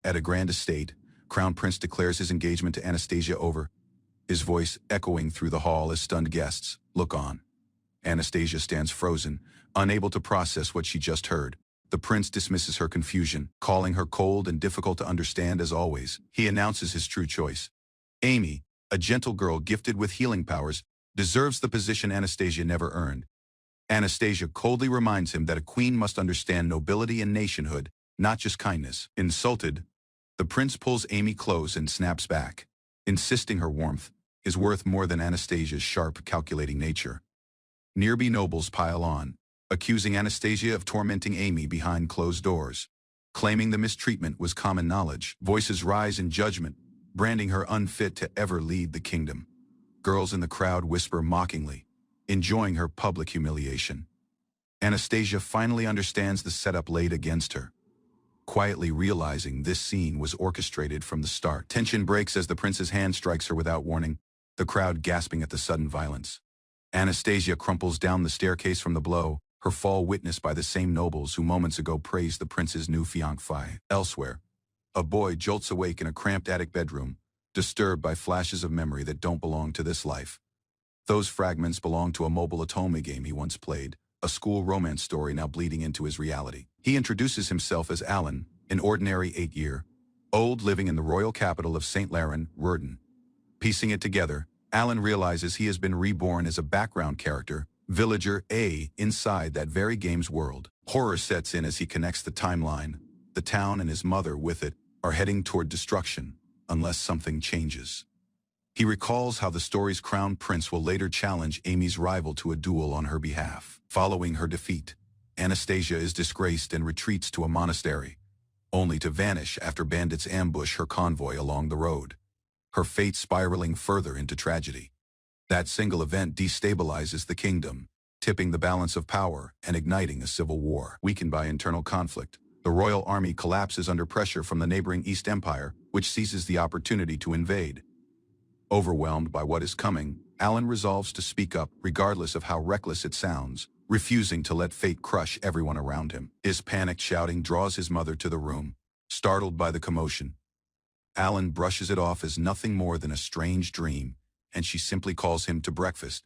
At a grand estate, Crown Prince declares his engagement to Anastasia over, his voice echoing through the hall as stunned guests look on. Anastasia stands frozen, unable to process what she just heard. The prince dismisses her confusion, calling her cold and difficult to understand as always. He announces his true choice. Amy, a gentle girl gifted with healing powers, deserves the position Anastasia never earned. Anastasia coldly reminds him that a queen must understand nobility and nationhood, not just kindness. Insulted, the prince pulls Amy close and snaps back, insisting her warmth is worth more than Anastasia's sharp, calculating nature. Nearby nobles pile on, accusing Anastasia of tormenting Amy behind closed doors. Claiming the mistreatment was common knowledge, voices rise in judgment, branding her unfit to ever lead the kingdom. Girls in the crowd whisper mockingly, enjoying her public humiliation. Anastasia finally understands the setup laid against her, quietly realizing this scene was orchestrated from the start. Tension breaks as the prince's hand strikes her without warning, the crowd gasping at the sudden violence. Anastasia crumples down the staircase from the blow, her fall witnessed by the same nobles who moments ago praised the prince's new fiancée. Elsewhere, a boy jolts awake in a cramped attic bedroom, disturbed by flashes of memory that don't belong to this life. Those fragments belong to a mobile otome game he once played, a school romance story now bleeding into his reality. He introduces himself as Alan, an ordinary 8-year-old living in the royal capital of St. Laren, Rurden. Piecing it together, Alan realizes he has been reborn as a background character, Villager A, inside that very game's world. Horror sets in as he connects the timeline. The town and his mother with it are heading toward destruction, unless something changes. He recalls how the story's crown prince will later challenge Amy's rival to a duel on her behalf. Following her defeat, Anastasia is disgraced and retreats to a monastery, only to vanish after bandits ambush her convoy along the road, her fate spiraling further into tragedy. That single event destabilizes the kingdom, tipping the balance of power and igniting a civil war. Weakened by internal conflict, the royal army collapses under pressure from the neighboring East Empire, which seizes the opportunity to invade. Overwhelmed by what is coming, Alan resolves to speak up regardless of how reckless it sounds, refusing to let fate crush everyone around him. His panicked shouting draws his mother to the room. Startled by the commotion, Alan brushes it off as nothing more than a strange dream, and she simply calls him to breakfast,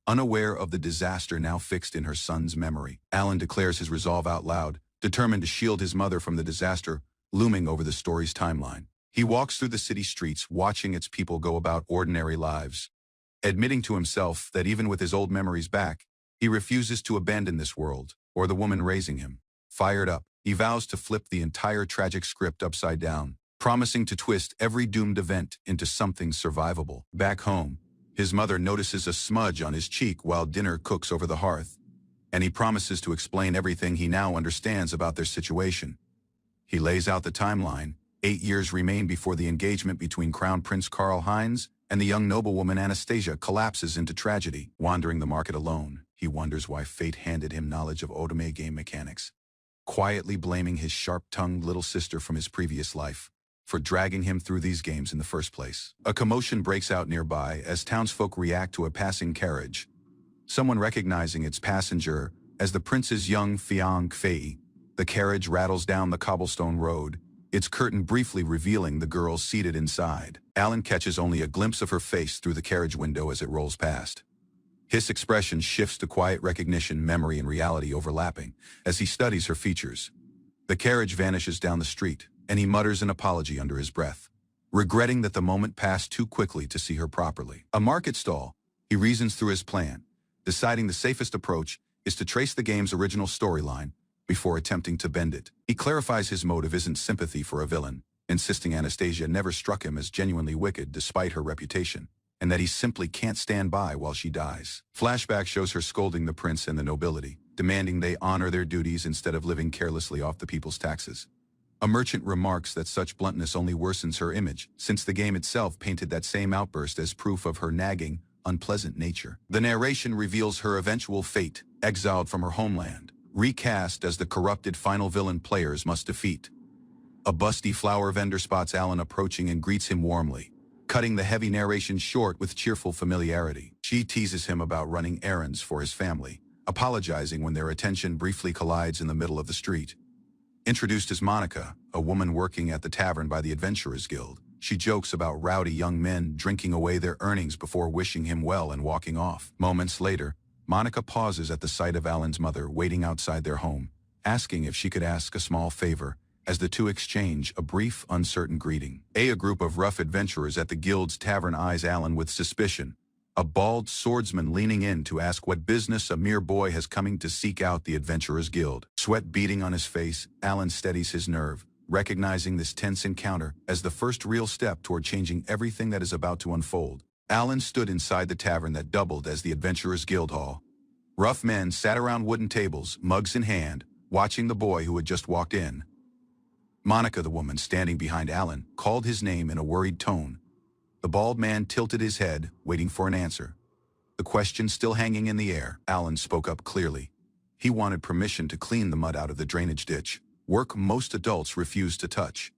unaware of the disaster now fixed in her son's memory. Alan declares his resolve out loud, determined to shield his mother from the disaster looming over the story's timeline. He walks through the city streets, watching its people go about ordinary lives, admitting to himself that even with his old memories back, he refuses to abandon this world or the woman raising him. Fired up, he vows to flip the entire tragic script upside down, promising to twist every doomed event into something survivable. Back home, his mother notices a smudge on his cheek while dinner cooks over the hearth, and he promises to explain everything he now understands about their situation. He lays out the timeline. 8 years remain before the engagement between Crown Prince Karl Heinz and the young noblewoman Anastasia collapses into tragedy. Wandering the market alone, he wonders why fate handed him knowledge of otome game mechanics, quietly blaming his sharp-tongued little sister from his previous life for dragging him through these games in the first place. A commotion breaks out nearby as townsfolk react to a passing carriage, someone recognizing its passenger as the prince's young fiancée. The carriage rattles down the cobblestone road, its curtain briefly revealing the girl seated inside. Alan catches only a glimpse of her face through the carriage window as it rolls past. His expression shifts to quiet recognition, memory and reality overlapping as he studies her features. The carriage vanishes down the street, and he mutters an apology under his breath, regretting that the moment passed too quickly to see her properly. A market stall, he reasons through his plan, deciding the safest approach is to trace the game's original storyline before attempting to bend it. He clarifies his motive isn't sympathy for a villain, insisting Anastasia never struck him as genuinely wicked despite her reputation, and that he simply can't stand by while she dies. Flashback shows her scolding the prince and the nobility, demanding they honor their duties instead of living carelessly off the people's taxes. A merchant remarks that such bluntness only worsens her image, since the game itself painted that same outburst as proof of her nagging, unpleasant nature. The narration reveals her eventual fate, exiled from her homeland, recast as the corrupted final villain players must defeat. A busty flower vendor spots Alan approaching and greets him warmly, cutting the heavy narration short with cheerful familiarity. She teases him about running errands for his family, apologizing when their attention briefly collides in the middle of the street. Introduced as Monica, a woman working at the tavern by the Adventurers Guild. She jokes about rowdy young men drinking away their earnings before wishing him well and walking off. Moments later, Monica pauses at the sight of Alan's mother waiting outside their home, asking if she could ask a small favor, as the two exchange a brief, uncertain greeting. A group of rough adventurers at the guild's tavern eyes Alan with suspicion, a bald swordsman leaning in to ask what business a mere boy has coming to seek out the Adventurers Guild. Sweat beading on his face, Alan steadies his nerve, recognizing this tense encounter as the first real step toward changing everything that is about to unfold. Alan stood inside the tavern that doubled as the Adventurers Guild Hall. Rough men sat around wooden tables, mugs in hand, watching the boy who had just walked in. Monica, the woman standing behind Alan, called his name in a worried tone. The bald man tilted his head, waiting for an answer. The question still hanging in the air, Alan spoke up clearly. He wanted permission to clean the mud out of the drainage ditch, work most adults refused to touch.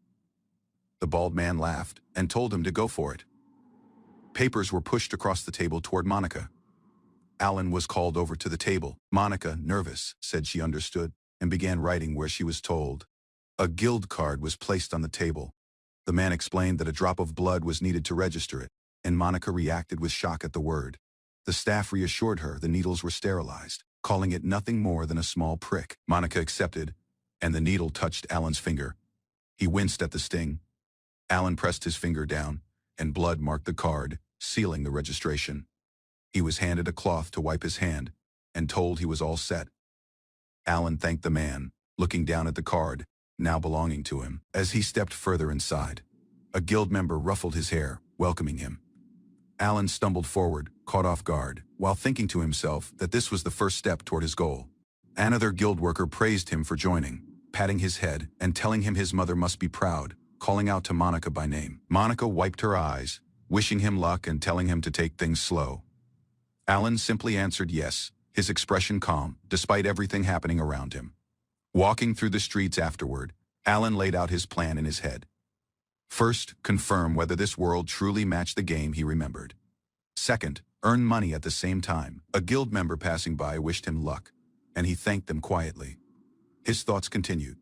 The bald man laughed and told him to go for it. Papers were pushed across the table toward Monica. Alan was called over to the table. Monica, nervous, said she understood and began writing where she was told. A guild card was placed on the table. The man explained that a drop of blood was needed to register it, and Monica reacted with shock at the word. The staff reassured her the needles were sterilized, calling it nothing more than a small prick. Monica accepted, and the needle touched Alan's finger. He winced at the sting. Alan pressed his finger down, and blood marked the card, sealing the registration. He was handed a cloth to wipe his hand, and told he was all set. Alan thanked the man, looking down at the card, now belonging to him. As he stepped further inside, a guild member ruffled his hair, welcoming him. Alan stumbled forward, caught off guard, while thinking to himself that this was the first step toward his goal. Another guild worker praised him for joining, patting his head and telling him his mother must be proud, calling out to Monica by name. Monica wiped her eyes, wishing him luck and telling him to take things slow. Alan simply answered yes, his expression calm, despite everything happening around him. Walking through the streets afterward, Alan laid out his plan in his head. First, confirm whether this world truly matched the game he remembered. Second, earn money at the same time. A guild member passing by wished him luck, and he thanked them quietly. His thoughts continued.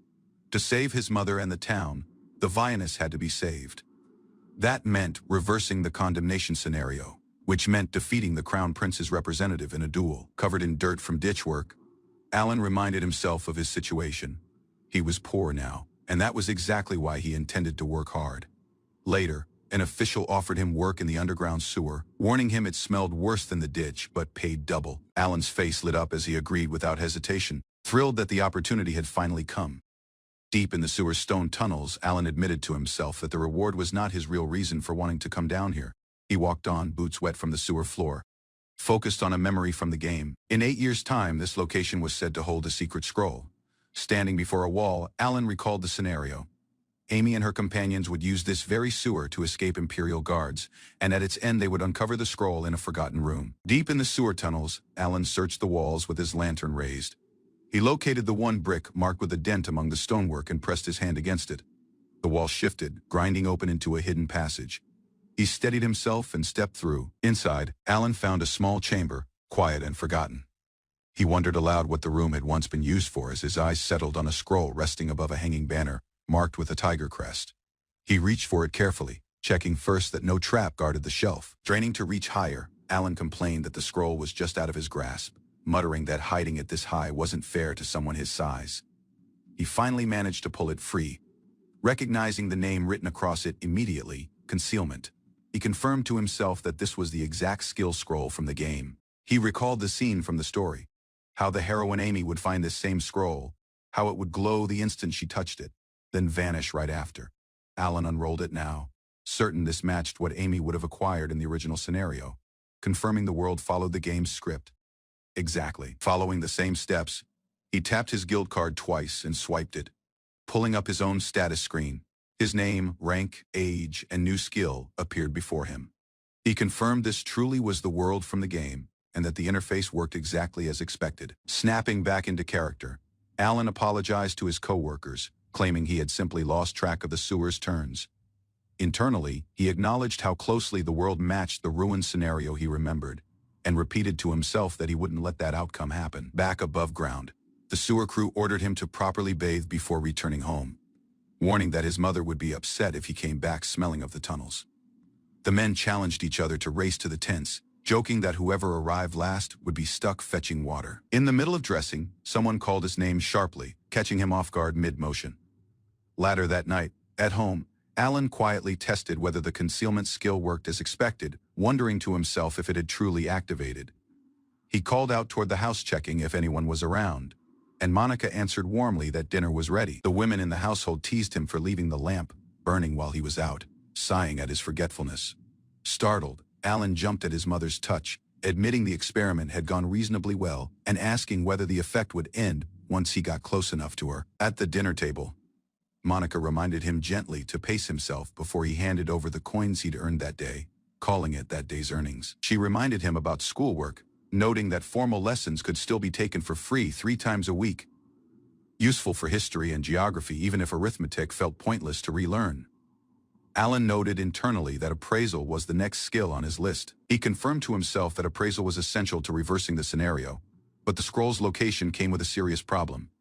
To save his mother and the town, the Villainess had to be saved. That meant reversing the condemnation scenario, which meant defeating the Crown Prince's representative in a duel. Covered in dirt from ditch work, Alan reminded himself of his situation. He was poor now, and that was exactly why he intended to work hard. Later, an official offered him work in the underground sewer, warning him it smelled worse than the ditch, but paid double. Alan's face lit up as he agreed without hesitation, thrilled that the opportunity had finally come. Deep in the sewer's stone tunnels, Alan admitted to himself that the reward was not his real reason for wanting to come down here. He walked on, boots wet from the sewer floor, focused on a memory from the game. In 8 years' time, this location was said to hold a secret scroll. Standing before a wall, Alan recalled the scenario. Amy and her companions would use this very sewer to escape Imperial guards, and at its end they would uncover the scroll in a forgotten room. Deep in the sewer tunnels, Alan searched the walls with his lantern raised. He located the one brick marked with a dent among the stonework and pressed his hand against it. The wall shifted, grinding open into a hidden passage. He steadied himself and stepped through. Inside, Alan found a small chamber, quiet and forgotten. He wondered aloud what the room had once been used for as his eyes settled on a scroll resting above a hanging banner, marked with a tiger crest. He reached for it carefully, checking first that no trap guarded the shelf. Straining to reach higher, Alan complained that the scroll was just out of his grasp, muttering that hiding it this high wasn't fair to someone his size. He finally managed to pull it free. Recognizing the name written across it immediately, concealment, he confirmed to himself that this was the exact skill scroll from the game. He recalled the scene from the story, how the heroine Amy would find this same scroll, how it would glow the instant she touched it, then vanish right after. Alan unrolled it now, certain this matched what Amy would have acquired in the original scenario, confirming the world followed the game's script. Exactly. Following the same steps, he tapped his guild card twice and swiped it, pulling up his own status screen. His name, rank, age, and new skill appeared before him. He confirmed this truly was the world from the game, and that the interface worked exactly as expected. Snapping back into character, Alan apologized to his co-workers, claiming he had simply lost track of the sewer's turns. Internally, he acknowledged how closely the world matched the ruined scenario he remembered, and repeated to himself that he wouldn't let that outcome happen. Back above ground, the The sewer crew ordered him to properly bathe before returning home, warning that his mother would be upset if he came back smelling of the tunnels. The men challenged each other to race to the tents, joking that whoever arrived last would be stuck fetching water. In the middle of dressing, someone called his name sharply, catching him off guard mid-motion. Later that night, at home, Alan quietly tested whether the concealment skill worked as expected, wondering to himself if it had truly activated. He called out toward the house checking if anyone was around, and Monica answered warmly that dinner was ready. The women in the household teased him for leaving the lamp burning while he was out, sighing at his forgetfulness. Startled, Alan jumped at his mother's touch, admitting the experiment had gone reasonably well and asking whether the effect would end once he got close enough to her. At the dinner table, Monica reminded him gently to pace himself before he handed over the coins he'd earned that day, calling it that day's earnings. She reminded him about schoolwork, noting that formal lessons could still be taken for free 3 times a week, useful for history and geography even if arithmetic felt pointless to relearn. Alan noted internally that appraisal was the next skill on his list. He confirmed to himself that appraisal was essential to reversing the scenario, but the scroll's location came with a serious problem.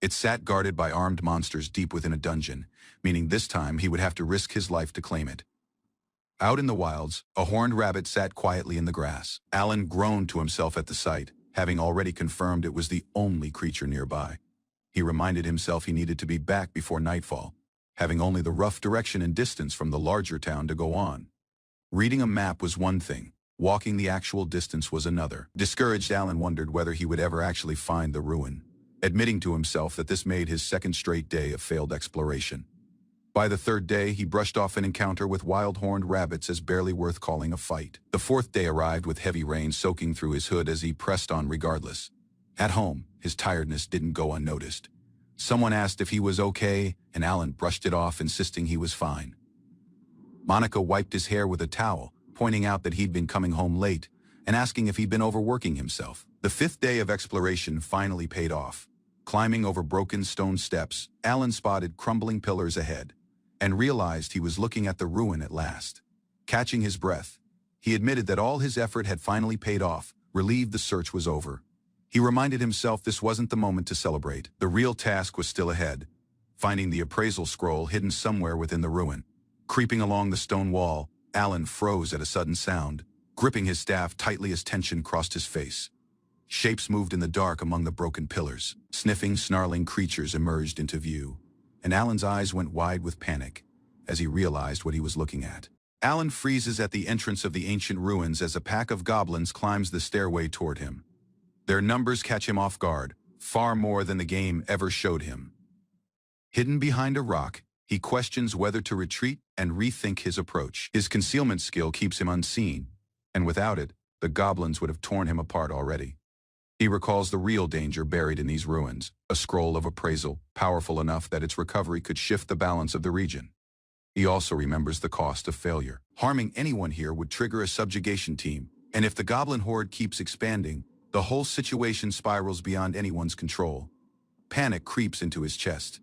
It sat guarded by armed monsters deep within a dungeon, meaning this time he would have to risk his life to claim it. Out in the wilds, a horned rabbit sat quietly in the grass. Alan groaned to himself at the sight, having already confirmed it was the only creature nearby. He reminded himself he needed to be back before nightfall, having only the rough direction and distance from the larger town to go on. Reading a map was one thing, walking the actual distance was another. Discouraged, Alan wondered whether he would ever actually find the ruin, admitting to himself that this made his second straight day of failed exploration. By the 3rd day, he brushed off an encounter with wild horned rabbits as barely worth calling a fight. The 4th day arrived with heavy rain soaking through his hood as he pressed on regardless. At home, his tiredness didn't go unnoticed. Someone asked if he was okay, and Alan brushed it off, insisting he was fine. Monica wiped his hair with a towel, pointing out that he'd been coming home late, and asking if he'd been overworking himself. The 5th day of exploration finally paid off. Climbing over broken stone steps, Alan spotted crumbling pillars ahead, and realized he was looking at the ruin at last. Catching his breath, he admitted that all his effort had finally paid off, relieved the search was over. He reminded himself this wasn't the moment to celebrate. The real task was still ahead, finding the appraisal scroll hidden somewhere within the ruin. Creeping along the stone wall, Alan froze at a sudden sound, gripping his staff tightly as tension crossed his face. Shapes moved in the dark among the broken pillars. Sniffing, snarling creatures emerged into view, and Alan's eyes went wide with panic as he realized what he was looking at. Alan freezes at the entrance of the ancient ruins as a pack of goblins climbs the stairway toward him. Their numbers catch him off guard, far more than the game ever showed him. Hidden behind a rock, he questions whether to retreat and rethink his approach. His concealment skill keeps him unseen, and without it, the goblins would have torn him apart already. He recalls the real danger buried in these ruins, a scroll of appraisal, powerful enough that its recovery could shift the balance of the region. He also remembers the cost of failure. Harming anyone here would trigger a subjugation team, and if the goblin horde keeps expanding, the whole situation spirals beyond anyone's control. Panic creeps into his chest.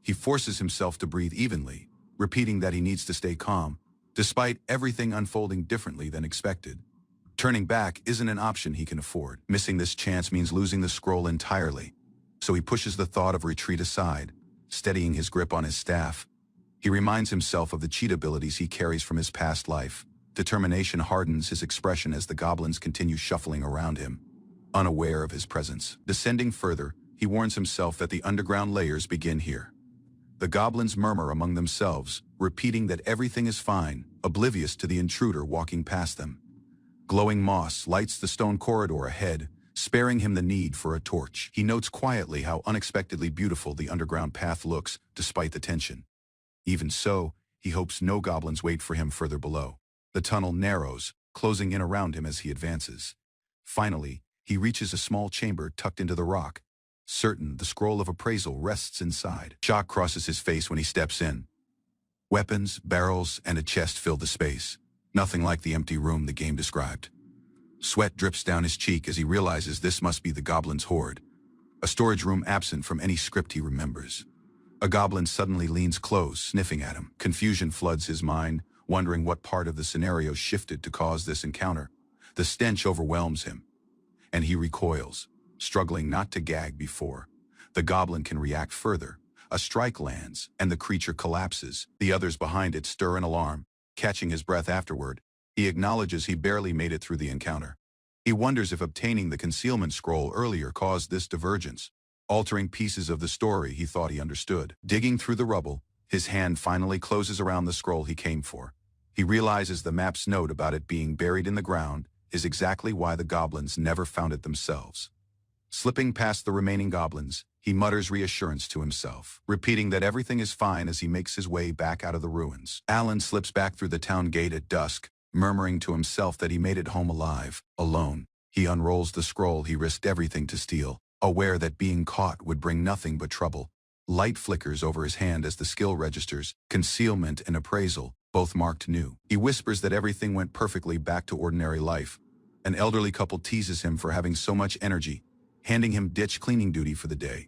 He forces himself to breathe evenly, repeating that he needs to stay calm, despite everything unfolding differently than expected. Turning back isn't an option he can afford. Missing this chance means losing the scroll entirely, so he pushes the thought of retreat aside, steadying his grip on his staff. He reminds himself of the cheat abilities he carries from his past life. Determination hardens his expression as the goblins continue shuffling around him, unaware of his presence. Descending further, he warns himself that the underground layers begin here. The goblins murmur among themselves, repeating that everything is fine, oblivious to the intruder walking past them. Glowing moss lights the stone corridor ahead, sparing him the need for a torch. He notes quietly how unexpectedly beautiful the underground path looks, despite the tension. Even so, he hopes no goblins wait for him further below. The tunnel narrows, closing in around him as he advances. Finally, he reaches a small chamber tucked into the rock, certain the scroll of appraisal rests inside. Shock crosses his face when he steps in. Weapons, barrels, and a chest fill the space, nothing like the empty room the game described. Sweat drips down his cheek as he realizes this must be the goblin's hoard, a storage room absent from any script he remembers. A goblin suddenly leans close, sniffing at him. Confusion floods his mind, wondering what part of the scenario shifted to cause this encounter. The stench overwhelms him, and he recoils, struggling not to gag before the goblin can react further. A strike lands, and the creature collapses. The others behind it stir in alarm. Catching his breath afterward, he acknowledges he barely made it through the encounter. He wonders if obtaining the concealment scroll earlier caused this divergence, altering pieces of the story he thought he understood. Digging through the rubble, his hand finally closes around the scroll he came for. He realizes the map's note about it being buried in the ground is exactly why the goblins never found it themselves. Slipping past the remaining goblins, he mutters reassurance to himself, repeating that everything is fine as he makes his way back out of the ruins. Alan slips back through the town gate at dusk, murmuring to himself that he made it home alive, alone. He unrolls the scroll he risked everything to steal, aware that being caught would bring nothing but trouble. Light flickers over his hand as the skill registers, concealment and appraisal, both marked new. He whispers that everything went perfectly back to ordinary life. An elderly couple teases him for having so much energy, handing him ditch cleaning duty for the day.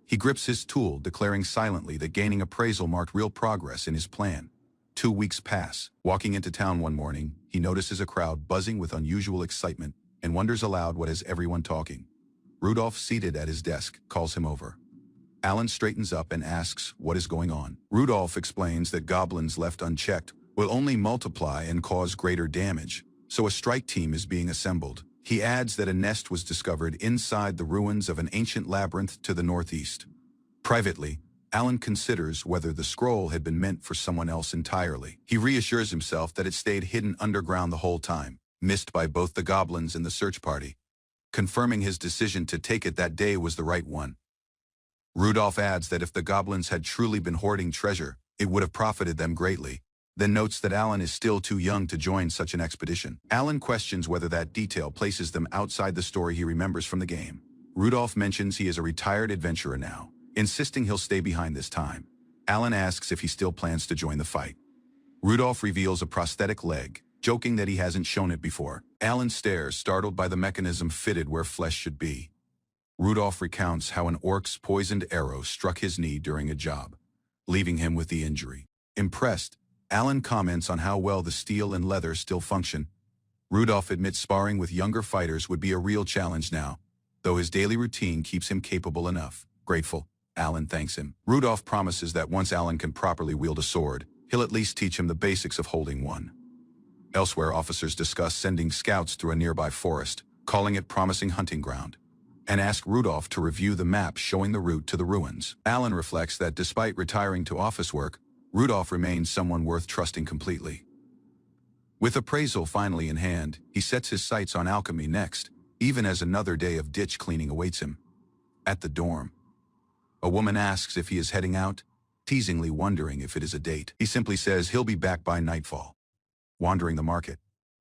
He grips his tool, declaring silently that gaining appraisal marked real progress in his plan. 2 weeks pass. Walking into town one morning, he notices a crowd buzzing with unusual excitement and wonders aloud what has everyone talking. Rudolph, seated at his desk, calls him over. Alan straightens up and asks what is going on. Rudolph explains that goblins left unchecked will only multiply and cause greater damage, so a strike team is being assembled. He adds that a nest was discovered inside the ruins of an ancient labyrinth to the northeast. Privately, Alan considers whether the scroll had been meant for someone else entirely. He reassures himself that it stayed hidden underground the whole time, missed by both the goblins and the search party, confirming his decision to take it that day was the right one. Rudolph adds that if the goblins had truly been hoarding treasure, it would have profited them greatly, then notes that Alan is still too young to join such an expedition. Alan questions whether that detail places them outside the story he remembers from the game. Rudolph mentions he is a retired adventurer now, insisting he'll stay behind this time. Alan asks if he still plans to join the fight. Rudolph reveals a prosthetic leg, joking that he hasn't shown it before. Alan stares, startled by the mechanism fitted where flesh should be. Rudolph recounts how an orc's poisoned arrow struck his knee during a job, leaving him with the injury. Impressed, Alan comments on how well the steel and leather still function. Rudolph admits sparring with younger fighters would be a real challenge now, though his daily routine keeps him capable enough. Grateful, Alan thanks him. Rudolph promises that once Alan can properly wield a sword, he'll at least teach him the basics of holding one. Elsewhere, officers discuss sending scouts through a nearby forest, calling it promising hunting ground, and ask Rudolph to review the map showing the route to the ruins. Alan reflects that despite retiring to office work, Rudolph remains someone worth trusting completely. With appraisal finally in hand, he sets his sights on alchemy next, even as another day of ditch cleaning awaits him. At the dorm, a woman asks if he is heading out, teasingly wondering if it is a date. He simply says he'll be back by nightfall. Wandering the market,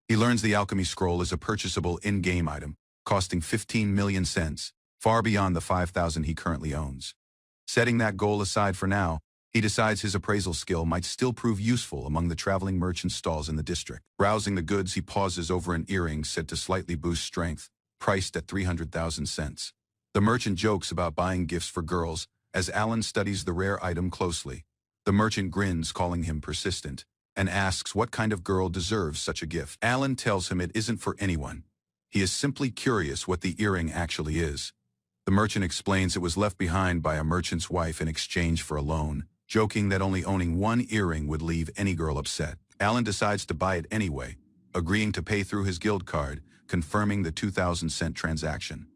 he learns the alchemy scroll is a purchasable in-game item, costing 15 million cents, far beyond the 5,000 he currently owns. Setting that goal aside for now, he decides his appraisal skill might still prove useful among the traveling merchant stalls in the district. Browsing the goods, he pauses over an earring said to slightly boost strength, priced at 300,000 cents. The merchant jokes about buying gifts for girls as Alan studies the rare item closely. The merchant grins, calling him persistent, and asks what kind of girl deserves such a gift. Alan tells him it isn't for anyone. He is simply curious what the earring actually is. The merchant explains it was left behind by a merchant's wife in exchange for a loan, joking that only owning one earring would leave any girl upset. Alan decides to buy it anyway, agreeing to pay through his guild card, confirming the 2,000-cent transaction.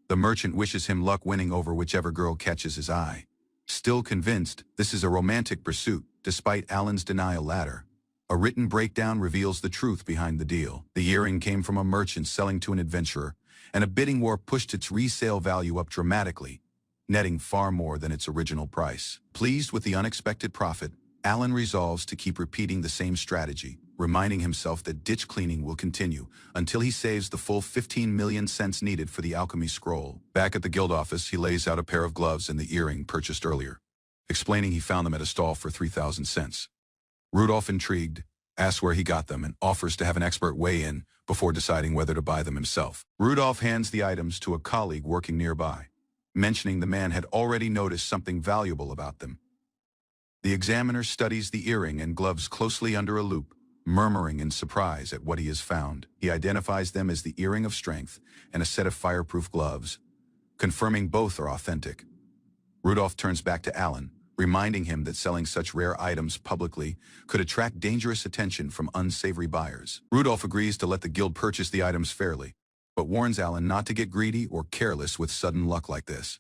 The merchant wishes him luck winning over whichever girl catches his eye. Still convinced this is a romantic pursuit, despite Alan's denial latter, a written breakdown reveals the truth behind the deal. The earring came from a merchant selling to an adventurer, and a bidding war pushed its resale value up dramatically, netting far more than its original price. Pleased with the unexpected profit, Alan resolves to keep repeating the same strategy, reminding himself that ditch cleaning will continue until he saves the full 15 million cents needed for the alchemy scroll. Back at the guild office, he lays out a pair of gloves and the earring purchased earlier, explaining he found them at a stall for 3,000 cents. Rudolph, intrigued, asks where he got them and offers to have an expert weigh in before deciding whether to buy them himself. Rudolph hands the items to a colleague working nearby, mentioning the man had already noticed something valuable about them. The examiner studies the earring and gloves closely under a loupe, murmuring in surprise at what he has found. He identifies them as the earring of strength and a set of fireproof gloves, confirming both are authentic. Rudolph turns back to Alan, reminding him that selling such rare items publicly could attract dangerous attention from unsavory buyers. Rudolph agrees to let the guild purchase the items fairly, but warns Alan not to get greedy or careless with sudden luck like this.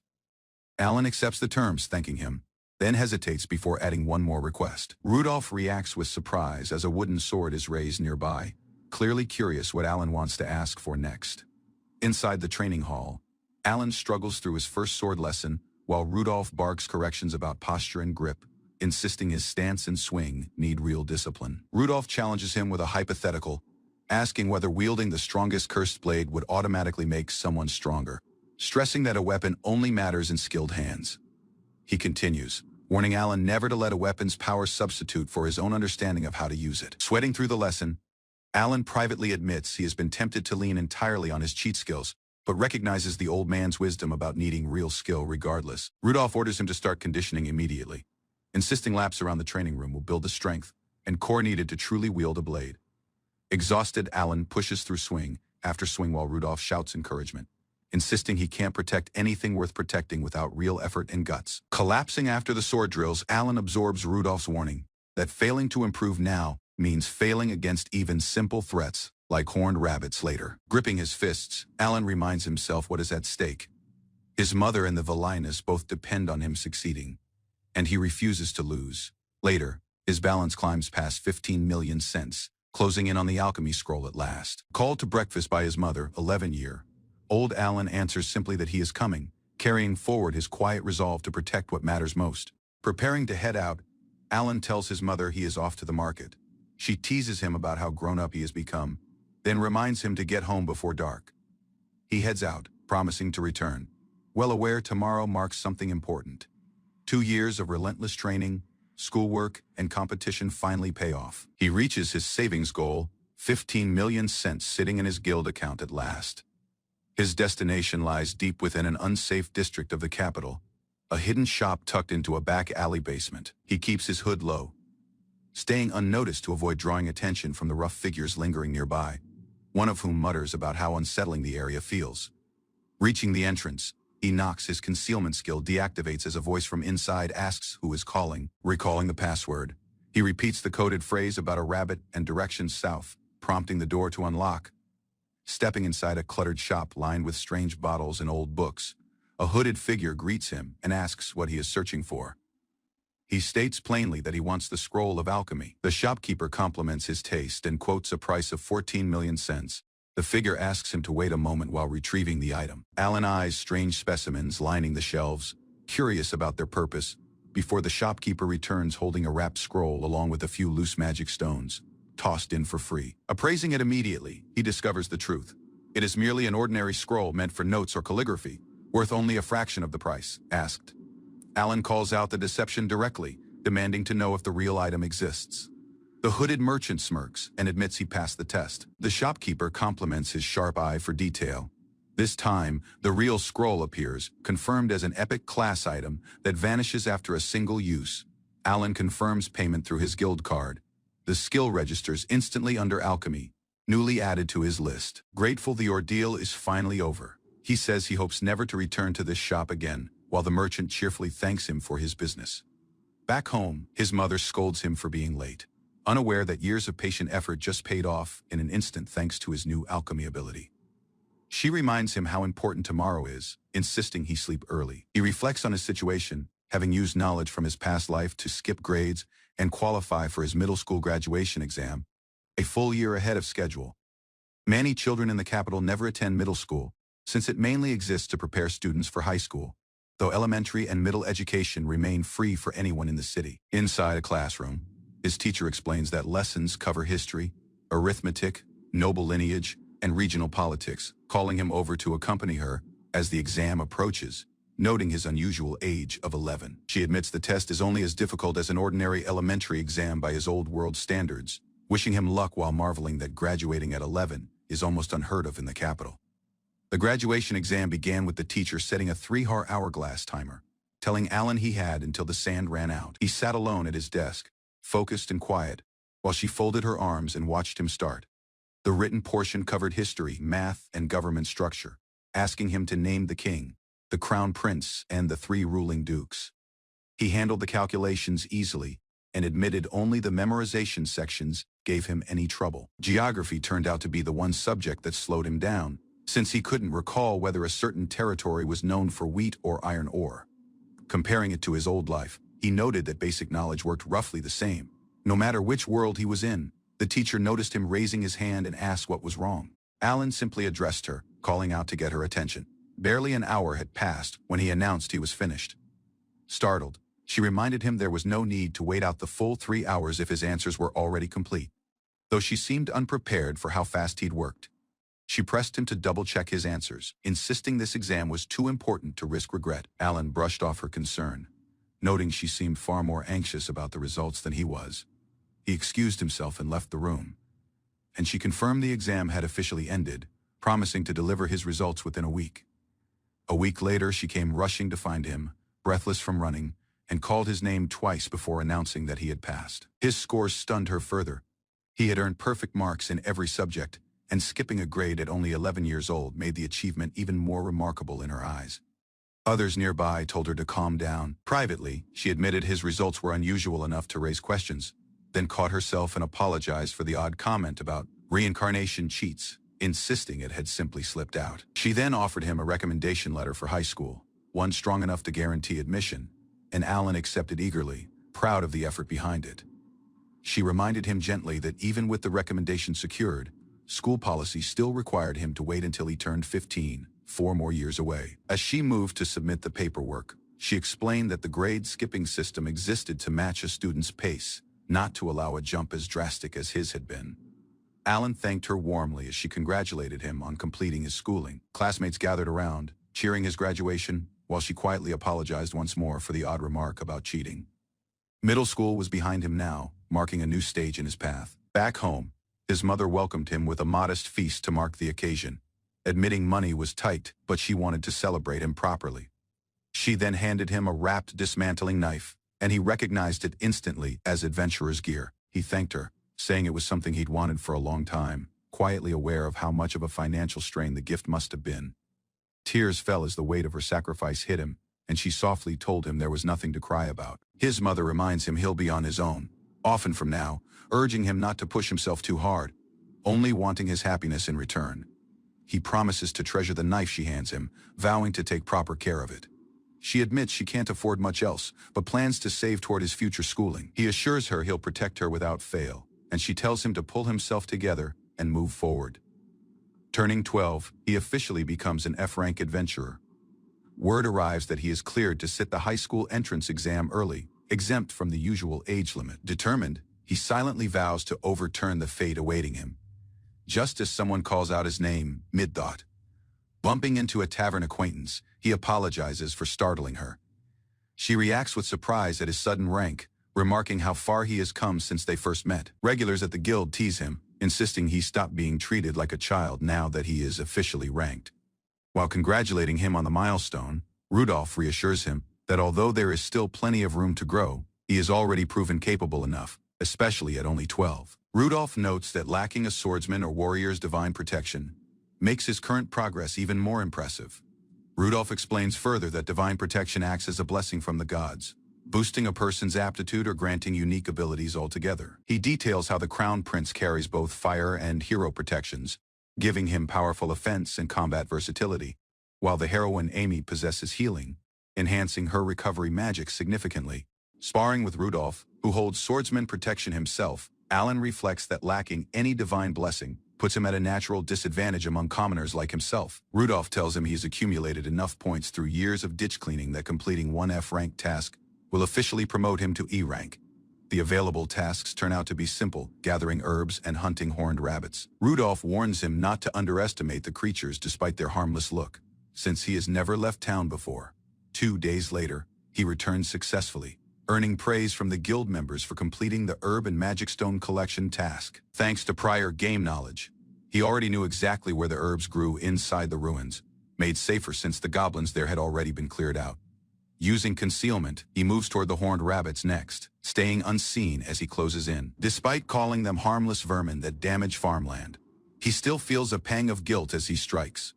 Alan accepts the terms, thanking him, then hesitates before adding one more request. Rudolph reacts with surprise as a wooden sword is raised nearby, clearly curious what Alan wants to ask for next. Inside the training hall, Alan struggles through his first sword lesson while Rudolph barks corrections about posture and grip, insisting his stance and swing need real discipline. Rudolph challenges him with a hypothetical, asking whether wielding the strongest cursed blade would automatically make someone stronger, stressing that a weapon only matters in skilled hands. He continues, warning Alan never to let a weapon's power substitute for his own understanding of how to use it. Sweating through the lesson, Alan privately admits he has been tempted to lean entirely on his cheat skills, but recognizes the old man's wisdom about needing real skill regardless. Rudolph orders him to start conditioning immediately, insisting laps around the training room will build the strength and core needed to truly wield a blade. Exhausted, Alan pushes through swing after swing while Rudolph shouts encouragement, insisting he can't protect anything worth protecting without real effort and guts. Collapsing after the sword drills, Alan absorbs Rudolph's warning that failing to improve now means failing against even simple threats like horned rabbits later. Gripping his fists, Alan reminds himself what is at stake. His mother and the Villainess both depend on him succeeding, and he refuses to lose. Later, his balance climbs past 15 million cents, closing in on the alchemy scroll at last. Called to breakfast by his mother, 11-year-old Alan answers simply that he is coming, carrying forward his quiet resolve to protect what matters most. Preparing to head out, Alan tells his mother he is off to the market. She teases him about how grown-up he has become, then reminds him to get home before dark. He heads out, promising to return, well aware tomorrow marks something important. 2 years of relentless training, schoolwork, and competition finally pay off. He reaches his savings goal, 15 million cents sitting in his guild account at last. His destination lies deep within an unsafe district of the capital, a hidden shop tucked into a back alley basement. He keeps his hood low, staying unnoticed to avoid drawing attention from the rough figures lingering nearby, one of whom mutters about how unsettling the area feels. Reaching the entrance, he knocks. His concealment skill deactivates as a voice from inside asks who is calling. Recalling the password, he repeats the coded phrase about a rabbit and directions south, prompting the door to unlock. Stepping inside a cluttered shop lined with strange bottles and old books, a hooded figure greets him and asks what he is searching for. He states plainly that he wants the scroll of alchemy. The shopkeeper compliments his taste and quotes a price of 14 million cents. The figure asks him to wait a moment while retrieving the item. Alan eyes strange specimens lining the shelves, curious about their purpose, before the shopkeeper returns holding a wrapped scroll along with a few loose magic stones, tossed in for free. Appraising it immediately, he discovers the truth. It is merely an ordinary scroll meant for notes or calligraphy, worth only a fraction of the price asked. Alan calls out the deception directly, demanding to know if the real item exists. The hooded merchant smirks and admits he passed the test. The shopkeeper compliments his sharp eye for detail. This time, the real scroll appears, confirmed as an epic class item that vanishes after a single use. Alan confirms payment through his guild card. The skill registers instantly under alchemy, newly added to his list. Grateful the ordeal is finally over, he says he hopes never to return to this shop again, while the merchant cheerfully thanks him for his business. Back home, his mother scolds him for being late, unaware that years of patient effort just paid off in an instant thanks to his new alchemy ability. She reminds him how important tomorrow is, insisting he sleep early. He reflects on his situation, having used knowledge from his past life to skip grades and qualify for his middle school graduation exam, a full year ahead of schedule. Many children in the capital never attend middle school, since it mainly exists to prepare students for high school, though elementary and middle education remain free for anyone in the city. Inside a classroom, his teacher explains that lessons cover history, arithmetic, noble lineage, and regional politics, calling him over to accompany her as the exam approaches, noting his unusual age of 11. She admits the test is only as difficult as an ordinary elementary exam by his old world standards, wishing him luck while marveling that graduating at 11 is almost unheard of in the capital. The graduation exam began with the teacher setting a 3-hour hourglass timer, telling Alan he had until the sand ran out. He sat alone at his desk, focused and quiet, while she folded her arms and watched him start. The written portion covered history, math, and government structure, asking him to name the king, the crown prince, and the 3 ruling dukes. He handled the calculations easily and admitted only the memorization sections gave him any trouble. Geography turned out to be the one subject that slowed him down, since he couldn't recall whether a certain territory was known for wheat or iron ore. Comparing it to his old life, he noted that basic knowledge worked roughly the same. No matter which world he was in, the teacher noticed him raising his hand and asked what was wrong. Alan simply addressed her, calling out to get her attention. Barely an hour had passed when he announced he was finished. Startled, she reminded him there was no need to wait out the full 3 hours if his answers were already complete. Though she seemed unprepared for how fast he'd worked, she pressed him to double-check his answers, insisting this exam was too important to risk regret. Alan brushed off her concern, noting she seemed far more anxious about the results than he was. He excused himself and left the room, and she confirmed the exam had officially ended, promising to deliver his results within a week. A week later, she came rushing to find him, breathless from running, and called his name twice before announcing that he had passed. His scores stunned her further. He had earned perfect marks in every subject, and skipping a grade at only 11 years old made the achievement even more remarkable in her eyes. Others nearby told her to calm down. Privately, she admitted his results were unusual enough to raise questions, then caught herself and apologized for the odd comment about reincarnation cheats, insisting it had simply slipped out. She then offered him a recommendation letter for high school, one strong enough to guarantee admission, and Alan accepted eagerly, proud of the effort behind it. She reminded him gently that even with the recommendation secured, school policy still required him to wait until he turned 15, 4 more years away. As she moved to submit the paperwork, she explained that the grade skipping system existed to match a student's pace, not to allow a jump as drastic as his had been. Alan thanked her warmly as she congratulated him on completing his schooling. Classmates gathered around, cheering his graduation, while she quietly apologized once more for the odd remark about cheating. Middle school was behind him now, marking a new stage in his path. Back home, his mother welcomed him with a modest feast to mark the occasion, admitting money was tight, but she wanted to celebrate him properly. She then handed him a wrapped dismantling knife, and he recognized it instantly as adventurer's gear. He thanked her, saying it was something he'd wanted for a long time, quietly aware of how much of a financial strain the gift must have been. Tears fell as the weight of her sacrifice hit him, and she softly told him there was nothing to cry about. His mother reminds him he'll be on his own, often from now, urging him not to push himself too hard, only wanting his happiness in return. He promises to treasure the knife she hands him, vowing to take proper care of it. She admits she can't afford much else, but plans to save toward his future schooling. He assures her he'll protect her without fail, and she tells him to pull himself together and move forward. Turning 12, he officially becomes an F-rank adventurer. Word arrives that he is cleared to sit the high school entrance exam early, exempt from the usual age limit. Determined, he silently vows to overturn the fate awaiting him. Just as someone calls out his name, mid-thought. Bumping into a tavern acquaintance, he apologizes for startling her. She reacts with surprise at his sudden rank, remarking how far he has come since they first met. Regulars at the guild tease him, insisting he stop being treated like a child now that he is officially ranked. While congratulating him on the milestone, Rudolph reassures him that although there is still plenty of room to grow, he is already proven capable enough, especially at only 12. Rudolph notes that lacking a swordsman or warrior's divine protection makes his current progress even more impressive. Rudolph explains further that divine protection acts as a blessing from the gods, boosting a person's aptitude or granting unique abilities altogether. He details how the Crown Prince carries both fire and hero protections, giving him powerful offense and combat versatility, while the heroine Amy possesses healing, enhancing her recovery magic significantly. Sparring with Rudolph, who holds swordsman protection himself, Alan reflects that lacking any divine blessing puts him at a natural disadvantage among commoners like himself. Rudolph tells him he's accumulated enough points through years of ditch cleaning that completing one F-rank task will officially promote him to E-rank. The available tasks turn out to be simple, gathering herbs and hunting horned rabbits. Rudolph warns him not to underestimate the creatures despite their harmless look, since he has never left town before. 2 days later, he returns successfully, earning praise from the guild members for completing the herb and magic stone collection task. Thanks to prior game knowledge, he already knew exactly where the herbs grew inside the ruins, made safer since the goblins there had already been cleared out. Using concealment, he moves toward the horned rabbits next, staying unseen as he closes in. Despite calling them harmless vermin that damage farmland, he still feels a pang of guilt as he strikes.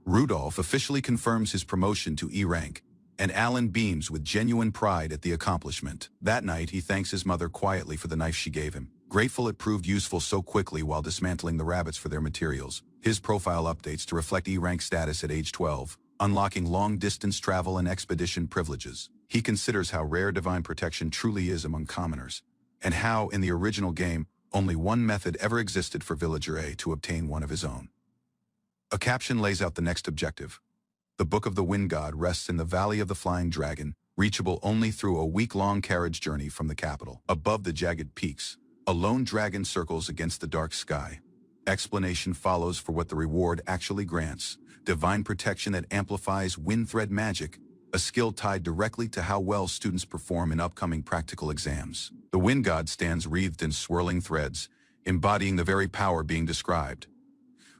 Rudolph officially confirms his promotion to E rank, and Alan beams with genuine pride at the accomplishment. That night, he thanks his mother quietly for the knife she gave him, grateful it proved useful so quickly while dismantling the rabbits for their materials. His profile updates to reflect E rank status at age 12, unlocking long-distance travel and expedition privileges. He considers how rare divine protection truly is among commoners, and how, in the original game, only one method ever existed for Villager A to obtain one of his own. A caption lays out the next objective. The Book of the Wind God rests in the Valley of the Flying Dragon, reachable only through a week-long carriage journey from the capital. Above the jagged peaks, a lone dragon circles against the dark sky. Explanation follows for what the reward actually grants: divine protection that amplifies wind thread magic, a skill tied directly to how well students perform in upcoming practical exams. The Wind God stands wreathed in swirling threads, embodying the very power being described.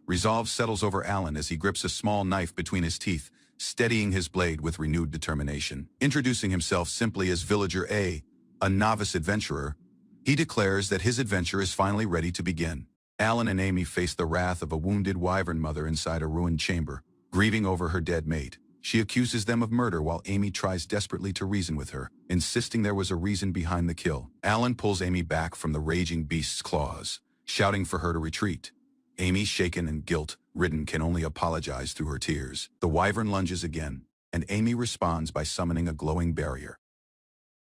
Resolve settles over Alan as he grips a small knife between his teeth, steadying his blade with renewed determination. Introducing himself simply as Villager A, a novice adventurer, he declares that his adventure is finally ready to begin. Alan and Amy face the wrath of a wounded wyvern mother inside a ruined chamber, grieving over her dead mate. She accuses them of murder while Amy tries desperately to reason with her, insisting there was a reason behind the kill. Alan pulls Amy back from the raging beast's claws, shouting for her to retreat. Amy, shaken and guilt-ridden, can only apologize through her tears. The wyvern lunges again, and Amy responds by summoning a glowing barrier,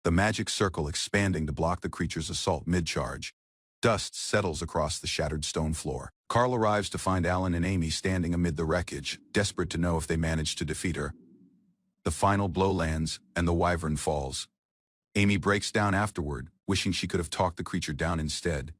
the magic circle expanding to block the creature's assault mid-charge. Dust settles across the shattered stone floor. Carl arrives to find Alan and Amy standing amid the wreckage, desperate to know if they manage to defeat her. The final blow lands, and the wyvern falls. Amy breaks down afterward, wishing she could have talked the creature down instead.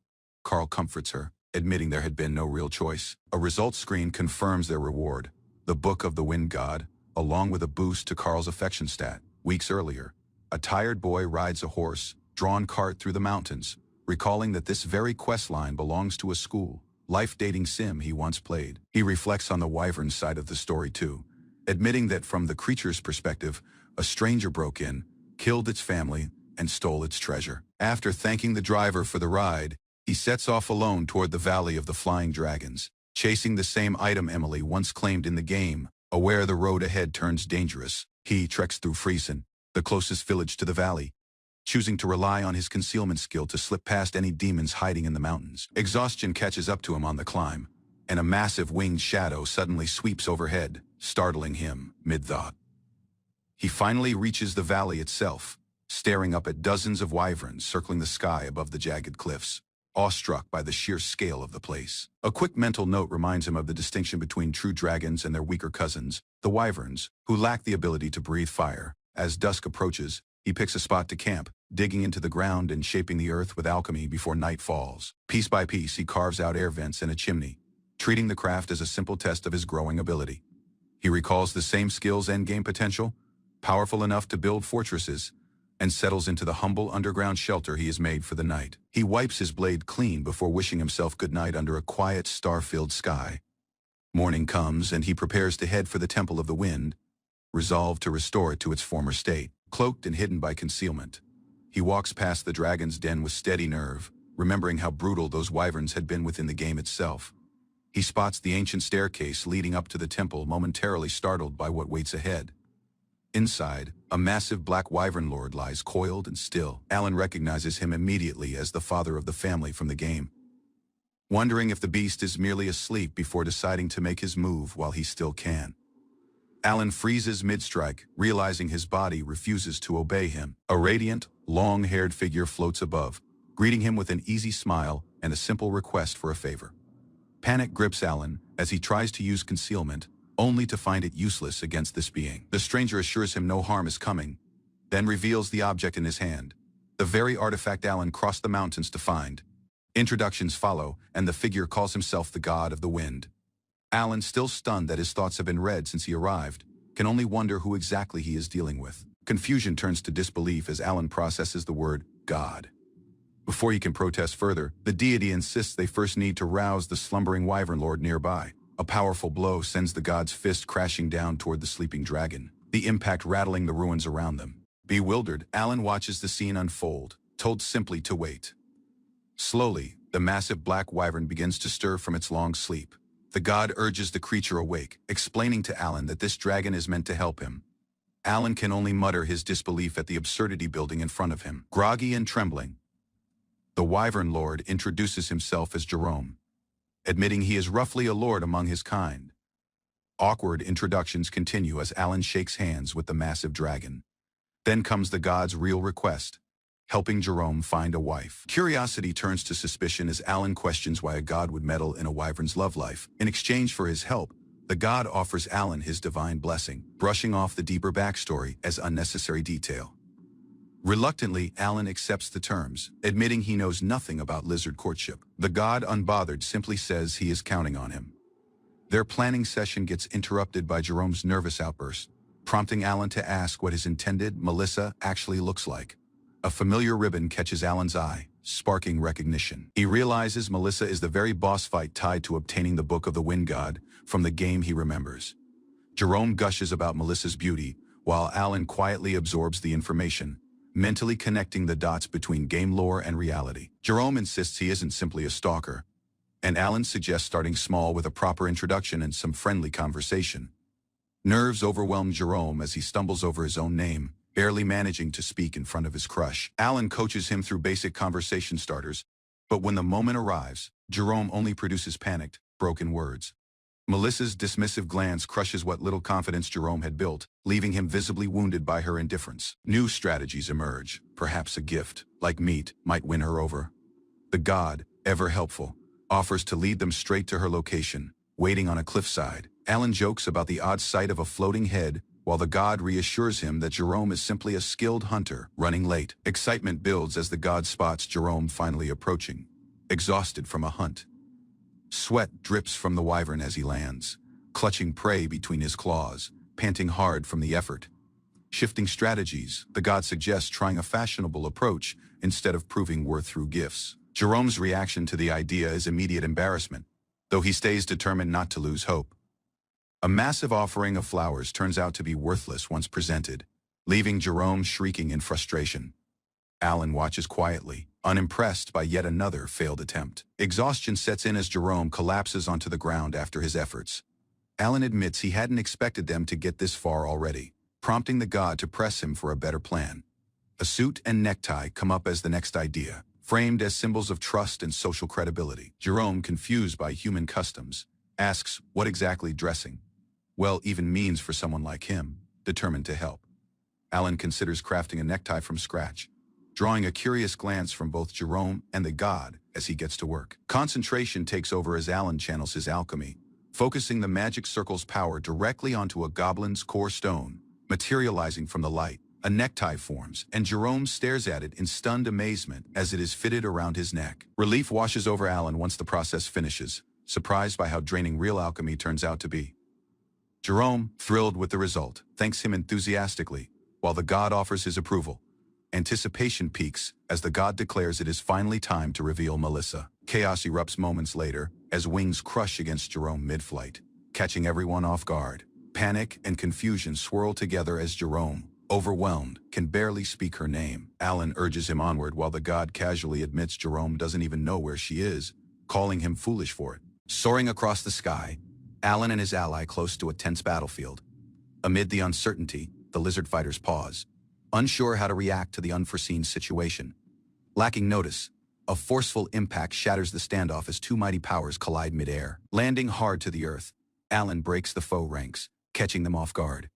Carl comforts her, admitting there had been no real choice. A results screen confirms their reward: the Book of the Wind God, along with a boost to Carl's affection stat. Weeks earlier, a tired boy rides a horse-drawn cart through the mountains, recalling that this very quest line belongs to a school, life-dating sim he once played. He reflects on the wyvern's side of the story too, admitting that from the creature's perspective, a stranger broke in, killed its family, and stole its treasure. After thanking the driver for the ride, he sets off alone toward the Valley of the Flying Dragons, chasing the same item Emily once claimed in the game. Aware the road ahead turns dangerous, he treks through Friesen, the closest village to the valley, choosing to rely on his concealment skill to slip past any demons hiding in the mountains. Exhaustion catches up to him on the climb, and a massive winged shadow suddenly sweeps overhead, startling him mid-thought. He finally reaches the valley itself, staring up at dozens of wyverns circling the sky above the jagged cliffs, awestruck by the sheer scale of the place. A quick mental note reminds him of the distinction between true dragons and their weaker cousins, the wyverns, who lack the ability to breathe fire. As dusk approaches, he picks a spot to camp, digging into the ground and shaping the earth with alchemy before night falls. Piece by piece, he carves out air vents and a chimney, treating the craft as a simple test of his growing ability. He recalls the same skills and game potential, powerful enough to build fortresses, and settles into the humble underground shelter he has made for the night. He wipes his blade clean before wishing himself goodnight under a quiet, star-filled sky. Morning comes, and he prepares to head for the Temple of the Wind, resolved to restore it to its former state. Cloaked and hidden by concealment, he walks past the dragon's den with steady nerve, remembering how brutal those wyverns had been within the game itself. He spots the ancient staircase leading up to the temple, momentarily startled by what waits ahead. Inside, a massive black wyvern lord lies coiled and still. Alan recognizes him immediately as the father of the family from the game, wondering if the beast is merely asleep before deciding to make his move while he still can. Alan freezes mid-strike, realizing his body refuses to obey him. A radiant, long-haired figure floats above, greeting him with an easy smile and a simple request for a favor. Panic grips Alan as he tries to use concealment, only to find it useless against this being. The stranger assures him no harm is coming, then reveals the object in his hand, the very artifact Alan crossed the mountains to find. Introductions follow, and the figure calls himself the God of the Wind. Alan, still stunned that his thoughts have been read since he arrived, can only wonder who exactly he is dealing with. Confusion turns to disbelief as Alan processes the word God. Before he can protest further, the deity insists they first need to rouse the slumbering wyvern lord nearby. A powerful blow sends the god's fist crashing down toward the sleeping dragon, the impact rattling the ruins around them. Bewildered, Alan watches the scene unfold, told simply to wait. Slowly, the massive black wyvern begins to stir from its long sleep, The god urges the creature awake, explaining to Alan that this dragon is meant to help him. Alan can only mutter his disbelief at the absurdity building in front of him. Groggy and trembling, the Wyvern Lord introduces himself as Jerome, admitting he is roughly a lord among his kind. Awkward introductions continue as Alan shakes hands with the massive dragon. Then comes the god's real request, helping Jerome find a wife. Curiosity turns to suspicion as Alan questions why a god would meddle in a wyvern's love life. In exchange for his help, the god offers Alan his divine blessing, brushing off the deeper backstory as unnecessary detail. Reluctantly, Alan accepts the terms, admitting he knows nothing about lizard courtship. The god, unbothered, simply says he is counting on him. Their planning session gets interrupted by Jerome's nervous outburst, prompting Alan to ask what his intended Melissa actually looks like. A familiar ribbon catches Alan's eye, sparking recognition. He realizes Melissa is the very boss fight tied to obtaining the Book of the Wind God from the game he remembers. Jerome gushes about Melissa's beauty, while Alan quietly absorbs the information, mentally connecting the dots between game lore and reality. Jerome insists he isn't simply a stalker, and Alan suggests starting small with a proper introduction and some friendly conversation. Nerves overwhelm Jerome as he stumbles over his own name, barely managing to speak in front of his crush. Alan coaches him through basic conversation starters, but when the moment arrives, Jerome only produces panicked, broken words. Melissa's dismissive glance crushes what little confidence Jerome had built, leaving him visibly wounded by her indifference. New strategies emerge. Perhaps a gift, like meat, might win her over. The god, ever helpful, offers to lead them straight to her location, waiting on a cliffside. Alan jokes about the odd sight of a floating head, while the god reassures him that Jerome is simply a skilled hunter, running late. Excitement builds as the god spots Jerome finally approaching, exhausted from a hunt. Sweat drips from the wyvern as he lands, clutching prey between his claws, panting hard from the effort. Shifting strategies, the god suggests trying a fashionable approach instead of proving worth through gifts. Jerome's reaction to the idea is immediate embarrassment, though he stays determined not to lose hope. A massive offering of flowers turns out to be worthless once presented, leaving Jerome shrieking in frustration. Alan watches quietly, unimpressed by yet another failed attempt. Exhaustion sets in as Jerome collapses onto the ground after his efforts. Alan admits he hadn't expected them to get this far already, prompting the god to press him for a better plan. A suit and necktie come up as the next idea, framed as symbols of trust and social credibility. Jerome, confused by human customs, asks what exactly dressing even means for someone like him, determined to help. Alan considers crafting a necktie from scratch, drawing a curious glance from both Jerome and the god as he gets to work. Concentration takes over as Alan channels his alchemy, focusing the magic circle's power directly onto a goblin's core stone. Materializing from the light, a necktie forms, and Jerome stares at it in stunned amazement as it is fitted around his neck. Relief washes over Alan once the process finishes, surprised by how draining real alchemy turns out to be. Jerome, thrilled with the result, thanks him enthusiastically, while the god offers his approval. Anticipation peaks as the god declares it is finally time to reveal Melissa. Chaos erupts moments later as wings crush against Jerome mid-flight, catching everyone off guard. Panic and confusion swirl together as Jerome, overwhelmed, can barely speak her name. Alan urges him onward while the god casually admits Jerome doesn't even know where she is, calling him foolish for it. Soaring across the sky, Alan and his ally close to a tense battlefield. Amid the uncertainty, the lizard fighters pause, unsure how to react to the unforeseen situation. Lacking notice, a forceful impact shatters the standoff as two mighty powers collide midair. Landing hard to the earth, Alan breaks the foe ranks, catching them off guard.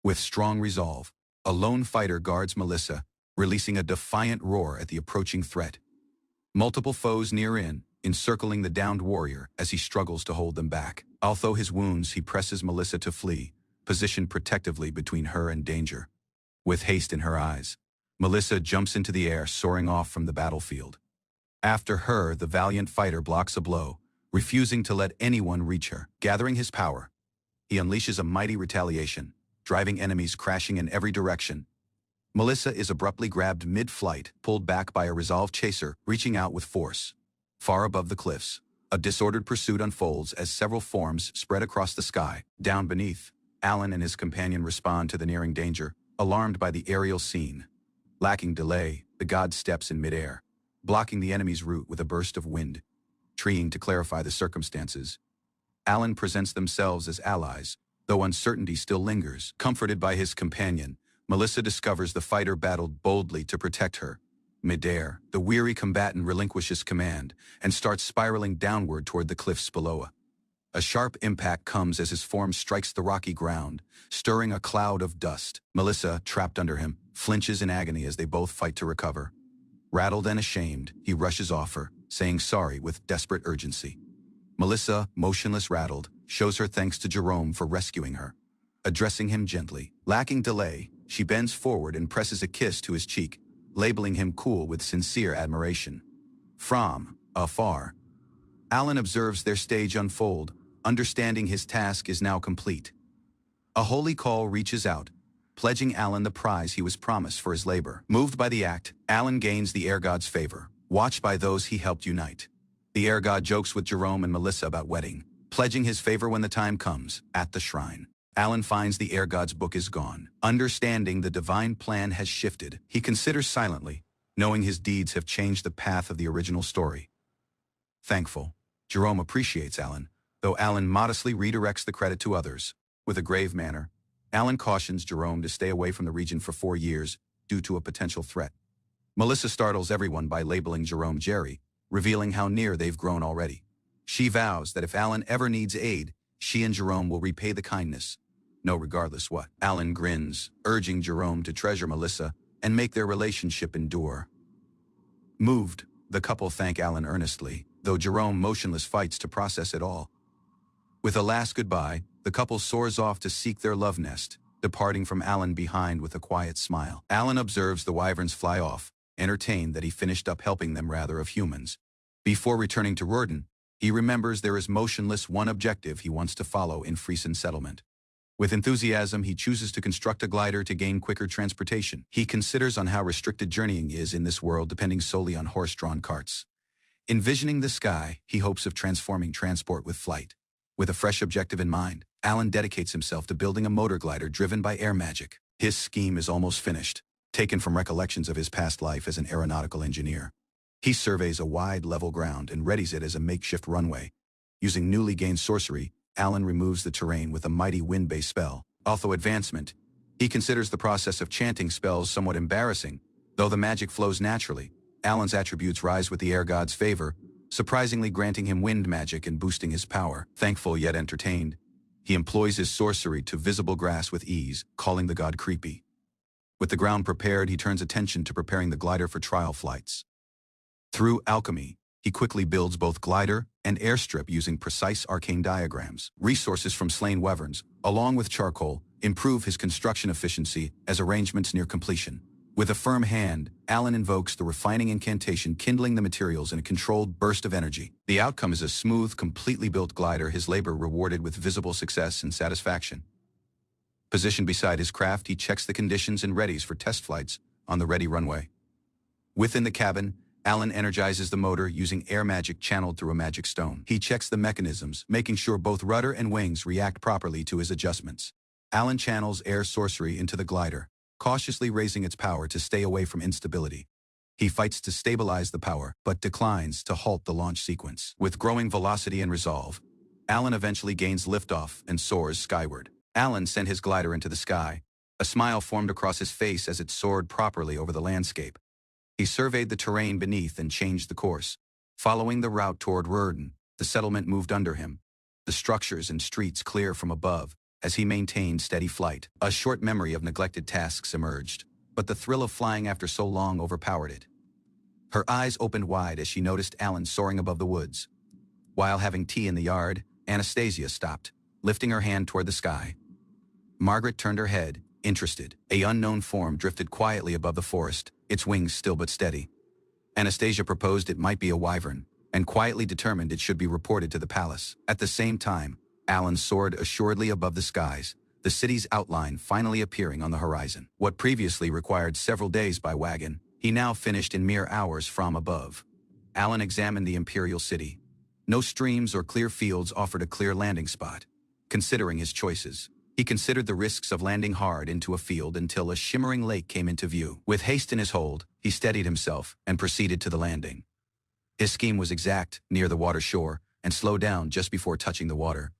With strong resolve, a lone fighter guards Melissa, releasing a defiant roar at the approaching threat. Multiple foes near in, encircling the downed warrior as he struggles to hold them back. Although his wounds, he presses Melissa to flee, positioned protectively between her and danger. With haste in her eyes, Melissa jumps into the air, soaring off from the battlefield. After her, the valiant fighter blocks a blow, refusing to let anyone reach her. Gathering his power, he unleashes a mighty retaliation, driving enemies crashing in every direction. Melissa is abruptly grabbed mid-flight, pulled back by a resolved chaser, reaching out with force. Far above the cliffs, a disordered pursuit unfolds as several forms spread across the sky. Down beneath, Alan and his companion respond to the nearing danger, alarmed by the aerial scene. Lacking delay, the god steps in midair, blocking the enemy's route with a burst of wind. Treeing to clarify the circumstances, Alan presents themselves as allies, though uncertainty still lingers. Comforted by his companion, Melissa discovers the fighter battled boldly to protect her. Midair, the weary combatant relinquishes command and starts spiraling downward toward the cliffs below. A sharp impact comes as his form strikes the rocky ground, stirring a cloud of dust. Melissa, trapped under him, flinches in agony as they both fight to recover. Rattled and ashamed, he rushes off her, saying sorry with desperate urgency. Melissa, motionless rattled, shows her thanks to Jerome for rescuing her. Addressing him gently, lacking delay, she bends forward and presses a kiss to his cheek, labeling him cool with sincere admiration. From afar, Alan observes their stage unfold, understanding his task is now complete. A holy call reaches out, pledging Alan the prize he was promised for his labor. Moved by the act, Alan gains the air god's favor, watched by those he helped unite. The air god jokes with Jerome and Melissa about wedding, pledging his favor when the time comes, at the shrine. Alan finds the air god's book is gone. Understanding the divine plan has shifted, he considers silently, knowing his deeds have changed the path of the original story. Thankful, Jerome appreciates Alan, though Alan modestly redirects the credit to others. With a grave manner, Alan cautions Jerome to stay away from the region for 4 years due to a potential threat. Melissa startles everyone by labeling Jerome Jerry, revealing how near they've grown already. She vows that if Alan ever needs aid, she and Jerome will repay the kindness, no regardless what. Alan grins, urging Jerome to treasure Melissa and make their relationship endure. Moved, the couple thank Alan earnestly, though Jerome motionless fights to process it all. With a last goodbye, the couple soars off to seek their love nest, departing from Alan behind with a quiet smile. Alan observes the wyverns fly off, entertained that he finished up helping them rather of humans. Before returning to Rurden, he remembers there is motionless one objective he wants to follow in Friesen settlement. With enthusiasm, he chooses to construct a glider to gain quicker transportation. He considers on how restricted journeying is in this world depending solely on horse-drawn carts. Envisioning the sky, he hopes of transforming transport with flight. With a fresh objective in mind, Alan dedicates himself to building a motor glider driven by air magic. His scheme is almost finished, taken from recollections of his past life as an aeronautical engineer. He surveys a wide, level ground and readies it as a makeshift runway. Using newly gained sorcery, Alan removes the terrain with a mighty wind-based spell. Although advancement, he considers the process of chanting spells somewhat embarrassing. Though the magic flows naturally, Alan's attributes rise with the air god's favor, surprisingly granting him wind magic and boosting his power. Thankful yet entertained, he employs his sorcery to visible grass with ease, calling the god creepy. With the ground prepared, he turns attention to preparing the glider for trial flights. Through alchemy, he quickly builds both glider and airstrip using precise arcane diagrams. Resources from slain wyverns, along with charcoal, improve his construction efficiency as arrangements near completion. With a firm hand, Alan invokes the refining incantation, kindling the materials in a controlled burst of energy. The outcome is a smooth, completely built glider, his labor rewarded with visible success and satisfaction. Positioned beside his craft, he checks the conditions and readies for test flights on the ready runway. Within the cabin, Alan energizes the motor using air magic channeled through a magic stone. He checks the mechanisms, making sure both rudder and wings react properly to his adjustments. Alan channels air sorcery into the glider, cautiously raising its power to stay away from instability. He fights to stabilize the power, but declines to halt the launch sequence. With growing velocity and resolve, Alan eventually gains liftoff and soars skyward. Alan sent his glider into the sky. A smile formed across his face as it soared properly over the landscape. He surveyed the terrain beneath and changed the course. Following the route toward Rurden, the settlement moved under him, the structures and streets clear from above, as he maintained steady flight. A short memory of neglected tasks emerged, but the thrill of flying after so long overpowered it. Her eyes opened wide as she noticed Alan soaring above the woods. While having tea in the yard, Anastasia stopped, lifting her hand toward the sky. Margaret turned her head, interested. An unknown form drifted quietly above the forest, its wings still but steady. Anastasia proposed it might be a wyvern, and quietly determined it should be reported to the palace. At the same time, Alan soared assuredly above the skies, the city's outline finally appearing on the horizon. What previously required several days by wagon, he now finished in mere hours from above. Alan examined the imperial city. No streams or clear fields offered a clear landing spot. Considering his choices, he considered the risks of landing hard into a field until a shimmering lake came into view. With haste in his hold, he steadied himself and proceeded to the landing. His scheme was exact, near the water shore, and slow down just before touching the water.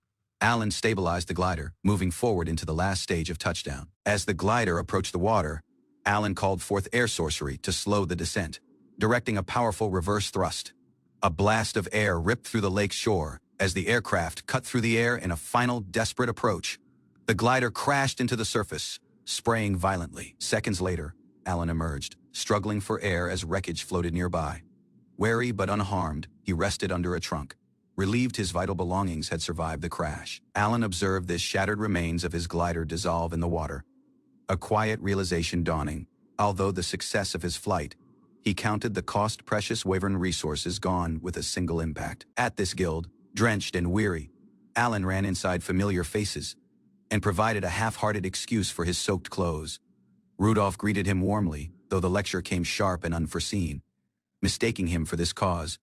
Alan stabilized the glider, moving forward into the last stage of touchdown. As the glider approached the water, Alan called forth air sorcery to slow the descent, directing a powerful reverse thrust. A blast of air ripped through the lake's shore as the aircraft cut through the air in a final desperate approach. The glider crashed into the surface, spraying violently. Seconds later, Alan emerged, struggling for air as wreckage floated nearby. Wary but unharmed, he rested under a trunk. Relieved his vital belongings had survived the crash, Alan observed the shattered remains of his glider dissolve in the water. A quiet realization dawning. Although the success of his flight, he counted the cost-precious Wyvern resources gone with a single impact. At this guild, drenched and weary, Alan ran inside familiar faces and provided a half-hearted excuse for his soaked clothes. Rudolph greeted him warmly, though the lecture came sharp and unforeseen, mistaking him for this cause,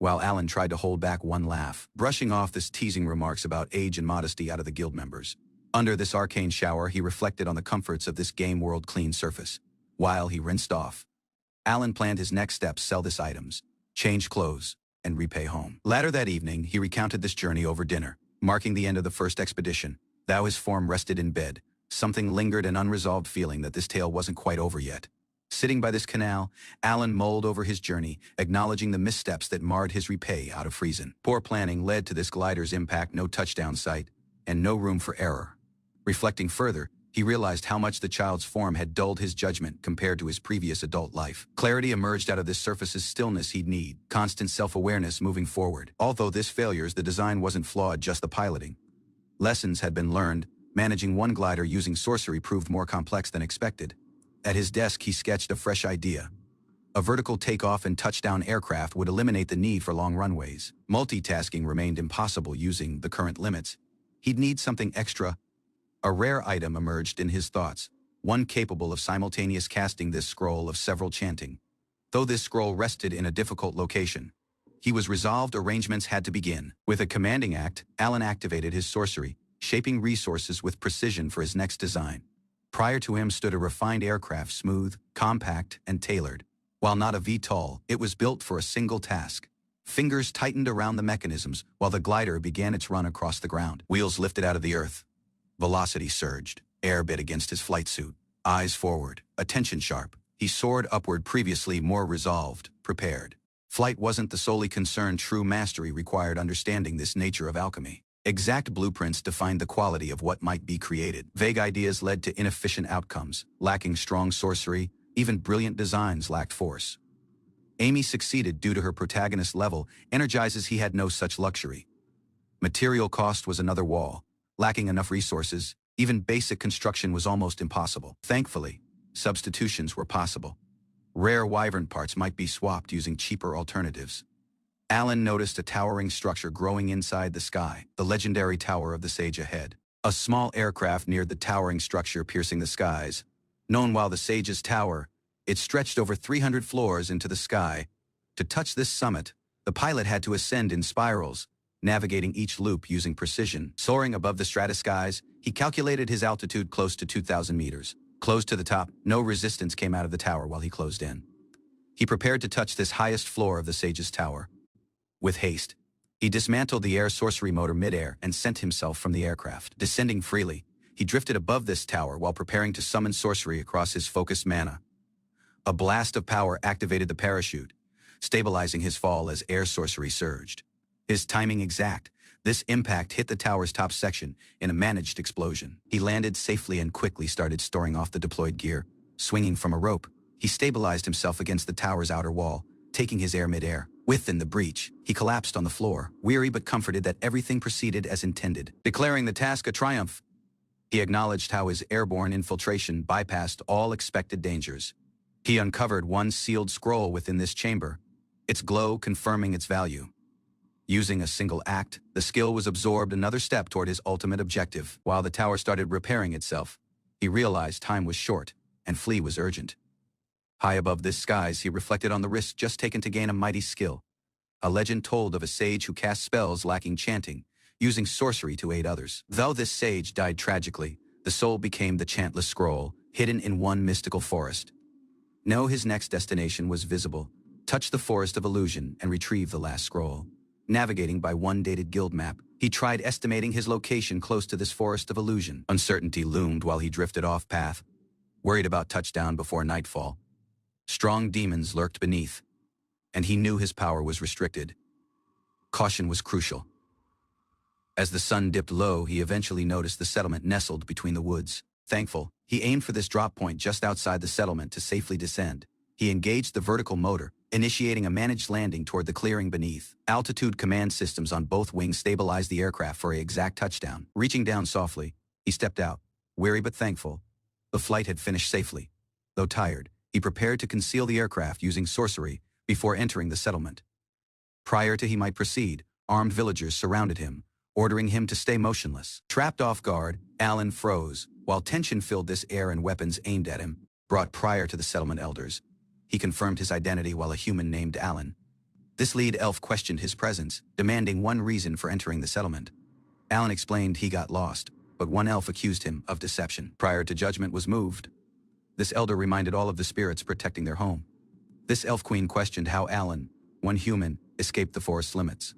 while Alan tried to hold back one laugh, brushing off this teasing remarks about age and modesty out of the guild members. Under this arcane shower, he reflected on the comforts of this game world clean surface. While he rinsed off, Alan planned his next steps: sell this items, change clothes, and repay home. Later that evening, he recounted this journey over dinner, marking the end of the first expedition. Though his form rested in bed, something lingered, an unresolved feeling that this tale wasn't quite over yet. Sitting by this canal, Alan mulled over his journey, acknowledging the missteps that marred his repay out of Friesen. Poor planning led to this glider's impact, no touchdown site, and no room for error. Reflecting further, he realized how much the child's form had dulled his judgment compared to his previous adult life. Clarity emerged out of this surface's stillness he'd need, constant self-awareness moving forward. Although this failures, the design wasn't flawed, just the piloting. Lessons had been learned. Managing one glider using sorcery proved more complex than expected. At his desk, he sketched a fresh idea. A vertical takeoff and touchdown aircraft would eliminate the need for long runways. Multitasking remained impossible using the current limits. He'd need something extra. A rare item emerged in his thoughts, one capable of simultaneous casting this scroll of several chanting. Though this scroll rested in a difficult location, he was resolved arrangements had to begin. With a commanding act, Alan activated his sorcery, shaping resources with precision for his next design. Prior to him stood a refined aircraft, smooth, compact, and tailored. While not a VTOL, it was built for a single task. Fingers tightened around the mechanisms while the glider began its run across the ground. Wheels lifted out of the earth. Velocity surged. Air bit against his flight suit. Eyes forward, attention sharp. He soared upward, previously more resolved, prepared. Flight wasn't the solely concern. True mastery required understanding this nature of alchemy. Exact blueprints defined the quality of what might be created. Vague ideas led to inefficient outcomes. Lacking strong sorcery, even brilliant designs lacked force. Amy succeeded due to her protagonist level. Energizes, he had no such luxury. Material cost was another wall. Lacking enough resources, even basic construction was almost impossible. Thankfully, substitutions were possible. Rare wyvern parts might be swapped using cheaper alternatives. Alan noticed a towering structure growing inside the sky, the legendary Tower of the Sage ahead. A small aircraft neared the towering structure, piercing the skies. Known while the Sage's Tower, it stretched over 300 floors into the sky. To touch this summit, the pilot had to ascend in spirals, navigating each loop using precision. Soaring above the stratoskies, he calculated his altitude close to 2,000 meters. Close to the top, no resistance came out of the tower while he closed in. He prepared to touch this highest floor of the Sage's Tower. With haste, he dismantled the air sorcery motor midair and sent himself from the aircraft. Descending freely, he drifted above this tower while preparing to summon sorcery across his focused mana. A blast of power activated the parachute, stabilizing his fall as air sorcery surged. His timing exact, this impact hit the tower's top section in a managed explosion. He landed safely and quickly started storing off the deployed gear. Swinging from a rope, he stabilized himself against the tower's outer wall, taking his air midair. Within the breach, he collapsed on the floor, weary but comforted that everything proceeded as intended. Declaring the task a triumph, he acknowledged how his airborne infiltration bypassed all expected dangers. He uncovered one sealed scroll within this chamber, its glow confirming its value. Using a single act, the skill was absorbed, another step toward his ultimate objective. While the tower started repairing itself, he realized time was short and flee was urgent. High above the skies, he reflected on the risk just taken to gain a mighty skill. A legend told of a sage who cast spells lacking chanting, using sorcery to aid others. Though this sage died tragically, the soul became the chantless scroll, hidden in one mystical forest. His next destination was visible. Touch the forest of illusion and retrieve the last scroll. navigating by one dated guild map. He tried estimating his location close to this forest of illusion. Uncertainty loomed while he drifted off path, worried about touchdown before nightfall. Strong demons lurked beneath, and he knew his power was restricted. Caution was crucial. As the sun dipped low, he eventually noticed the settlement nestled between the woods. Thankful, he aimed for this drop point just outside the settlement to safely descend. He engaged the vertical motor, initiating a managed landing toward the clearing beneath. Altitude command systems on both wings stabilized the aircraft for an exact touchdown. Reaching down softly, he stepped out, weary but thankful. The flight had finished safely. Though tired, he prepared to conceal the aircraft using sorcery before entering the settlement. Prior to he might proceed, armed villagers surrounded him, ordering him to stay motionless. Trapped off guard, Alan froze, while tension filled this air and weapons aimed at him, brought prior to the settlement elders. He confirmed his identity while a human named Alan. This lead elf questioned his presence, demanding one reason for entering the settlement. Alan explained he got lost, but one elf accused him of deception. Prior to judgment was moved. This elder reminded all of the spirits protecting their home. This elf queen questioned how Alan, one human, escaped the forest limits.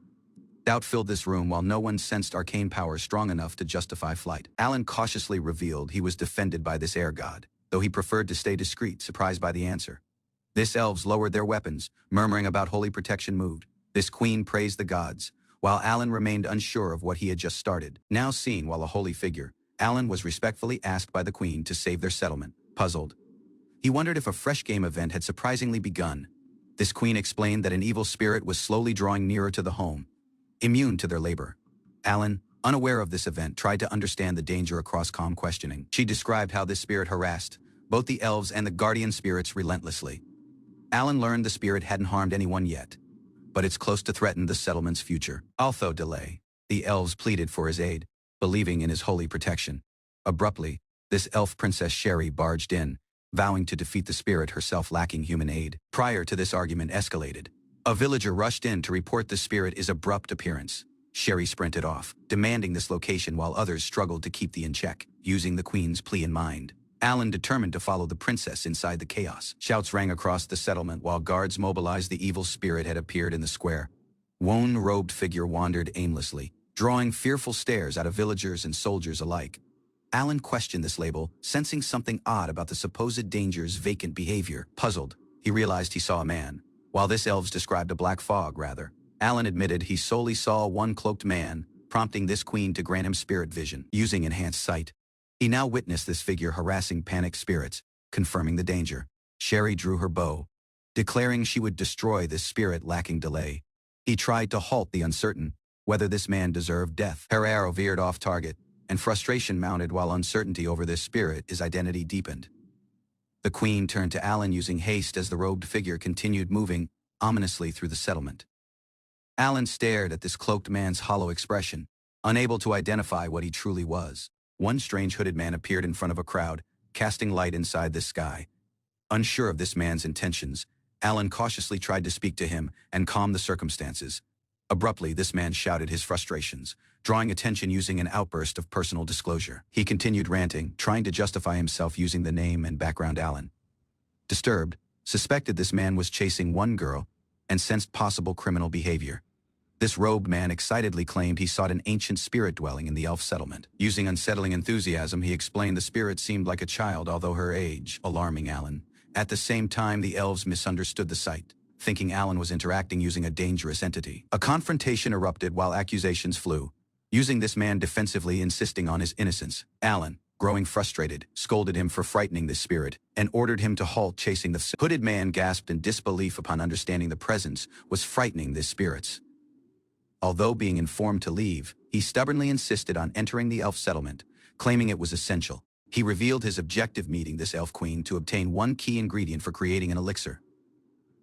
Doubt filled this room while no one sensed arcane power strong enough to justify flight. Alan cautiously revealed he was defended by this air god, though he preferred to stay discreet, surprised by the answer. This elves lowered their weapons, murmuring about holy protection moved. This queen praised the gods, while Alan remained unsure of what he had just started. Now seen while a holy figure, Alan was respectfully asked by the queen to save their settlement. Puzzled, he wondered if a fresh game event had surprisingly begun. This queen explained that an evil spirit was slowly drawing nearer to the home, immune to their labor. Alan, unaware of this event, tried to understand the danger across calm questioning. She described how this spirit harassed both the elves and the guardian spirits relentlessly. Alan learned the spirit hadn't harmed anyone yet, but it's close to threaten the settlement's future. Although delay, the elves pleaded for his aid, believing in his holy protection. Abruptly, this elf princess Sherry barged in, vowing to defeat the spirit herself lacking human aid. Prior to this argument escalated, a villager rushed in to report the spirit's abrupt appearance. Sherry sprinted off, demanding this location while others struggled to keep the in check, using the queen's plea in mind. Alan determined to follow the princess inside the chaos. Shouts rang across the settlement while guards mobilized. The evil spirit had appeared in the square. One robed figure wandered aimlessly, drawing fearful stares out of villagers and soldiers alike. Alan questioned this label, sensing something odd about the supposed danger's vacant behavior. Puzzled, he realized he saw a man. While this elves described a black fog, rather, Alan admitted he solely saw one cloaked man, prompting this queen to grant him spirit vision. Using enhanced sight, he now witnessed this figure harassing panicked spirits, confirming the danger. Sherry drew her bow, declaring she would destroy this spirit lacking delay. He tried to halt the uncertain, whether this man deserved death. Her arrow veered off target, and frustration mounted while uncertainty over this spirit, his identity, deepened. The queen turned to Alan using haste as the robed figure continued moving ominously through the settlement. Alan stared at this cloaked man's hollow expression, unable to identify what he truly was. One strange hooded man appeared in front of a crowd, casting light inside the sky. Unsure of this man's intentions, Alan cautiously tried to speak to him and calm the circumstances. Abruptly, this man shouted his frustrations, drawing attention using an outburst of personal disclosure. He continued ranting, trying to justify himself using the name and background Alan. Disturbed, suspected this man was chasing one girl and sensed possible criminal behavior. This robed man excitedly claimed he sought an ancient spirit dwelling in the elf settlement. Using unsettling enthusiasm, he explained the spirit seemed like a child, although her age, alarming Alan. At the same time, the elves misunderstood the sight, thinking Alan was interacting using a dangerous entity. A confrontation erupted while accusations flew, using this man defensively insisting on his innocence. Alan, growing frustrated, scolded him for frightening the spirit and ordered him to halt chasing the hooded man. Gasped in disbelief upon understanding the presence was frightening the spirits. Although being informed to leave, he stubbornly insisted on entering the elf settlement, claiming it was essential. He revealed his objective, meeting this elf queen to obtain one key ingredient for creating an elixir.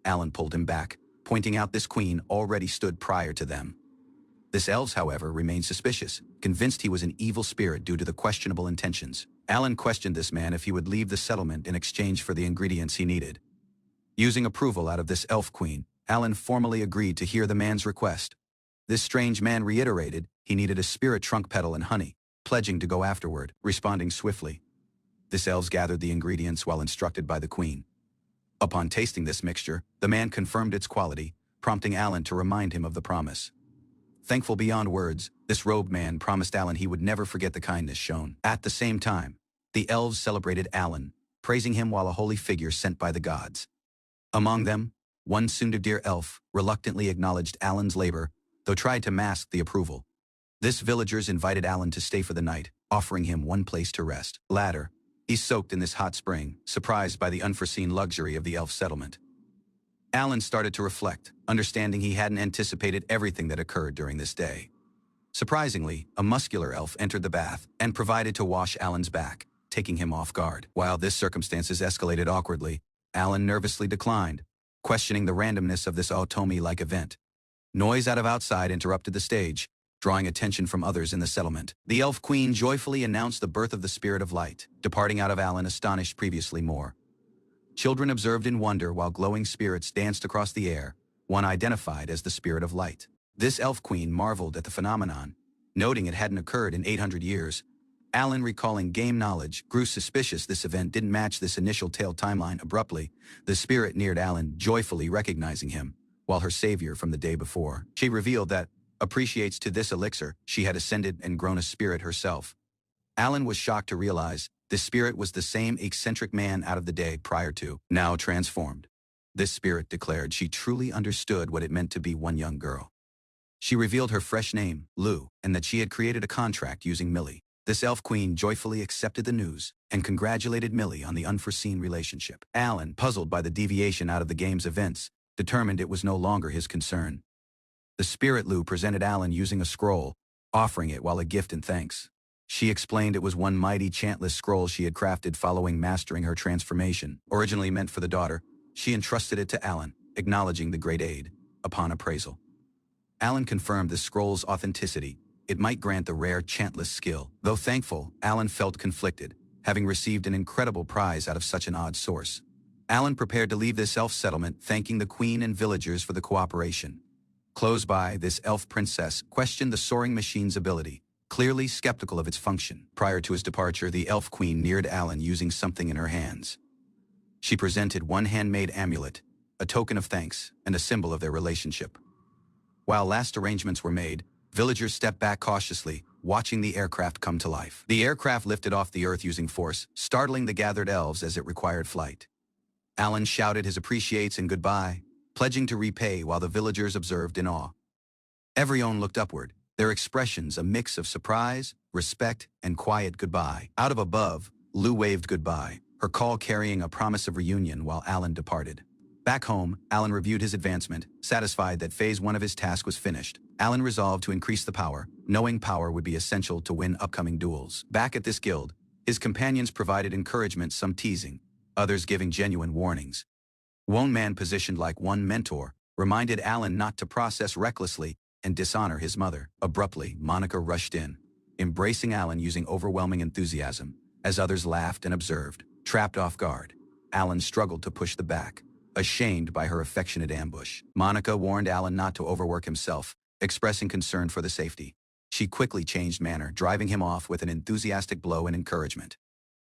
Alan pulled him back, pointing out this queen already stood prior to them. This elves, however, remained suspicious, convinced he was an evil spirit due to the questionable intentions. Alan questioned this man if he would leave the settlement in exchange for the ingredients he needed. Using approval out of this elf queen, Alan formally agreed to hear the man's request. This strange man reiterated he needed a spirit trunk petal and honey, pledging to go afterward, responding swiftly. This elves gathered the ingredients while instructed by the queen. Upon tasting this mixture, the man confirmed its quality, prompting Alan to remind him of the promise. Thankful beyond words, this robed man promised Alan he would never forget the kindness shown. At the same time, the elves celebrated Alan, praising him while a holy figure sent by the gods. Among them, one Sundadir elf reluctantly acknowledged Alan's labor, though tried to mask the approval. This villagers invited Alan to stay for the night, offering him one place to rest. Later, he soaked in this hot spring, surprised by the unforeseen luxury of the elf settlement. Alan started to reflect, understanding he hadn't anticipated everything that occurred during this day. Surprisingly, a muscular elf entered the bath and provided to wash Alan's back, taking him off guard. While this circumstances escalated awkwardly, Alan nervously declined, questioning the randomness of this Otomi-like event. Noise out of outside interrupted the stage, drawing attention from others in the settlement. The elf queen joyfully announced the birth of the spirit of light, departing out of Alan astonished previously more. Children observed in wonder while glowing spirits danced across the air, one identified as the spirit of light. This elf queen marveled at the phenomenon, noting it hadn't occurred in 800 years. Alan, recalling game knowledge, grew suspicious this event didn't match this initial tale timeline. Abruptly, the spirit neared Alan, joyfully recognizing him, while her savior from the day before. She revealed that, appreciates to this elixir, she had ascended and grown a spirit herself. Alan was shocked to realize this spirit was the same eccentric man out of the day prior to, now transformed. This spirit declared she truly understood what it meant to be one young girl. She revealed her fresh name, Lou, and that she had created a contract using Millie. This elf queen joyfully accepted the news and congratulated Millie on the unforeseen relationship. Alan, puzzled by the deviation out of the game's events, determined it was no longer his concern. The spirit Lou presented Alan using a scroll, offering it while a gift in thanks. She explained it was one mighty chantless scroll she had crafted following mastering her transformation. Originally meant for the daughter, she entrusted it to Alan, acknowledging the great aid. Upon appraisal, Alan confirmed the scroll's authenticity. It might grant the rare chantless skill. Though thankful, Alan felt conflicted, having received an incredible prize out of such an odd source. Alan prepared to leave this elf settlement, thanking the queen and villagers for the cooperation. Close by, this elf princess questioned the soaring machine's ability, clearly skeptical of its function. Prior to his departure, the elf queen neared Alan using something in her hands. She presented one handmade amulet, a token of thanks and a symbol of their relationship. While last arrangements were made, villagers stepped back cautiously, watching the aircraft come to life. The aircraft lifted off the earth using force, startling the gathered elves as it required flight. Alan shouted his appreciates and goodbye, pledging to repay while the villagers observed in awe. Everyone looked upward, their expressions a mix of surprise, respect, and quiet goodbye. Out of above, Lou waved goodbye, her call carrying a promise of reunion while Alan departed. Back home, Alan reviewed his advancement, satisfied that phase 1 of his task was finished. Alan resolved to increase the power, knowing power would be essential to win upcoming duels. Back at this guild, his companions provided encouragement, some teasing, others giving genuine warnings. One man, positioned like one mentor, reminded Alan not to process recklessly and dishonor his mother. Abruptly, Monica rushed in, embracing Alan using overwhelming enthusiasm, as others laughed and observed. Trapped off guard, Alan struggled to push the back, ashamed by her affectionate ambush. Monica warned Alan not to overwork himself, expressing concern for the safety. She quickly changed manner, driving him off with an enthusiastic blow and encouragement.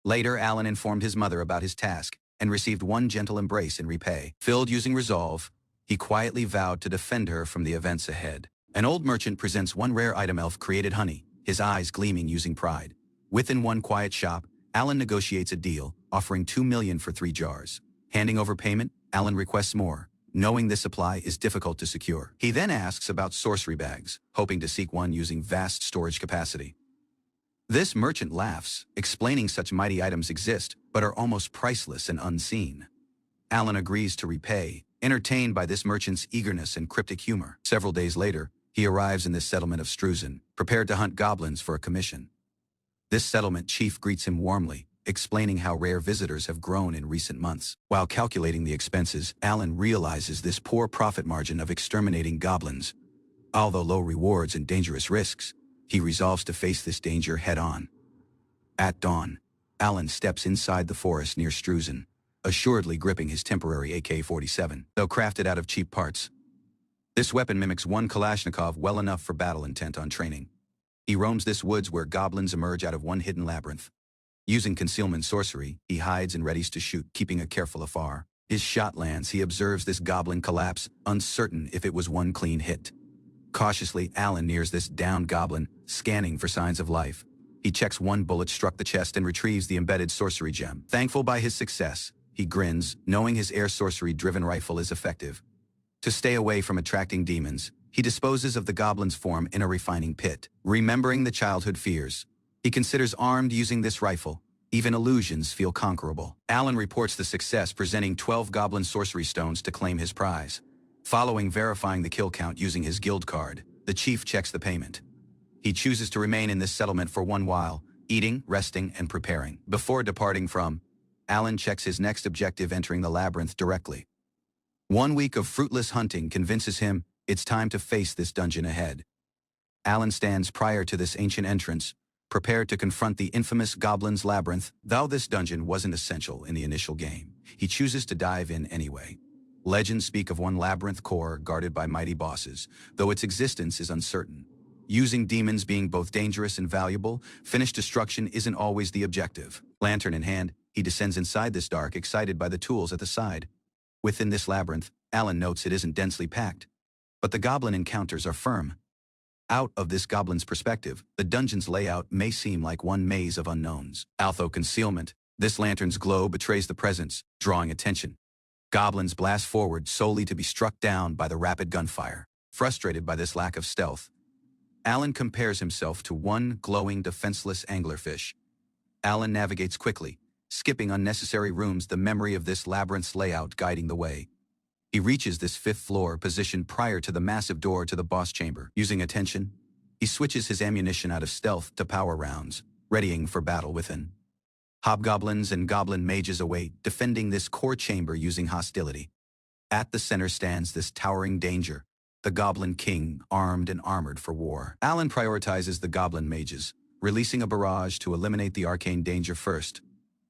Later, Alan informed his mother about his task and received one gentle embrace in repay. Filled using resolve, he quietly vowed to defend her from the events ahead. An old merchant presents one rare item. Elf created honey, his eyes gleaming using pride. Within one quiet shop, Alan negotiates a deal, offering 2 million for 3 jars. Handing over payment, Alan requests more, knowing this supply is difficult to secure. He then asks about sorcery bags, hoping to seek one using vast storage capacity. This merchant laughs, explaining such mighty items exist, but are almost priceless and unseen. Alan agrees to repay, entertained by this merchant's eagerness and cryptic humor. Several days later, he arrives in this settlement of Struzen, prepared to hunt goblins for a commission. This settlement chief greets him warmly, explaining how rare visitors have grown in recent months. While calculating the expenses, Alan realizes this poor profit margin of exterminating goblins. Although low rewards and dangerous risks, he resolves to face this danger head-on. At dawn, Alan steps inside the forest near Struzen, assuredly gripping his temporary AK-47, though crafted out of cheap parts. This weapon mimics one Kalashnikov well enough for battle intent on training. He roams this woods where goblins emerge out of one hidden labyrinth. Using concealment sorcery, he hides and readies to shoot, keeping a careful afar. His shot lands, he observes this goblin collapse, uncertain if it was one clean hit. Cautiously, Alan nears this downed goblin, scanning for signs of life. He checks one bullet struck the chest and retrieves the embedded sorcery gem. Thankful by his success, he grins, knowing his air sorcery-driven rifle is effective. To stay away from attracting demons, he disposes of the goblin's form in a refining pit. Remembering the childhood fears, he considers armed using this rifle. Even illusions feel conquerable. Alan reports the success, presenting 12 goblin sorcery stones to claim his prize. Following verifying the kill count using his guild card, the chief checks the payment. He chooses to remain in this settlement for one while, eating, resting, and preparing. Before departing from, Alan checks his next objective, entering the labyrinth directly. 1 week of fruitless hunting convinces him it's time to face this dungeon ahead. Alan stands prior to this ancient entrance, prepared to confront the infamous Goblin's Labyrinth. Though this dungeon wasn't essential in the initial game, he chooses to dive in anyway. Legends speak of one labyrinth core guarded by mighty bosses, though its existence is uncertain. Using demons being both dangerous and valuable, finished destruction isn't always the objective. Lantern in hand, he descends inside this dark, excited by the tools at the side. Within this labyrinth, Alan notes it isn't densely packed, but the goblin encounters are firm. Out of this goblin's perspective, the dungeon's layout may seem like one maze of unknowns. Although concealment, this lantern's glow betrays the presence, drawing attention. Goblins blast forward solely to be struck down by the rapid gunfire. Frustrated by this lack of stealth, Alan compares himself to one glowing, defenseless anglerfish. Alan navigates quickly, skipping unnecessary rooms, the memory of this labyrinth's layout guiding the way. He reaches this 5th floor, positioned prior to the massive door to the boss chamber. Using attention, he switches his ammunition out of stealth to power rounds, readying for battle within. Hobgoblins and goblin mages await, defending this core chamber using hostility. At the center stands this towering danger, the Goblin King, armed and armored for war. Alan prioritizes the goblin mages, releasing a barrage to eliminate the arcane danger first.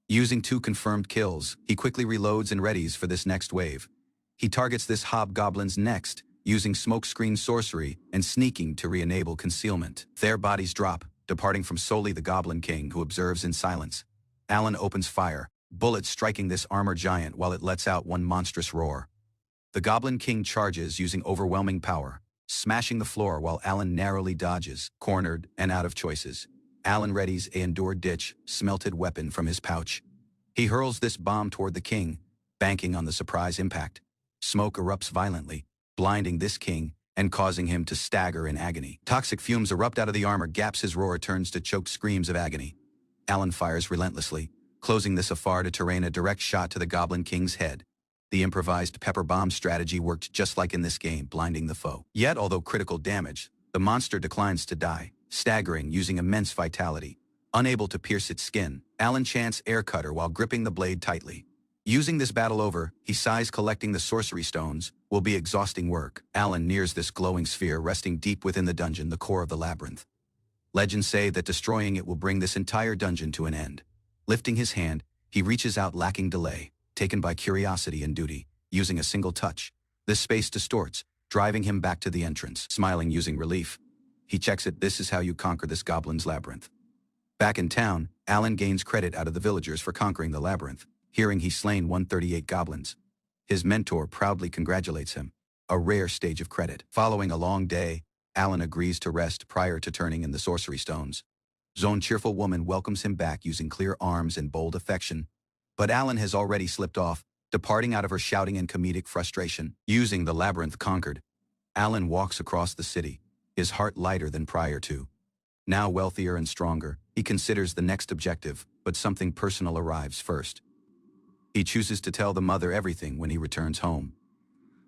Using 2 confirmed kills, he quickly reloads and readies for this next wave. He targets this hobgoblin's next, using smokescreen sorcery and sneaking to re-enable concealment. Their bodies drop, departing from solely the Goblin King, who observes in silence. Alan opens fire, bullets striking this armor giant while it lets out one monstrous roar. The Goblin King charges using overwhelming power, smashing the floor while Alan narrowly dodges. Cornered and out of choices, Alan readies a Endure Ditch smelted weapon from his pouch. He hurls this bomb toward the king, banking on the surprise impact. Smoke erupts violently, blinding this king and causing him to stagger in agony. Toxic fumes erupt out of the armor gaps, his roar turns to choked screams of agony. Alan fires relentlessly, closing this afar to rain a direct shot to the Goblin King's head. The improvised pepper bomb strategy worked just like in this game, blinding the foe. Yet, although critical damage, the monster declines to die, staggering using immense vitality. Unable to pierce its skin, Alan chants air cutter while gripping the blade tightly. Using this battle over, he sighs, collecting the sorcery stones will be exhausting work. Alan nears this glowing sphere resting deep within the dungeon, the core of the labyrinth. Legends say that destroying it will bring this entire dungeon to an end. Lifting his hand, he reaches out, lacking delay, taken by curiosity and duty. Using a single touch, this space distorts, driving him back to the entrance. Smiling using relief, he checks it. This is how you conquer this Goblin's Labyrinth. Back in town, Alan gains credit out of the villagers for conquering the labyrinth. Hearing he's slain 138 goblins, his mentor proudly congratulates him, a rare stage of credit. Following a long day, Alan agrees to rest prior to turning in the sorcery stones. Zone's cheerful woman welcomes him back using clear arms and bold affection, but Alan has already slipped off, departing out of her shouting and comedic frustration. Using the labyrinth conquered, Alan walks across the city, his heart lighter than prior to. Now wealthier and stronger, he considers the next objective, but something personal arrives first. He chooses to tell the mother everything when he returns home.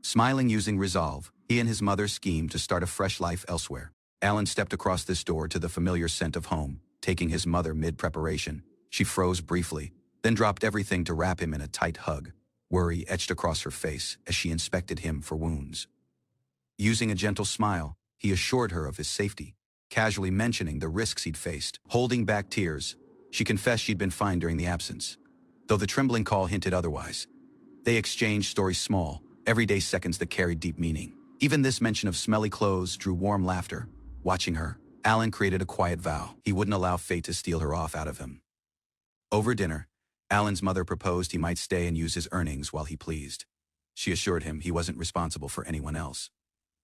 Smiling using resolve, he and his mother scheme to start a fresh life elsewhere. Alan stepped across this door to the familiar scent of home, taking his mother mid-preparation. She froze briefly, then dropped everything to wrap him in a tight hug. Worry etched across her face as she inspected him for wounds. Using a gentle smile, he assured her of his safety, casually mentioning the risks he'd faced. Holding back tears, she confessed she'd been fine during the absence, though the trembling call hinted otherwise. They exchanged stories, small, everyday seconds that carried deep meaning. Even this mention of smelly clothes drew warm laughter. Watching her, Alan created a quiet vow. He wouldn't allow fate to steal her off out of him. Over dinner, Alan's mother proposed he might stay and use his earnings while he pleased. She assured him he wasn't responsible for anyone else.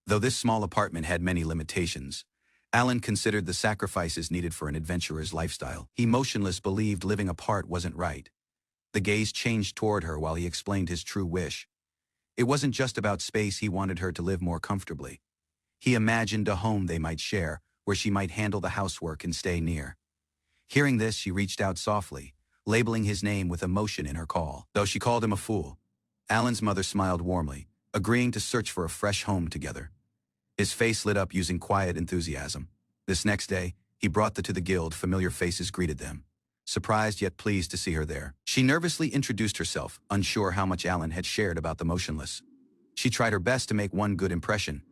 Though this small apartment had many limitations, Alan considered the sacrifices needed for an adventurer's lifestyle. He motionless believed living apart wasn't right. The gaze changed toward her while he explained his true wish. It wasn't just about space, he wanted her to live more comfortably. He imagined a home they might share, where she might handle the housework and stay near. Hearing this, she reached out softly, labeling his name with emotion in her call. Though she called him a fool, Alan's mother smiled warmly, agreeing to search for a fresh home together. His face lit up using quiet enthusiasm. This next day, he brought them to the guild. Familiar faces greeted them, surprised yet pleased to see her there. She nervously introduced herself, unsure how much Alan had shared about the motionless. She tried her best to make one good impression.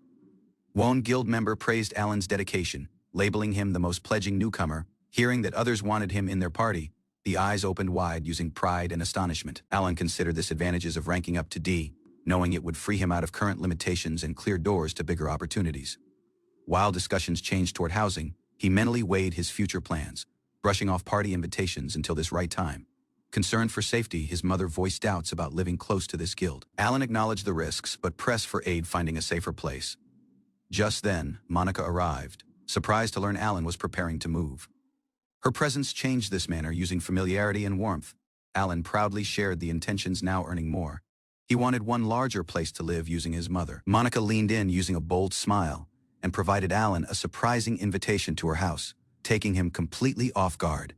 One guild member praised Alan's dedication, labeling him the most pledging newcomer. Hearing that others wanted him in their party, the eyes opened wide using pride and astonishment. Alan considered this advantages of ranking up to D, knowing it would free him out of current limitations and clear doors to bigger opportunities. While discussions changed toward housing, he mentally weighed his future plans, brushing off party invitations until this right time. Concerned for safety, his mother voiced doubts about living close to this guild. Alan acknowledged the risks, but pressed for aid finding a safer place. Just then, Monica arrived, surprised to learn Alan was preparing to move. Her presence changed this manner using familiarity and warmth. Alan proudly shared the intentions, now earning more. He wanted one larger place to live using his mother. Monica leaned in using a bold smile and provided Alan a surprising invitation to her house, taking him completely off guard.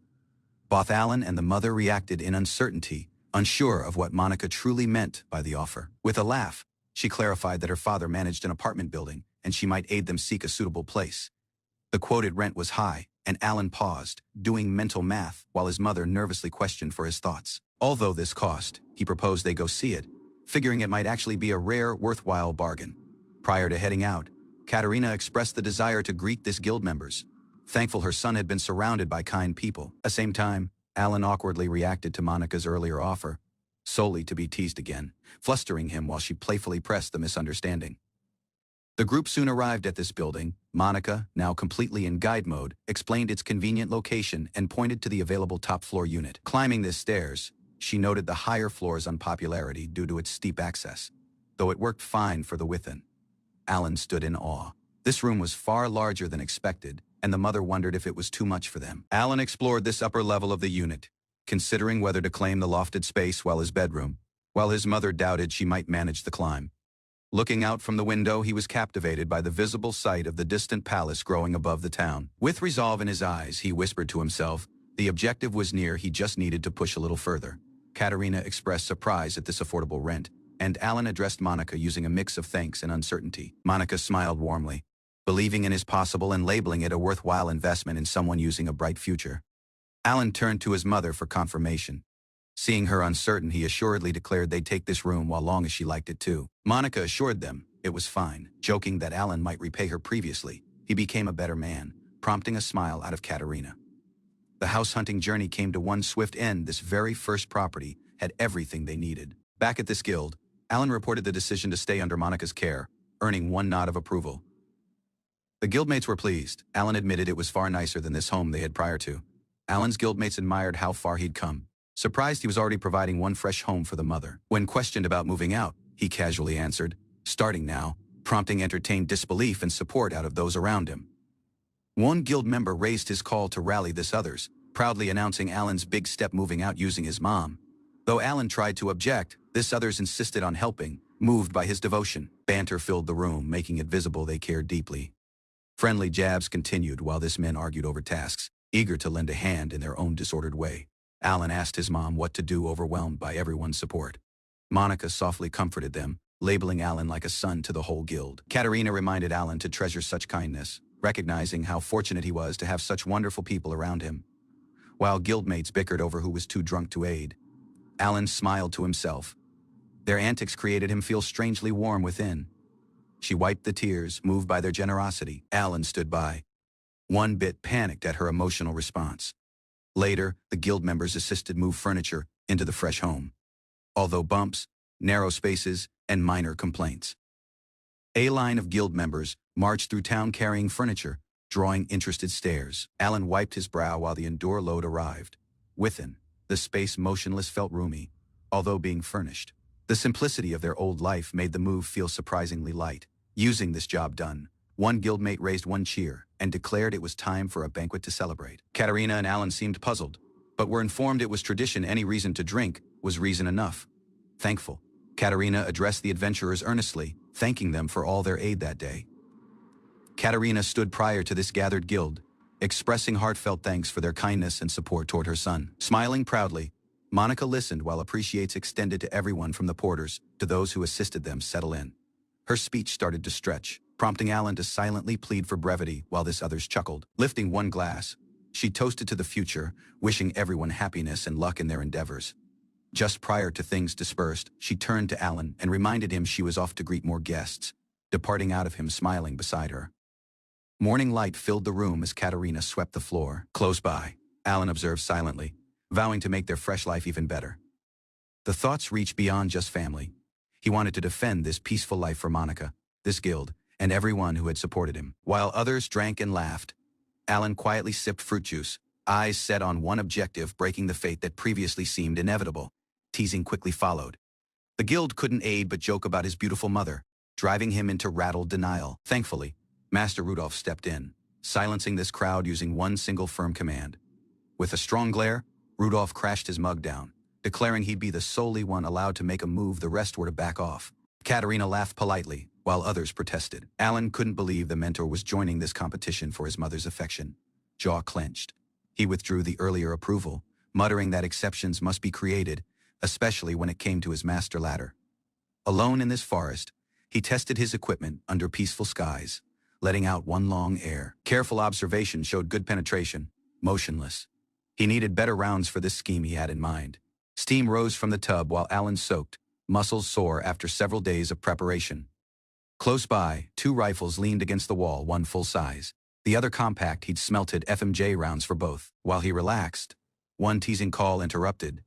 Both Alan and the mother reacted in uncertainty, unsure of what Monica truly meant by the offer. With a laugh, she clarified that her father managed an apartment building and she might aid them seek a suitable place. The quoted rent was high, and Alan paused, doing mental math while his mother nervously questioned for his thoughts. Although this cost, he proposed they go see it, figuring it might actually be a rare, worthwhile bargain. Prior to heading out, Katerina expressed the desire to greet this guild members, thankful her son had been surrounded by kind people. At the same time, Alan awkwardly reacted to Monica's earlier offer, solely to be teased again, flustering him while she playfully pressed the misunderstanding. The group soon arrived at this building. Monica, now completely in guide mode, explained its convenient location and pointed to the available top-floor unit. Climbing the stairs, she noted the higher floor's unpopularity due to its steep access, though it worked fine for the within. Alan stood in awe. This room was far larger than expected, and the mother wondered if it was too much for them. Alan explored this upper level of the unit, considering whether to claim the lofted space while his bedroom, while his mother doubted she might manage the climb. Looking out from the window, he was captivated by the visible sight of the distant palace growing above the town. With resolve in his eyes, he whispered to himself, the objective was near, he just needed to push a little further. Katerina expressed surprise at this affordable rent, and Alan addressed Monica using a mix of thanks and uncertainty. Monica smiled warmly, believing in his possible and labeling it a worthwhile investment in someone using a bright future. Alan turned to his mother for confirmation. Seeing her uncertain, he assuredly declared they'd take this room while long as she liked it too. Monica assured them it was fine, joking that Alan might repay her previously. He became a better man, prompting a smile out of Katerina. The house-hunting journey came to one swift end. This very first property had everything they needed. Back at this guild, Alan reported the decision to stay under Monica's care, earning one nod of approval. The guildmates were pleased. Alan admitted it was far nicer than this home they had prior to. Alan's guildmates admired how far he'd come, surprised he was already providing one fresh home for the mother. When questioned about moving out, he casually answered, starting now, prompting entertained disbelief and support out of those around him. One guild member raised his call to rally this others, proudly announcing Alan's big step moving out using his mom. Though Alan tried to object, this others insisted on helping, moved by his devotion. Banter filled the room, making it visible they cared deeply. Friendly jabs continued while this men argued over tasks, eager to lend a hand in their own disordered way. Alan asked his mom what to do, overwhelmed by everyone's support. Monica softly comforted them, labeling Alan like a son to the whole guild. Katerina reminded Alan to treasure such kindness, recognizing how fortunate he was to have such wonderful people around him. While guildmates bickered over who was too drunk to aid, Alan smiled to himself. Their antics created him feel strangely warm within. She wiped the tears, moved by their generosity. Alan stood by, one bit panicked at her emotional response. Later, the guild members assisted move furniture into the fresh home. Although bumps, narrow spaces, and minor complaints. A line of guild members marched through town carrying furniture, drawing interested stares. Alan wiped his brow while the endure load arrived. Within, the space motionless felt roomy, although being furnished. The simplicity of their old life made the move feel surprisingly light. Using this job done, one guildmate raised one cheer and declared it was time for a banquet to celebrate. Katerina and Alan seemed puzzled, but were informed it was tradition. Any reason to drink was reason enough. Thankful, Katerina addressed the adventurers earnestly, thanking them for all their aid that day. Katerina stood prior to this gathered guild, expressing heartfelt thanks for their kindness and support toward her son. Smiling proudly, Monica listened while appreciates extended to everyone from the porters to those who assisted them settle in. Her speech started to stretch, prompting Alan to silently plead for brevity while this others chuckled. Lifting one glass, she toasted to the future, wishing everyone happiness and luck in their endeavors. Just prior to things dispersed, she turned to Alan and reminded him she was off to greet more guests, departing out of him smiling beside her. Morning light filled the room as Katerina swept the floor. Close by, Alan observed silently, vowing to make their fresh life even better. The thoughts reached beyond just family. He wanted to defend this peaceful life for Monica, this guild, and everyone who had supported him. While others drank and laughed, Alan quietly sipped fruit juice, eyes set on one objective, breaking the fate that previously seemed inevitable. Teasing quickly followed. The guild couldn't aid but joke about his beautiful mother, driving him into rattled denial. Thankfully, Master Rudolph stepped in, silencing this crowd using one single firm command. With a strong glare, Rudolph crashed his mug down, declaring he'd be the solely one allowed to make a move. The rest were to back off. Katerina laughed politely, while others protested. Alan couldn't believe the mentor was joining this competition for his mother's affection. Jaw clenched. He withdrew the earlier approval, muttering that exceptions must be created, especially when it came to his master ladder. Alone in this forest, he tested his equipment under peaceful skies, letting out one long air. Careful observation showed good penetration, motionless. He needed better rounds for this scheme he had in mind. Steam rose from the tub while Alan soaked, muscles sore after several days of preparation. Close by, 2 rifles leaned against the wall, one full size. The other compact. He'd smelted FMJ rounds for both. While he relaxed, one teasing call interrupted.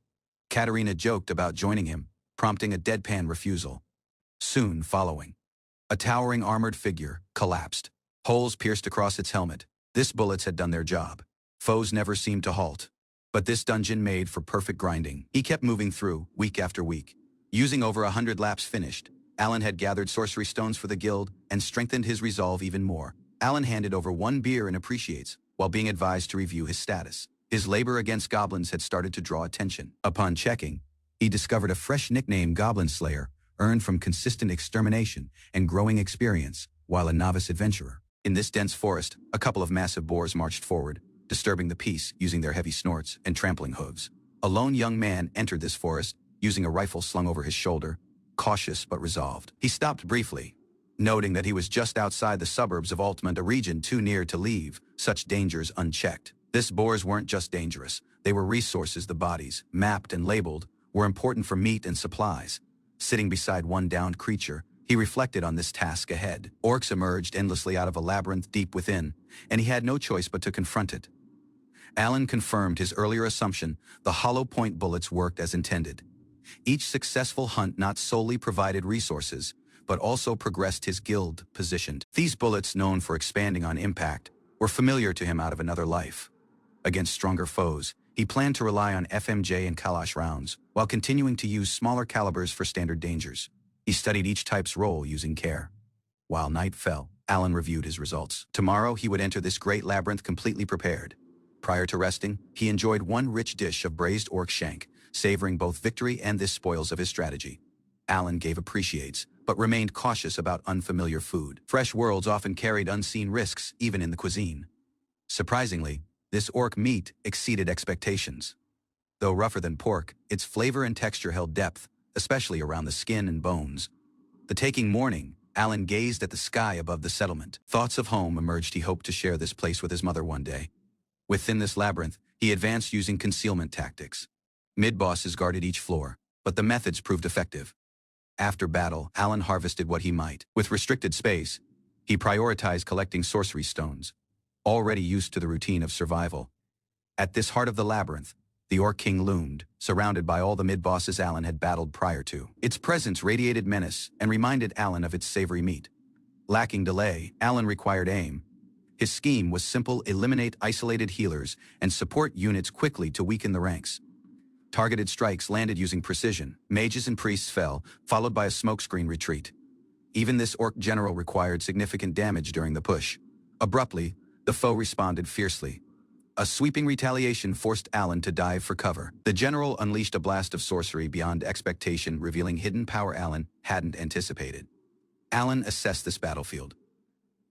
Katerina joked about joining him, prompting a deadpan refusal. Soon following, a towering armored figure collapsed. Holes pierced across its helmet. This bullets had done their job. Foes never seemed to halt. But this dungeon made for perfect grinding. He kept moving through, week after week. Using over 100 laps finished, Alan had gathered sorcery stones for the guild and strengthened his resolve even more. Alan handed over 1 beer and appreciates, while being advised to review his status. His labor against goblins had started to draw attention. Upon checking, he discovered a fresh nickname, Goblin Slayer, earned from consistent extermination and growing experience, while a novice adventurer. In this dense forest, a couple of massive boars marched forward, disturbing the peace using their heavy snorts and trampling hooves. A lone young man entered this forest, using a rifle slung over his shoulder, cautious but resolved. He stopped briefly, noting that he was just outside the suburbs of Altmund, a region too near to leave such dangers unchecked. This boars weren't just dangerous, they were resources. The bodies, mapped and labeled, were important for meat and supplies. Sitting beside one downed creature, he reflected on this task ahead. Orcs emerged endlessly out of a labyrinth deep within, and he had no choice but to confront it. Alan confirmed his earlier assumption: the hollow point bullets worked as intended. Each successful hunt not solely provided resources, but also progressed his guild positioned. These bullets, known for expanding on impact, were familiar to him out of another life. Against stronger foes, he planned to rely on FMJ and Kalash rounds, while continuing to use smaller calibers for standard dangers. He studied each type's role using care. While night fell, Alan reviewed his results. Tomorrow he would enter this great labyrinth completely prepared. Prior to resting, he enjoyed one rich dish of braised orc shank, savoring both victory and this spoils of his strategy. Alan gave appreciates, but remained cautious about unfamiliar food. Fresh worlds often carried unseen risks, even in the cuisine. Surprisingly, this orc meat exceeded expectations. Though rougher than pork, its flavor and texture held depth, especially around the skin and bones. The taking morning, Alan gazed at the sky above the settlement. Thoughts of home emerged. He hoped to share this place with his mother one day. Within this labyrinth, he advanced using concealment tactics. Mid-bosses guarded each floor, but the methods proved effective. After battle, Alan harvested what he might. With restricted space, he prioritized collecting sorcery stones, already used to the routine of survival. At this heart of the labyrinth, the Orc King loomed, surrounded by all the mid-bosses Alan had battled prior to. Its presence radiated menace and reminded Alan of its savory meat. Lacking delay, Alan required aim. His scheme was simple: eliminate isolated healers and support units quickly to weaken the ranks. Targeted strikes landed using precision. Mages and priests fell, followed by a smokescreen retreat. Even this orc general required significant damage during the push. Abruptly, the foe responded fiercely. A sweeping retaliation forced Alan to dive for cover. The general unleashed a blast of sorcery beyond expectation, revealing hidden power Alan hadn't anticipated. Alan assessed this battlefield.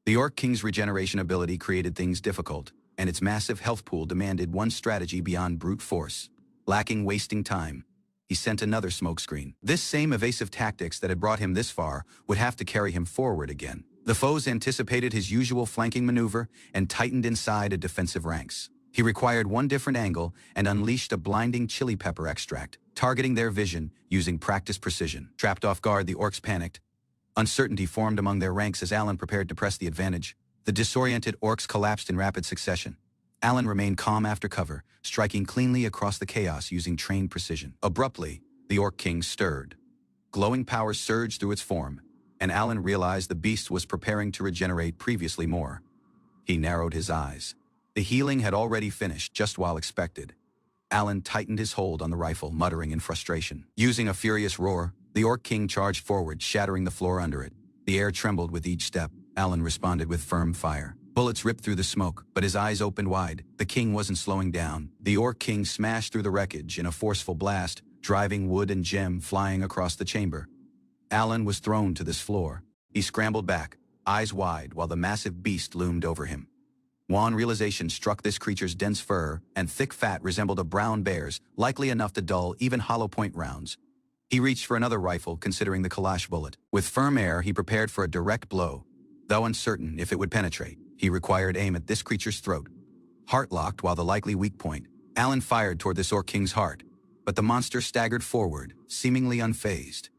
The Orc King's regeneration ability created things difficult, and its massive health pool demanded one strategy beyond brute force. Lacking wasting time, he sent another smokescreen. This same evasive tactics that had brought him this far would have to carry him forward again. The foes anticipated his usual flanking maneuver and tightened inside a defensive ranks. He required one different angle and unleashed a blinding chili pepper extract, targeting their vision using practiced precision. Trapped off guard, the orcs panicked. Uncertainty formed among their ranks as Alan prepared to press the advantage. The disoriented orcs collapsed in rapid succession. Alan remained calm after cover, striking cleanly across the chaos using trained precision. Abruptly, the Orc King stirred. Glowing power surged through its form, and Alan realized the beast was preparing to regenerate previously more. He narrowed his eyes. The healing had already finished just while expected. Alan tightened his hold on the rifle, muttering in frustration. Using a furious roar, the Orc King charged forward, shattering the floor under it. The air trembled with each step. Alan responded with firm fire. Bullets ripped through the smoke, but his eyes opened wide. The king wasn't slowing down. The Orc King smashed through the wreckage in a forceful blast, driving wood and gem flying across the chamber. Alan was thrown to this floor. He scrambled back, eyes wide, while the massive beast loomed over him. Wan realization struck this creature's dense fur and thick fat resembled a brown bear's, likely enough to dull even hollow point rounds. He reached for another rifle, considering the Kalash bullet. With firm air, he prepared for a direct blow. Though uncertain if it would penetrate, he required aim at this creature's throat. Heart-locked while the likely weak point, Alan fired toward this Orc King's heart, but the monster staggered forward, seemingly unfazed.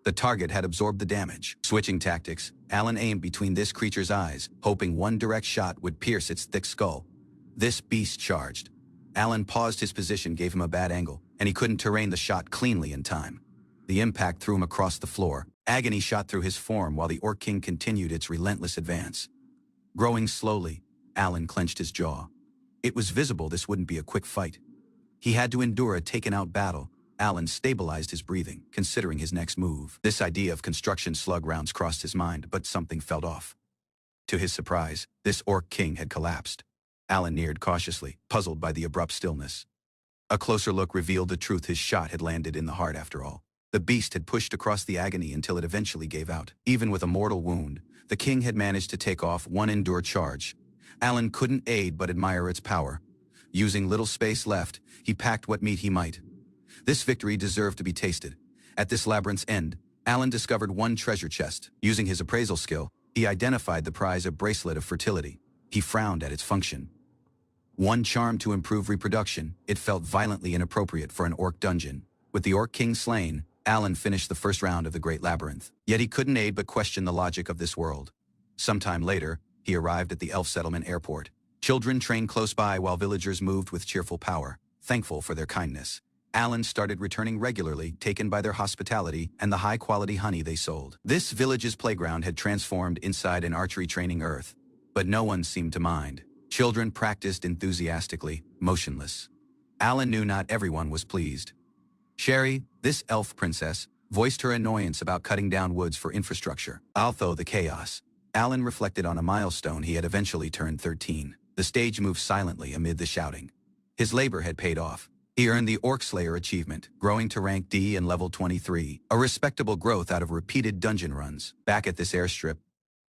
The target had absorbed the damage. Switching tactics, Alan aimed between this creature's eyes, hoping one direct shot would pierce its thick skull. This beast charged. Alan paused. His position gave him a bad angle, and he couldn't terrain the shot cleanly in time. The impact threw him across the floor. Agony shot through his form while the Orc King continued its relentless advance. Growing slowly, Alan clenched his jaw. It was visible this wouldn't be a quick fight. He had to endure a taken-out battle. Alan stabilized his breathing, considering his next move. This idea of construction slug rounds crossed his mind, but something felt off. To his surprise, this Orc King had collapsed. Alan neared cautiously, puzzled by the abrupt stillness. A closer look revealed the truth. His shot had landed in the heart after all. The beast had pushed across the agony until it eventually gave out. Even with a mortal wound, the king had managed to take off one endure charge. Alan couldn't aid but admire its power. Using little space left, he packed what meat he might. This victory deserved to be tasted. At this labyrinth's end, Alan discovered one treasure chest. Using his appraisal skill, he identified the prize, a bracelet of fertility. He frowned at its function. One charm to improve reproduction, it felt violently inappropriate for an orc dungeon. With the Orc King slain, Alan finished the first round of the Great Labyrinth. Yet he couldn't aid but question the logic of this world. Sometime later, he arrived at the Elf Settlement airport. Children trained close by while villagers moved with cheerful power, thankful for their kindness. Alan started returning regularly, taken by their hospitality and the high-quality honey they sold. This village's playground had transformed inside an archery training earth, but no one seemed to mind. Children practiced enthusiastically, motionless. Alan knew not everyone was pleased. Sherry, this elf princess, voiced her annoyance about cutting down woods for infrastructure. Although the chaos, Alan reflected on a milestone. He had eventually turned 13. The stage moved silently amid the shouting. His labor had paid off. He earned the Orc Slayer achievement, growing to rank D and level 23, a respectable growth out of repeated dungeon runs. Back at this airstrip,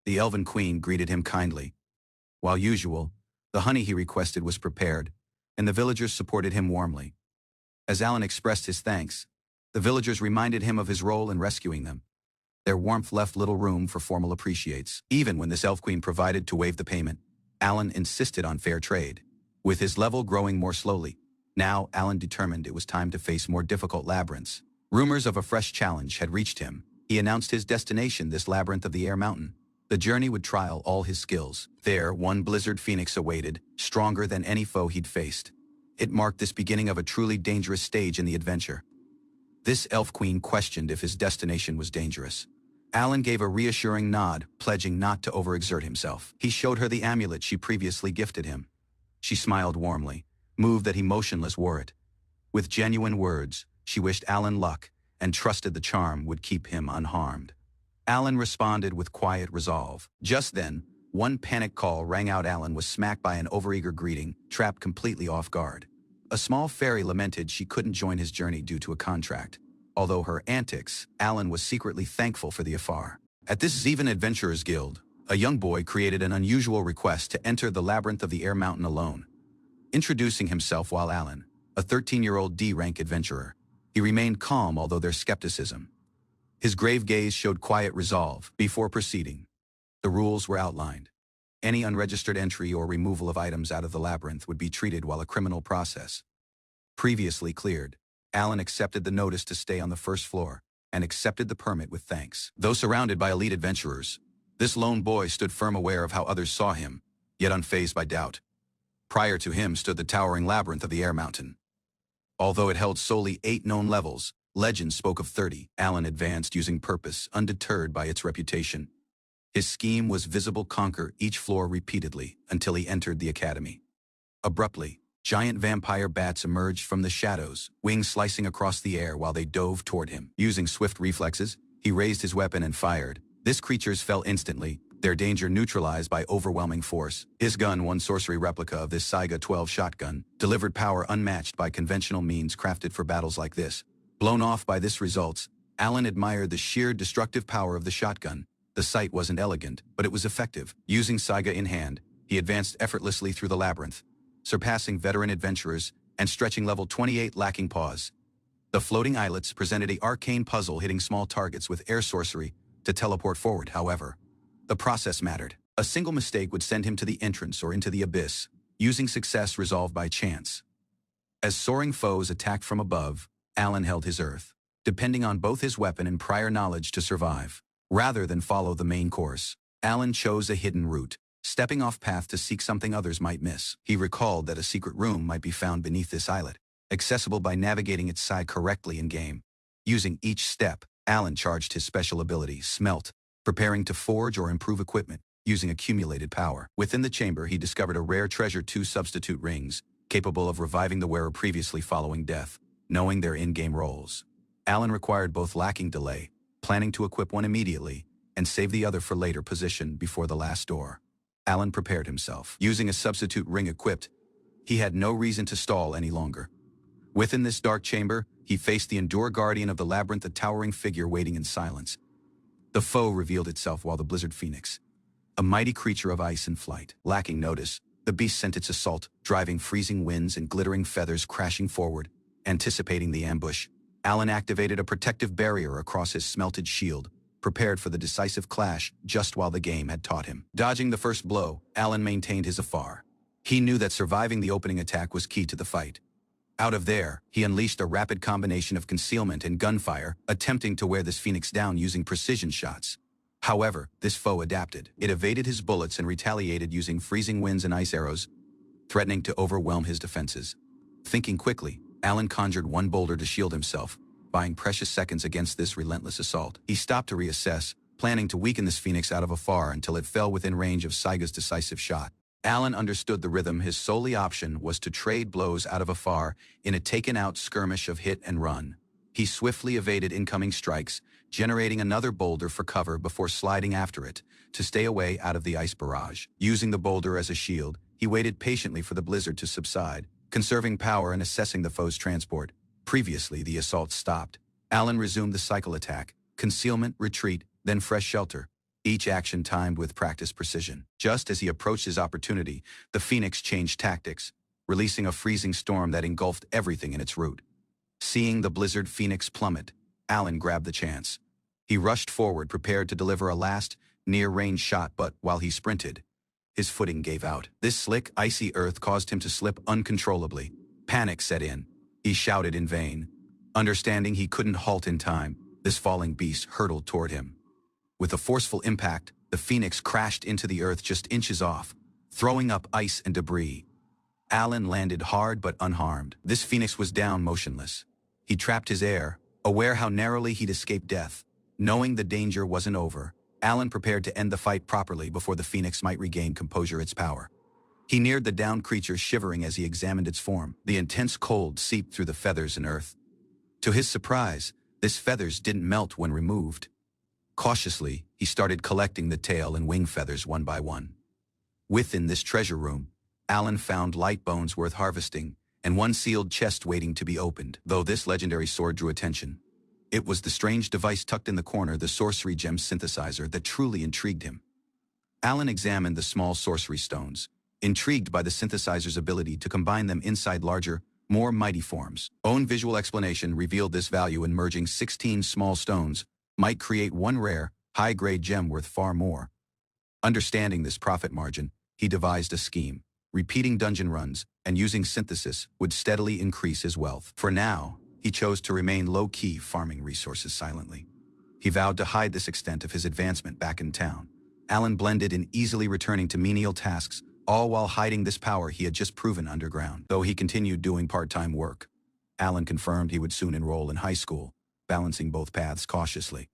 the Elven Queen greeted him kindly. While usual, the honey he requested was prepared, and the villagers supported him warmly. As Alan expressed his thanks, the villagers reminded him of his role in rescuing them. Their warmth left little room for formal appreciates. Even when this Elf Queen provided to waive the payment, Alan insisted on fair trade. With his level growing more slowly, now Alan determined it was time to face more difficult labyrinths. Rumors of a fresh challenge had reached him. He announced his destination, this labyrinth of the Air Mountain. The journey would trial all his skills. There, one Blizzard Phoenix awaited, stronger than any foe he'd faced. It marked this beginning of a truly dangerous stage in the adventure. This Elf Queen questioned if his destination was dangerous. Alan gave a reassuring nod, pledging not to overexert himself. He showed her the amulet she previously gifted him. She smiled warmly, moved that he motionless wore it. With genuine words, she wished Alan luck and trusted the charm would keep him unharmed. Alan responded with quiet resolve. Just then, one panic call rang out. Alan was smacked by an overeager greeting, trapped completely off guard. A small fairy lamented she couldn't join his journey due to a contract. Although her antics, Alan was secretly thankful for the affair. At this Zeven Adventurers Guild, a young boy created an unusual request to enter the labyrinth of the Air Mountain alone. Introducing himself while Alan, a 13-year-old D-rank adventurer, he remained calm although their skepticism. His grave gaze showed quiet resolve before proceeding. The rules were outlined. Any unregistered entry or removal of items out of the labyrinth would be treated while a criminal process. Previously cleared, Alan accepted the notice to stay on the first floor and accepted the permit with thanks. Though surrounded by elite adventurers, this lone boy stood firm, aware of how others saw him, yet unfazed by doubt. Prior to him stood the towering labyrinth of the Air Mountain. Although it held solely 8 known levels, legend spoke of 30. Alan advanced using purpose, undeterred by its reputation. His scheme was visible: conquer each floor repeatedly until he entered the academy. Abruptly, giant vampire bats emerged from the shadows, wings slicing across the air while they dove toward him. Using swift reflexes, he raised his weapon and fired. These creatures fell instantly, their danger neutralized by overwhelming force. His gun, one sorcery replica of this Saiga 12 shotgun, delivered power unmatched by conventional means crafted for battles like this. Blown off by this results, Alan admired the sheer destructive power of the shotgun. The sight wasn't elegant, but it was effective. Using Saiga in hand, he advanced effortlessly through the labyrinth, surpassing veteran adventurers and stretching level 28 lacking pause. The floating islets presented an arcane puzzle, hitting small targets with air sorcery to teleport forward. However, the process mattered. A single mistake would send him to the entrance or into the abyss, using success resolved by chance. As soaring foes attacked from above, Alan held his earth, depending on both his weapon and prior knowledge to survive. Rather than follow the main course, Alan chose a hidden route, stepping off path to seek something others might miss. He recalled that a secret room might be found beneath this islet, accessible by navigating its side correctly in-game. Using each step, Alan charged his special ability, Smelt, preparing to forge or improve equipment, using accumulated power. Within the chamber, he discovered a rare treasure: 2 substitute rings, capable of reviving the wearer previously following death. Knowing their in-game roles, Alan required both, lacking delay, planning to equip one immediately and save the other for later position before the last door. Alan prepared himself. Using a substitute ring equipped, he had no reason to stall any longer. Within this dark chamber, he faced the Endure Guardian of the Labyrinth, a towering figure waiting in silence. The foe revealed itself while the Blizzard Phoenix, a mighty creature of ice and flight. Lacking notice, the beast sent its assault, driving freezing winds and glittering feathers crashing forward. Anticipating the ambush, Alan activated a protective barrier across his smelted shield, prepared for the decisive clash just while the game had taught him. Dodging the first blow, Alan maintained his afar. He knew that surviving the opening attack was key to the fight. Out of there, he unleashed a rapid combination of concealment and gunfire, attempting to wear this phoenix down using precision shots. However, this foe adapted. It evaded his bullets and retaliated using freezing winds and ice arrows, threatening to overwhelm his defenses. Thinking quickly, Alan conjured one boulder to shield himself, buying precious seconds against this relentless assault. He stopped to reassess, planning to weaken this phoenix out of afar until it fell within range of Saiga's decisive shot. Alan understood the rhythm. His solely option was to trade blows out of afar in a taken-out skirmish of hit and run. He swiftly evaded incoming strikes, generating another boulder for cover before sliding after it, to stay away out of the ice barrage. Using the boulder as a shield, he waited patiently for the blizzard to subside, conserving power and assessing the foe's transport. Previously, the assault stopped. Alan resumed the cycle attack: concealment, retreat, then fresh shelter, each action timed with practiced precision. Just as he approached his opportunity, the Phoenix changed tactics, releasing a freezing storm that engulfed everything in its route. Seeing the Blizzard Phoenix plummet, Alan grabbed the chance. He rushed forward, prepared to deliver a last, near-range shot, but while he sprinted, his footing gave out. This slick, icy earth caused him to slip uncontrollably. Panic set in. He shouted in vain. Understanding he couldn't halt in time, this falling beast hurtled toward him. With a forceful impact, the Phoenix crashed into the earth just inches off, throwing up ice and debris. Alan landed hard but unharmed. This Phoenix was down, motionless. He trapped his air, aware how narrowly he'd escaped death. Knowing the danger wasn't over, Alan prepared to end the fight properly before the Phoenix might regain composure, its power. He neared the downed creature, shivering as he examined its form. The intense cold seeped through the feathers and earth. To his surprise, this feathers didn't melt when removed. Cautiously, he started collecting the tail and wing feathers one by one. Within this treasure room, Alan found light bones worth harvesting and one sealed chest waiting to be opened. Though this legendary sword drew attention, it was the strange device tucked in the corner, the sorcery gem synthesizer, that truly intrigued him. Alan examined the small sorcery stones, intrigued by the synthesizer's ability to combine them inside larger, more mighty forms. Own visual explanation revealed this value in merging 16 small stones might create one rare, high-grade gem worth far more. Understanding this profit margin, he devised a scheme. Repeating dungeon runs and using synthesis would steadily increase his wealth. For now, he chose to remain low-key, farming resources silently. He vowed to hide this extent of his advancement back in town. Alan blended in, easily returning to menial tasks, all while hiding this power he had just proven underground. Though he continued doing part-time work, Alan confirmed he would soon enroll in high school, balancing both paths cautiously.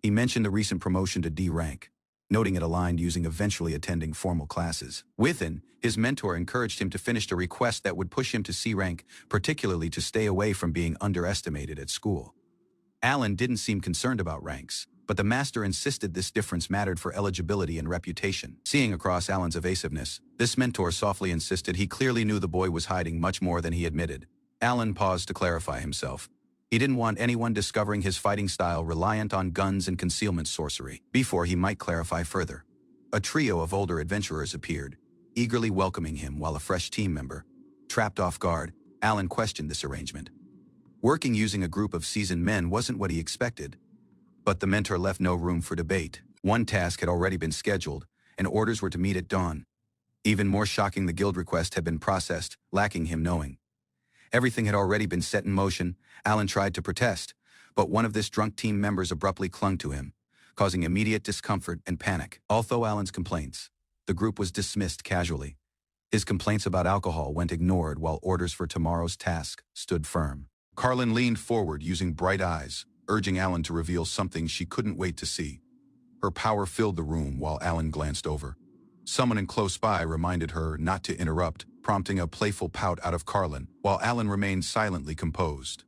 He mentioned a recent promotion to D rank, noting it aligned using eventually attending formal classes. Within, his mentor encouraged him to finish a request that would push him to C rank, particularly to stay away from being underestimated at school. Alan didn't seem concerned about ranks, but the master insisted this difference mattered for eligibility and reputation. Seeing across Alan's evasiveness, this mentor softly insisted he clearly knew the boy was hiding much more than he admitted. Alan paused to clarify himself. He didn't want anyone discovering his fighting style reliant on guns and concealment sorcery. Before he might clarify further, a trio of older adventurers appeared, eagerly welcoming him while a fresh team member. Trapped off guard, Alan questioned this arrangement. Working using a group of seasoned men wasn't what he expected, but the mentor left no room for debate. One task had already been scheduled, and orders were to meet at dawn. Even more shocking, the guild request had been processed, lacking him knowing. Everything had already been set in motion. Alan tried to protest, but one of this drunk team members abruptly clung to him, causing immediate discomfort and panic. Although Alan's complaints, the group was dismissed casually. His complaints about alcohol went ignored while orders for tomorrow's task stood firm. Carlin leaned forward using bright eyes, urging Alan to reveal something she couldn't wait to see. Her power filled the room while Alan glanced over. Someone in close by reminded her not to interrupt, prompting a playful pout out of Carlin, while Alan remained silently composed.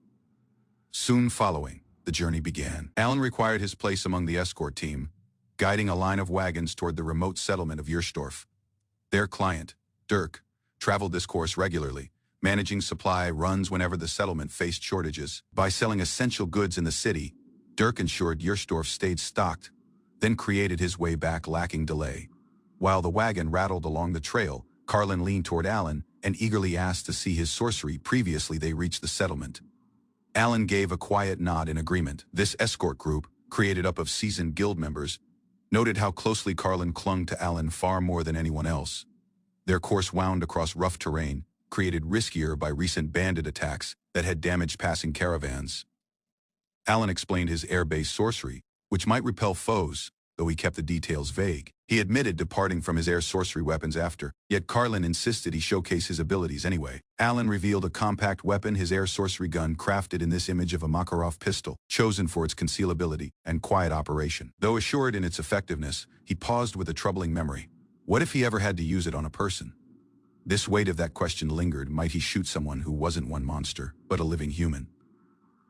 Soon following, the journey began. Alan required his place among the escort team, guiding a line of wagons toward the remote settlement of Yerstorf. Their client, Dirk, traveled this course regularly, managing supply runs whenever the settlement faced shortages. By selling essential goods in the city, Dirk ensured Yerstorf stayed stocked, then created his way back lacking delay. While the wagon rattled along the trail, Carlin leaned toward Alan and eagerly asked to see his sorcery. Previously they reached the settlement. Alan gave a quiet nod in agreement. This escort group, created up of seasoned guild members, noted how closely Carlin clung to Alan far more than anyone else. Their course wound across rough terrain, created riskier by recent bandit attacks that had damaged passing caravans. Alan explained his air-based sorcery, which might repel foes, though he kept the details vague. He admitted departing from his air sorcery weapons after, yet Carlin insisted he showcase his abilities anyway. Alan revealed a compact weapon, his air sorcery gun, crafted in this image of a Makarov pistol, chosen for its concealability and quiet operation. Though assured in its effectiveness, he paused with a troubling memory. What if he ever had to use it on a person? This weight of that question lingered. Might he shoot someone who wasn't one monster, but a living human?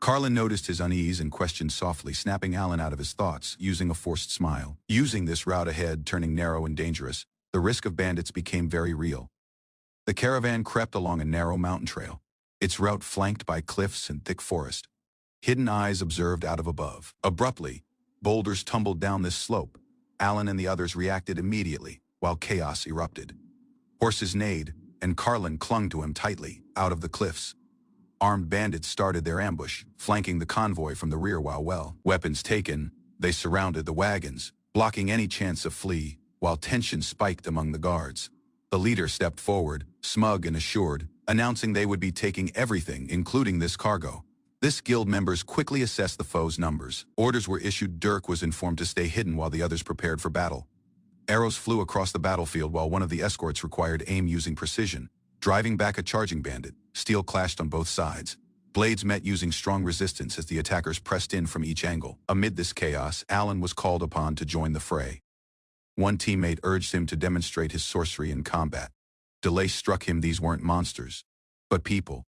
Carlin noticed his unease and questioned softly, snapping Alan out of his thoughts, using a forced smile. Using this route ahead, turning narrow and dangerous, the risk of bandits became very real. The caravan crept along a narrow mountain trail, its route flanked by cliffs and thick forest. Hidden eyes observed out of above. Abruptly, boulders tumbled down this slope. Alan and the others reacted immediately, while chaos erupted. Horses neighed, and Carlin clung to him tightly, out of the cliffs. Armed bandits started their ambush, flanking the convoy from the rear while weapons taken, they surrounded the wagons, blocking any chance of flee, while tension spiked among the guards. The leader stepped forward, smug and assured, announcing they would be taking everything, including this cargo. This guild members quickly assessed the foe's numbers. Orders were issued. Dirk was informed to stay hidden while the others prepared for battle. Arrows flew across the battlefield while one of the escorts required aim using precision, driving back a charging bandit. Steel clashed on both sides. Blades met using strong resistance as the attackers pressed in from each angle. Amid this chaos, Alan was called upon to join the fray. One teammate urged him to demonstrate his sorcery in combat. Delay struck him. These weren't monsters, but people.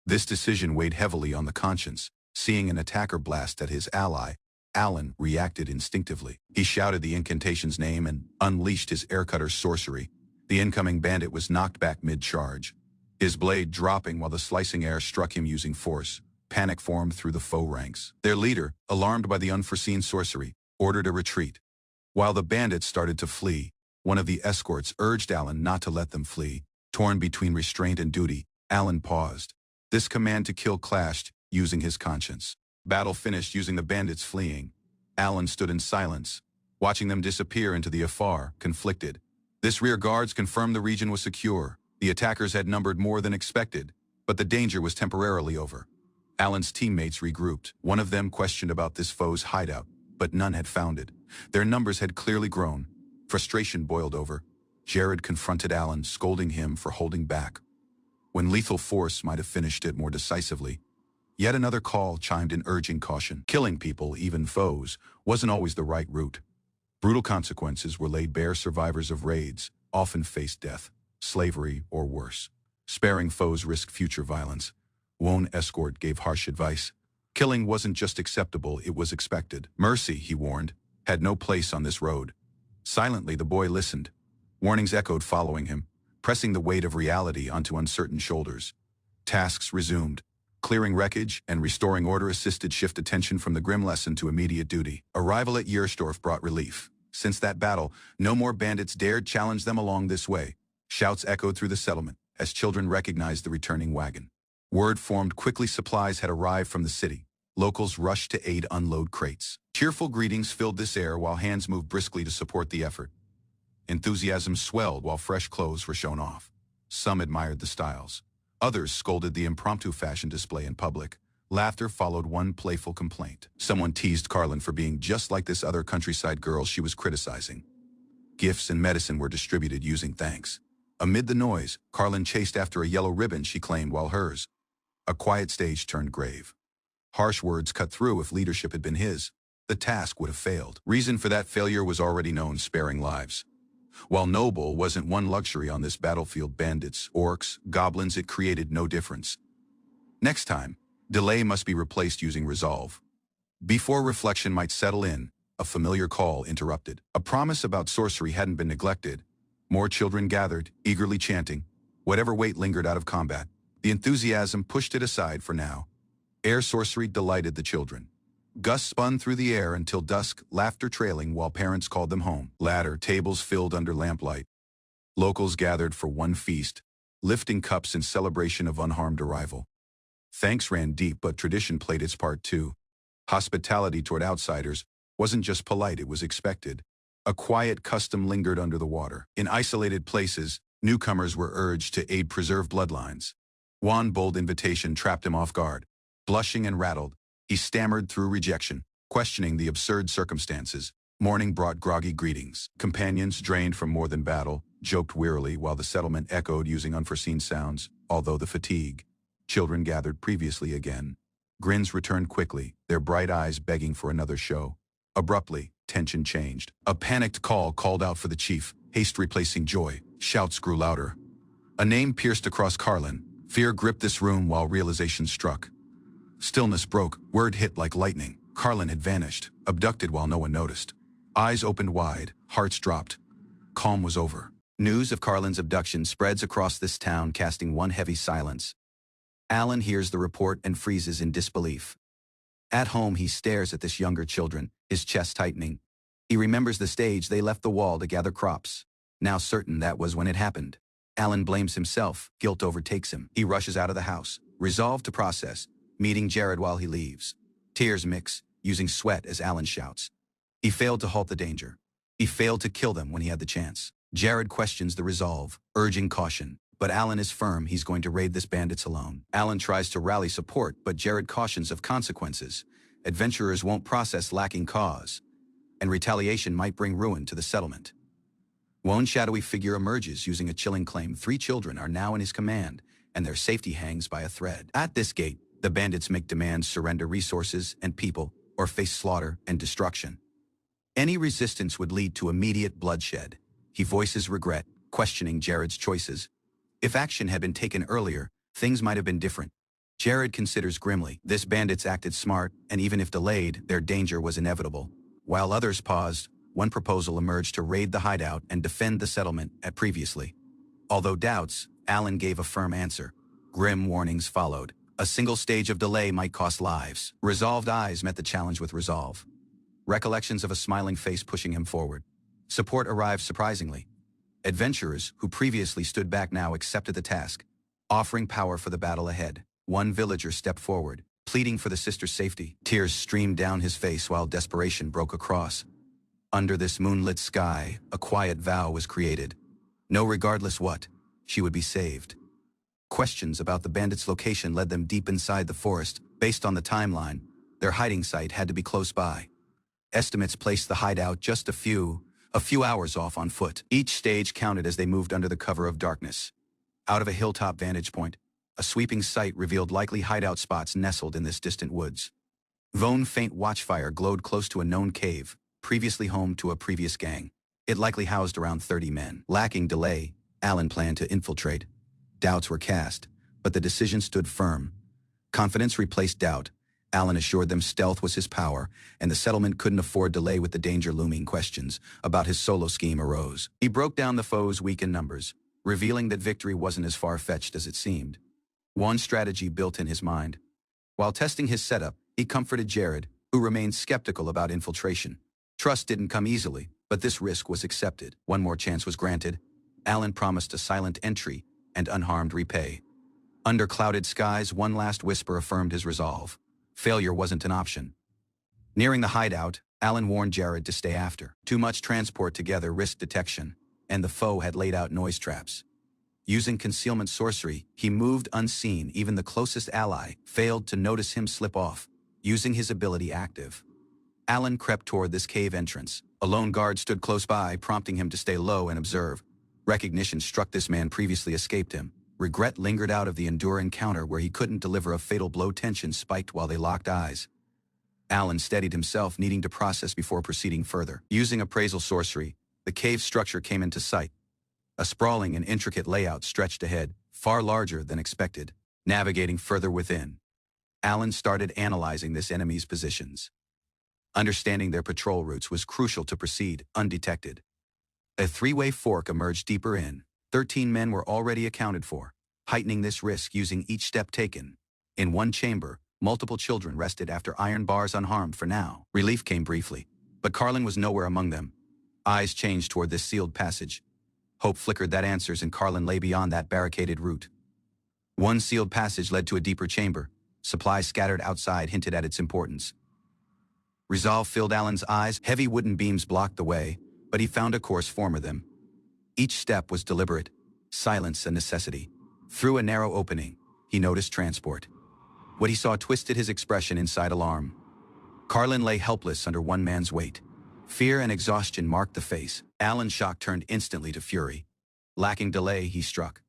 This decision weighed heavily on the conscience. Seeing an attacker blast at his ally, Alan reacted instinctively. He shouted the incantation's name and unleashed his aircutter's sorcery. The incoming bandit was knocked back mid-charge, his blade dropping while the slicing air struck him using force. Panic formed through the foe ranks. Their leader, alarmed by the unforeseen sorcery, ordered a retreat. While the bandits started to flee, one of the escorts urged Alan not to let them flee. Torn between restraint and duty, Alan paused. This command to kill clashed, using his conscience. Battle finished using the bandits fleeing. Alan stood in silence, watching them disappear into the afar, conflicted. This rear guards confirmed the region was secure. The attackers had numbered more than expected, but the danger was temporarily over. Alan's teammates regrouped. One of them questioned about this foe's hideout, but none had found it. Their numbers had clearly grown. Frustration boiled over. Jared confronted Alan, scolding him for holding back, when lethal force might have finished it more decisively. Yet another call chimed in, urging caution. Killing people, even foes, wasn't always the right route. Brutal consequences were laid bare. Survivors of raids often faced death, slavery, or worse. Sparing foes risked future violence. One escort gave harsh advice. Killing wasn't just acceptable, it was expected. Mercy, he warned, had no place on this road. Silently, the boy listened. Warnings echoed following him, pressing the weight of reality onto uncertain shoulders. Tasks resumed. Clearing wreckage and restoring order assisted shift attention from the grim lesson to immediate duty. Arrival at Yerstorf brought relief. Since that battle, no more bandits dared challenge them along this way. Shouts echoed through the settlement as children recognized the returning wagon. Word formed quickly supplies had arrived from the city. Locals rushed to aid unload crates. Cheerful greetings filled this air while hands moved briskly to support the effort. Enthusiasm swelled while fresh clothes were shown off. Some admired the styles. Others scolded the impromptu fashion display in public. Laughter followed one playful complaint. Someone teased Carlin for being just like this other countryside girl she was criticizing. Gifts and medicine were distributed using thanks. Amid the noise, Carlin chased after a yellow ribbon she claimed while hers. A quiet stage turned grave. Harsh words cut through. If leadership had been his, the task would have failed. Reason for that failure was already known: sparing lives. While noble wasn't one luxury on this battlefield, bandits, orcs, goblins, it created no difference. Next time, delay must be replaced using resolve. Before reflection might settle in, a familiar call interrupted. A promise about sorcery hadn't been neglected. More children gathered, eagerly chanting. Whatever weight lingered out of combat, the enthusiasm pushed it aside for now. Air sorcery delighted the children. Gusts spun through the air until dusk, laughter trailing while parents called them home. Later, tables filled under lamplight. Locals gathered for one feast, lifting cups in celebration of unharmed arrival. Thanks ran deep, but tradition played its part too. Hospitality toward outsiders wasn't just polite, it was expected. A quiet custom lingered under the water. In isolated places, newcomers were urged to aid preserve bloodlines. One bold invitation trapped him off guard. Blushing and rattled, he stammered through rejection, questioning the absurd circumstances. Morning brought groggy greetings. Companions, drained from more than battle, joked wearily while the settlement echoed using unforeseen sounds. Although the fatigue, children gathered previously again. Grins returned quickly, their bright eyes begging for another show. Abruptly, tension changed. A panicked call called out for the chief, haste replacing joy. Shouts grew louder. A name pierced across Carlin. Fear gripped this room while realization struck. Stillness broke, word hit like lightning. Carlin had vanished, abducted while no one noticed. Eyes opened wide, hearts dropped. Calm was over. News of Carlin's abduction spreads across this town, casting one heavy silence. Alan hears the report and freezes in disbelief. At home, he stares at this younger children, his chest tightening. He remembers the stage they left the wall to gather crops. Now certain that was when it happened. Alan blames himself, guilt overtakes him. He rushes out of the house, resolved to process, meeting Jared while he leaves. Tears mix, using sweat as Alan shouts. He failed to halt the danger. He failed to kill them when he had the chance. Jared questions the resolve, urging caution. But Alan is firm he's going to raid this bandits alone. Alan tries to rally support, but Jared cautions of consequences. Adventurers won't process lacking cause, and retaliation might bring ruin to the settlement. One shadowy figure emerges using a chilling claim. 3 children are now in his command, and their safety hangs by a thread. At this gate, the bandits make demands: surrender resources and people, or face slaughter and destruction. Any resistance would lead to immediate bloodshed. He voices regret, questioning Jared's choices. If action had been taken earlier, things might have been different. Jared considers grimly. This bandits acted smart, and even if delayed, their danger was inevitable. While others paused, one proposal emerged to raid the hideout and defend the settlement at previously. Although doubts, Alan gave a firm answer. Grim warnings followed. A single stage of delay might cost lives. Resolved eyes met the challenge with resolve. Recollections of a smiling face pushing him forward. Support arrived surprisingly. Adventurers who previously stood back now accepted the task, offering power for the battle ahead. One villager stepped forward, pleading for the sister's safety. Tears streamed down his face while desperation broke across. Under this moonlit sky, a quiet vow was created. No, regardless what, she would be saved. Questions about the bandits' location led them deep inside the forest. Based on the timeline, their hiding site had to be close by. Estimates placed the hideout just a few hours off on foot. Each stage counted as they moved under the cover of darkness. Out of a hilltop vantage point, a sweeping sight revealed likely hideout spots nestled in this distant woods. One faint watchfire glowed close to a known cave, previously home to a previous gang. It likely housed around 30 men. Lacking delay, Alan planned to infiltrate. Doubts were cast, but the decision stood firm. Confidence replaced doubt. Alan assured them stealth was his power, and the settlement couldn't afford delay with the danger looming. Questions about his solo scheme arose. He broke down the foes weak in numbers, revealing that victory wasn't as far-fetched as it seemed. One strategy built in his mind. While testing his setup, he comforted Jared, who remained skeptical about infiltration. Trust didn't come easily, but this risk was accepted. One more chance was granted. Alan promised a silent entry and unharmed repay. Under clouded skies, one last whisper affirmed his resolve. Failure wasn't an option. Nearing the hideout, Alan warned Jared to stay after. Too much transport together risked detection, and the foe had laid out noise traps. Using concealment sorcery, he moved unseen. Even the closest ally failed to notice him slip off, using his ability active. Alan crept toward this cave entrance. A lone guard stood close by, prompting him to stay low and observe. Recognition struck this man previously escaped him. Regret lingered out of the endure encounter where he couldn't deliver a fatal blow. Tension spiked while they locked eyes. Alan steadied himself, needing to process before proceeding further. Using appraisal sorcery, the cave structure came into sight. A sprawling and intricate layout stretched ahead, far larger than expected. Navigating further within, Alan started analyzing this enemy's positions. Understanding their patrol routes was crucial to proceed undetected. A three-way fork emerged deeper in. 13 men were already accounted for, heightening this risk using each step taken. In one chamber, multiple children rested after iron bars unharmed for now. Relief came briefly, but Carlin was nowhere among them. Eyes changed toward this sealed passage. Hope flickered that answers, and Carlin lay beyond that barricaded route. One sealed passage led to a deeper chamber. Supplies scattered outside hinted at its importance. Resolve filled Alan's eyes. Heavy wooden beams blocked the way, but he found a course for them. Each step was deliberate, silence a necessity. Through a narrow opening, he noticed transport. What he saw twisted his expression inside alarm. Carlin lay helpless under one man's weight. Fear and exhaustion marked the face. Alan's shock turned instantly to fury. Lacking delay, he struck.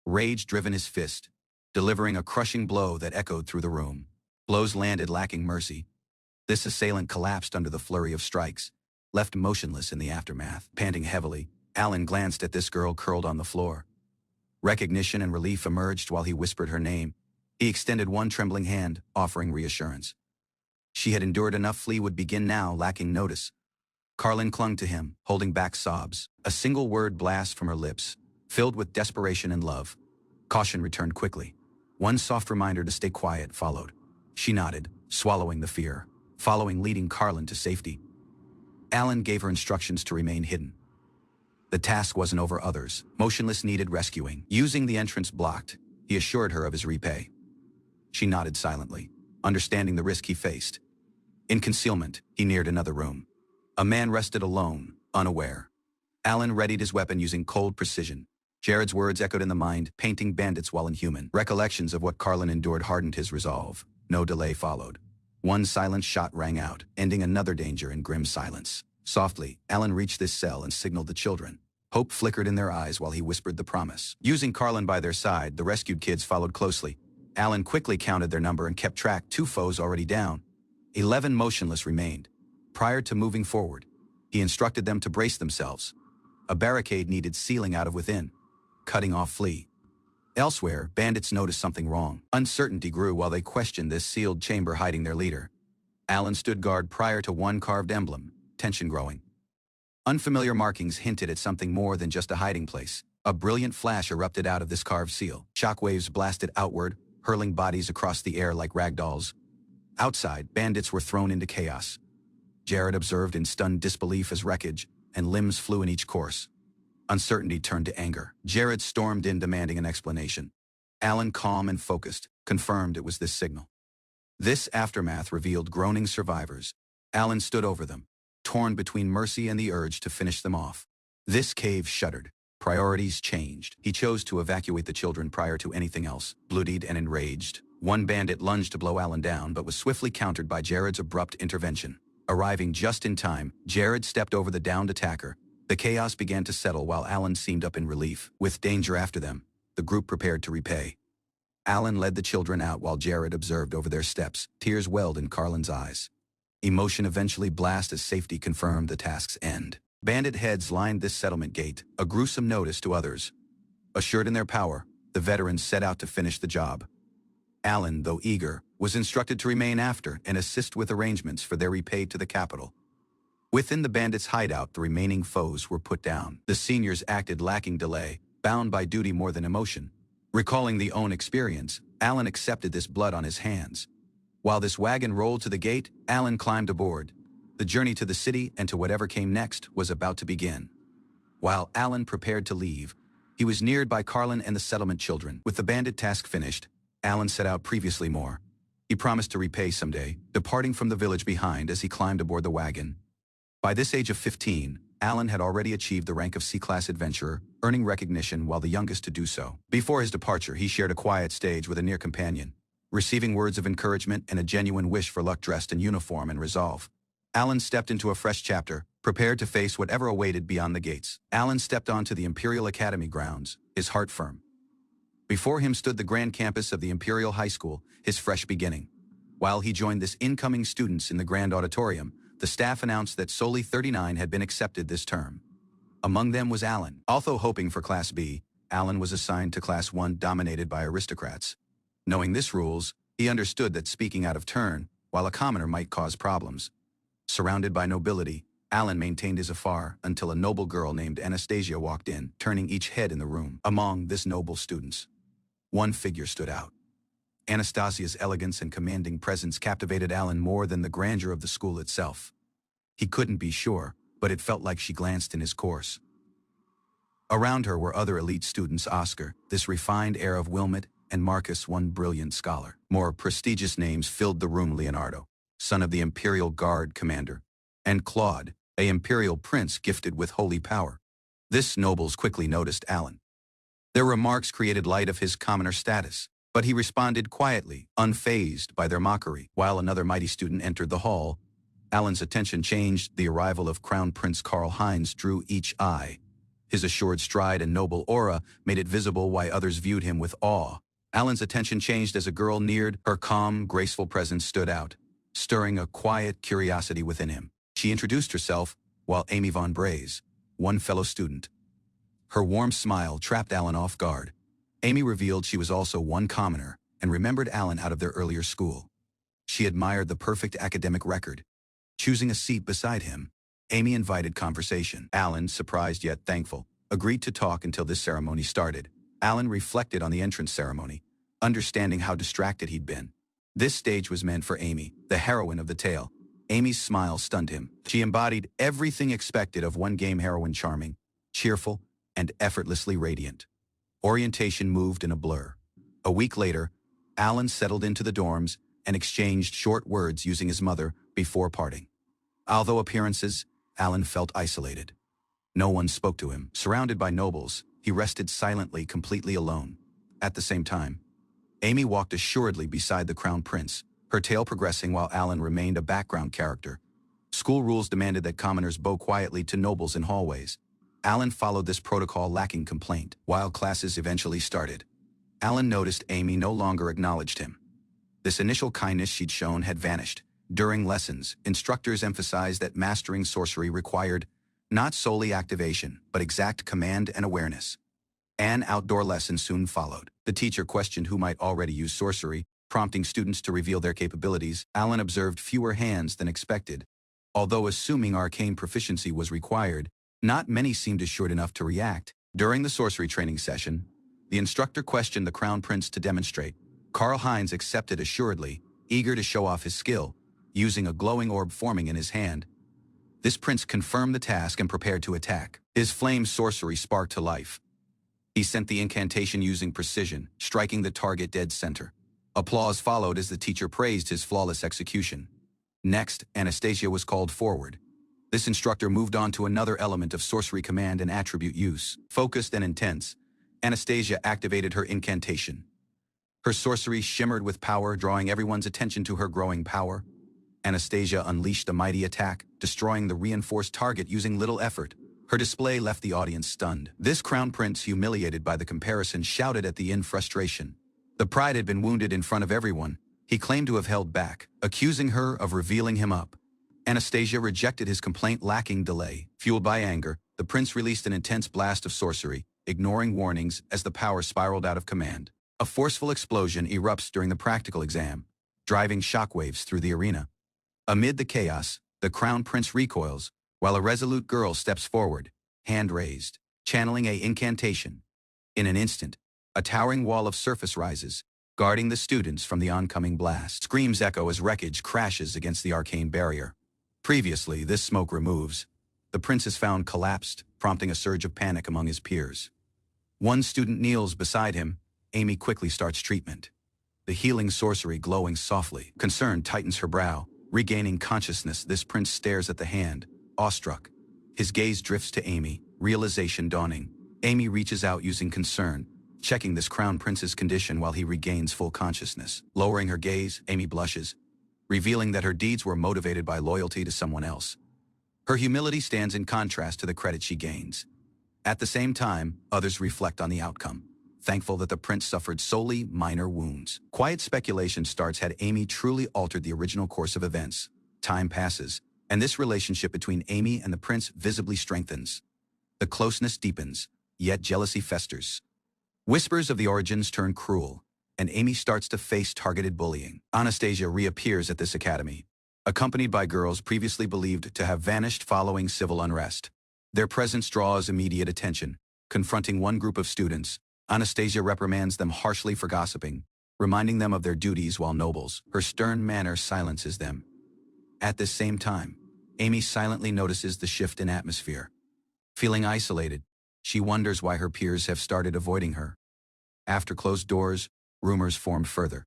Rage driven his fist, delivering a crushing blow that echoed through the room. Blows landed lacking mercy. This assailant collapsed under the flurry of strikes, left motionless in the aftermath. Panting heavily, Alan glanced at this girl curled on the floor. Recognition and relief emerged while he whispered her name. He extended one trembling hand, offering reassurance. She had endured enough. Flee would begin now, lacking notice. Carlin clung to him, holding back sobs. A single word blast from her lips, filled with desperation and love. Caution returned quickly. One soft reminder to stay quiet followed. She nodded, swallowing the fear, leading Carlin to safety. Alan gave her instructions to remain hidden. The task wasn't over. Others, motionless, needed rescuing. Using the entrance blocked, he assured her of his repay. She nodded silently, understanding the risk he faced. In concealment, he neared another room. A man rested alone, unaware. Alan readied his weapon using cold precision. Jared's words echoed in the mind, painting bandits while inhuman. Recollections of what Carlin endured hardened his resolve. No delay followed. One silent shot rang out, ending another danger in grim silence. Softly, Alan reached this cell and signaled the children. Hope flickered in their eyes while he whispered the promise. Using Carlin by their side, the rescued kids followed closely. Alan quickly counted their number and kept track. 2 foes already down. 11 motionless remained. Prior to moving forward, he instructed them to brace themselves. A barricade needed sealing out of within, cutting off flee. Elsewhere, bandits noticed something wrong. Uncertainty grew while they questioned this sealed chamber hiding their leader. Alan stood guard prior to one carved emblem, tension growing. Unfamiliar markings hinted at something more than just a hiding place. A brilliant flash erupted out of this carved seal. Shockwaves blasted outward, hurling bodies across the air like ragdolls. Outside, bandits were thrown into chaos. Jared observed in stunned disbelief as wreckage, and limbs flew in each course. Uncertainty turned to anger. Jared stormed in demanding an explanation. Alan, calm and focused, confirmed it was this signal. This aftermath revealed groaning survivors. Alan stood over them, torn between mercy and the urge to finish them off. This cave shuddered. Priorities changed. He chose to evacuate the children prior to anything else. Bloodied and enraged, one bandit lunged to blow Alan down but was swiftly countered by Jared's abrupt intervention. Arriving just in time, Jared stepped over the downed attacker. The chaos began to settle while Alan seemed up in relief. With danger after them, the group prepared to repay. Alan led the children out while Jared observed over their steps. Tears welled in Carlin's eyes. Emotion eventually blast as safety confirmed the task's end. Bandit heads lined this settlement gate, a gruesome notice to others. Assured in their power, the veterans set out to finish the job. Alan, though eager, was instructed to remain after and assist with arrangements for their repay to the capital. Within the bandits' hideout, the remaining foes were put down. The seniors acted lacking delay, bound by duty more than emotion. Recalling the own experience, Alan accepted this blood on his hands. While this wagon rolled to the gate, Alan climbed aboard. The journey to the city and to whatever came next was about to begin. While Alan prepared to leave, he was neared by Carlin and the settlement children. With the bandit task finished, Alan set out previously more. He promised to repay someday, departing from the village behind as he climbed aboard the wagon. By this age of 15, Alan had already achieved the rank of C-class adventurer, earning recognition while the youngest to do so. Before his departure, he shared a quiet stage with a near companion, receiving words of encouragement and a genuine wish for luck dressed in uniform and resolve. Alan stepped into a fresh chapter, prepared to face whatever awaited beyond the gates. Alan stepped onto the Imperial Academy grounds, his heart firm. Before him stood the grand campus of the Imperial High School, his fresh beginning. While he joined this incoming students in the grand auditorium, the staff announced that solely 39 had been accepted this term. Among them was Alan. Although hoping for Class B, Alan was assigned to Class 1 dominated by aristocrats. Knowing this rules, he understood that speaking out of turn, while a commoner might cause problems. Surrounded by nobility, Alan maintained his afar until a noble girl named Anastasia walked in, turning each head in the room. Among this noble students, one figure stood out. Anastasia's elegance and commanding presence captivated Alan more than the grandeur of the school itself. He couldn't be sure, but it felt like she glanced in his course. Around her were other elite students: Oscar, this refined heir of Wilmot, and Marcus, one brilliant scholar. More prestigious names filled the room: Leonardo, son of the Imperial Guard commander, and Claude, an imperial prince gifted with holy power. This nobles quickly noticed Alan. Their remarks created light of his commoner status, but he responded quietly, unfazed by their mockery. While another mighty student entered the hall, Alan's attention changed. The arrival of Crown Prince Karl Heinz drew each eye. His assured stride and noble aura made it visible why others viewed him with awe. Alan's attention changed as a girl neared. Her calm, graceful presence stood out, stirring a quiet curiosity within him. She introduced herself, while Amy von Braze, one fellow student. Her warm smile trapped Alan off guard. Amy revealed she was also one commoner and remembered Alan out of their earlier school. She admired the perfect academic record. Choosing a seat beside him, Amy invited conversation. Alan, surprised yet thankful, agreed to talk until this ceremony started. Alan reflected on the entrance ceremony, understanding how distracted he'd been. This stage was meant for Amy, the heroine of the tale. Amy's smile stunned him. She embodied everything expected of one game heroine: charming, cheerful, and effortlessly radiant. Orientation moved in a blur. A week later, Alan settled into the dorms and exchanged short words using his mother before parting. Although appearances, Alan felt isolated. No one spoke to him. Surrounded by nobles, he rested silently, completely alone. At the same time, Amy walked assuredly beside the Crown Prince, her tale progressing while Alan remained a background character. School rules demanded that commoners bow quietly to nobles in hallways. Alan followed this protocol lacking complaint. While classes eventually started, Alan noticed Amy no longer acknowledged him. This initial kindness she'd shown had vanished. During lessons, instructors emphasized that mastering sorcery required not solely activation, but exact command and awareness. An outdoor lesson soon followed. The teacher questioned who might already use sorcery, prompting students to reveal their capabilities. Alan observed fewer hands than expected. Although assuming arcane proficiency was required, not many seemed assured enough to react. During the sorcery training session, the instructor questioned the Crown Prince to demonstrate. Karl Heinz accepted assuredly, eager to show off his skill, using a glowing orb forming in his hand. This prince confirmed the task and prepared to attack. His flame sorcery sparked to life. He sent the incantation using precision, striking the target dead center. Applause followed as the teacher praised his flawless execution. Next, Anastasia was called forward. This instructor moved on to another element of sorcery command and attribute use. Focused and intense, Anastasia activated her incantation. Her sorcery shimmered with power, drawing everyone's attention to her growing power. Anastasia unleashed a mighty attack, destroying the reinforced target using little effort. Her display left the audience stunned. This crown prince, humiliated by the comparison, shouted at the in frustration. The pride had been wounded in front of everyone. He claimed to have held back, accusing her of revealing him up. Anastasia rejected his complaint, lacking delay. Fueled by anger, the prince released an intense blast of sorcery, ignoring warnings as the power spiraled out of command. A forceful explosion erupts during the practical exam, driving shockwaves through the arena. Amid the chaos, the crown prince recoils, while a resolute girl steps forward, hand raised, channeling an incantation. In an instant, a towering wall of surface rises, guarding the students from the oncoming blast. Screams echo as wreckage crashes against the arcane barrier. Previously, this smoke removes. The prince is found collapsed, prompting a surge of panic among his peers. One student kneels beside him. Amy quickly starts treatment. The healing sorcery glowing softly. Concern tightens her brow. Regaining consciousness, this prince stares at the hand, awestruck. His gaze drifts to Amy, realization dawning. Amy reaches out using concern, checking this crown prince's condition while he regains full consciousness. Lowering her gaze, Amy blushes, revealing that her deeds were motivated by loyalty to someone else. Her humility stands in contrast to the credit she gains. At the same time, others reflect on the outcome, thankful that the prince suffered solely minor wounds. Quiet speculation starts had Amy truly altered the original course of events. Time passes, and this relationship between Amy and the prince visibly strengthens. The closeness deepens, yet jealousy festers. Whispers of the origins turn cruel, and Amy starts to face targeted bullying. Anastasia reappears at this academy, accompanied by girls previously believed to have vanished following civil unrest. Their presence draws immediate attention. Confronting one group of students, Anastasia reprimands them harshly for gossiping, reminding them of their duties while nobles. Her stern manner silences them. At this same time, Amy silently notices the shift in atmosphere. Feeling isolated, she wonders why her peers have started avoiding her. After closed doors, rumors formed further.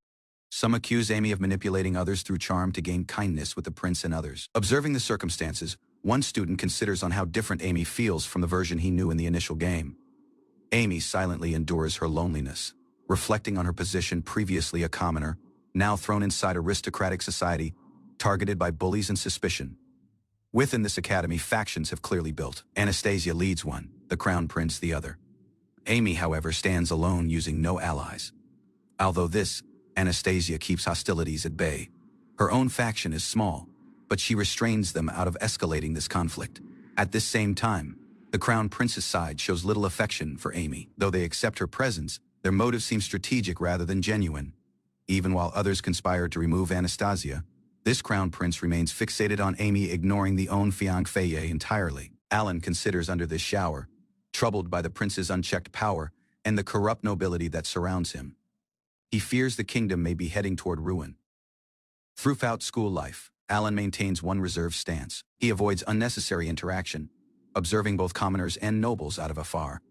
Some accuse Amy of manipulating others through charm to gain kindness with the prince and others. Observing the circumstances, one student considers on how different Amy feels from the version he knew in the initial game. Amy silently endures her loneliness, reflecting on her position previously a commoner, now thrown inside aristocratic society, targeted by bullies and suspicion. Within this academy, factions have clearly built. Anastasia leads one, the crown prince the other. Amy, however, stands alone using no allies. Although Anastasia keeps hostilities at bay. Her own faction is small, but she restrains them out of escalating this conflict. At this same time, the crown prince's side shows little affection for Amy. Though they accept her presence, their motive seems strategic rather than genuine. Even while others conspire to remove Anastasia, this crown prince remains fixated on Amy, ignoring the own fiancée entirely. Alan considers under this shower, troubled by the prince's unchecked power and the corrupt nobility that surrounds him. He fears the kingdom may be heading toward ruin. Throughout school life, Alan maintains one reserved stance. He avoids unnecessary interaction, observing both commoners and nobles out of afar.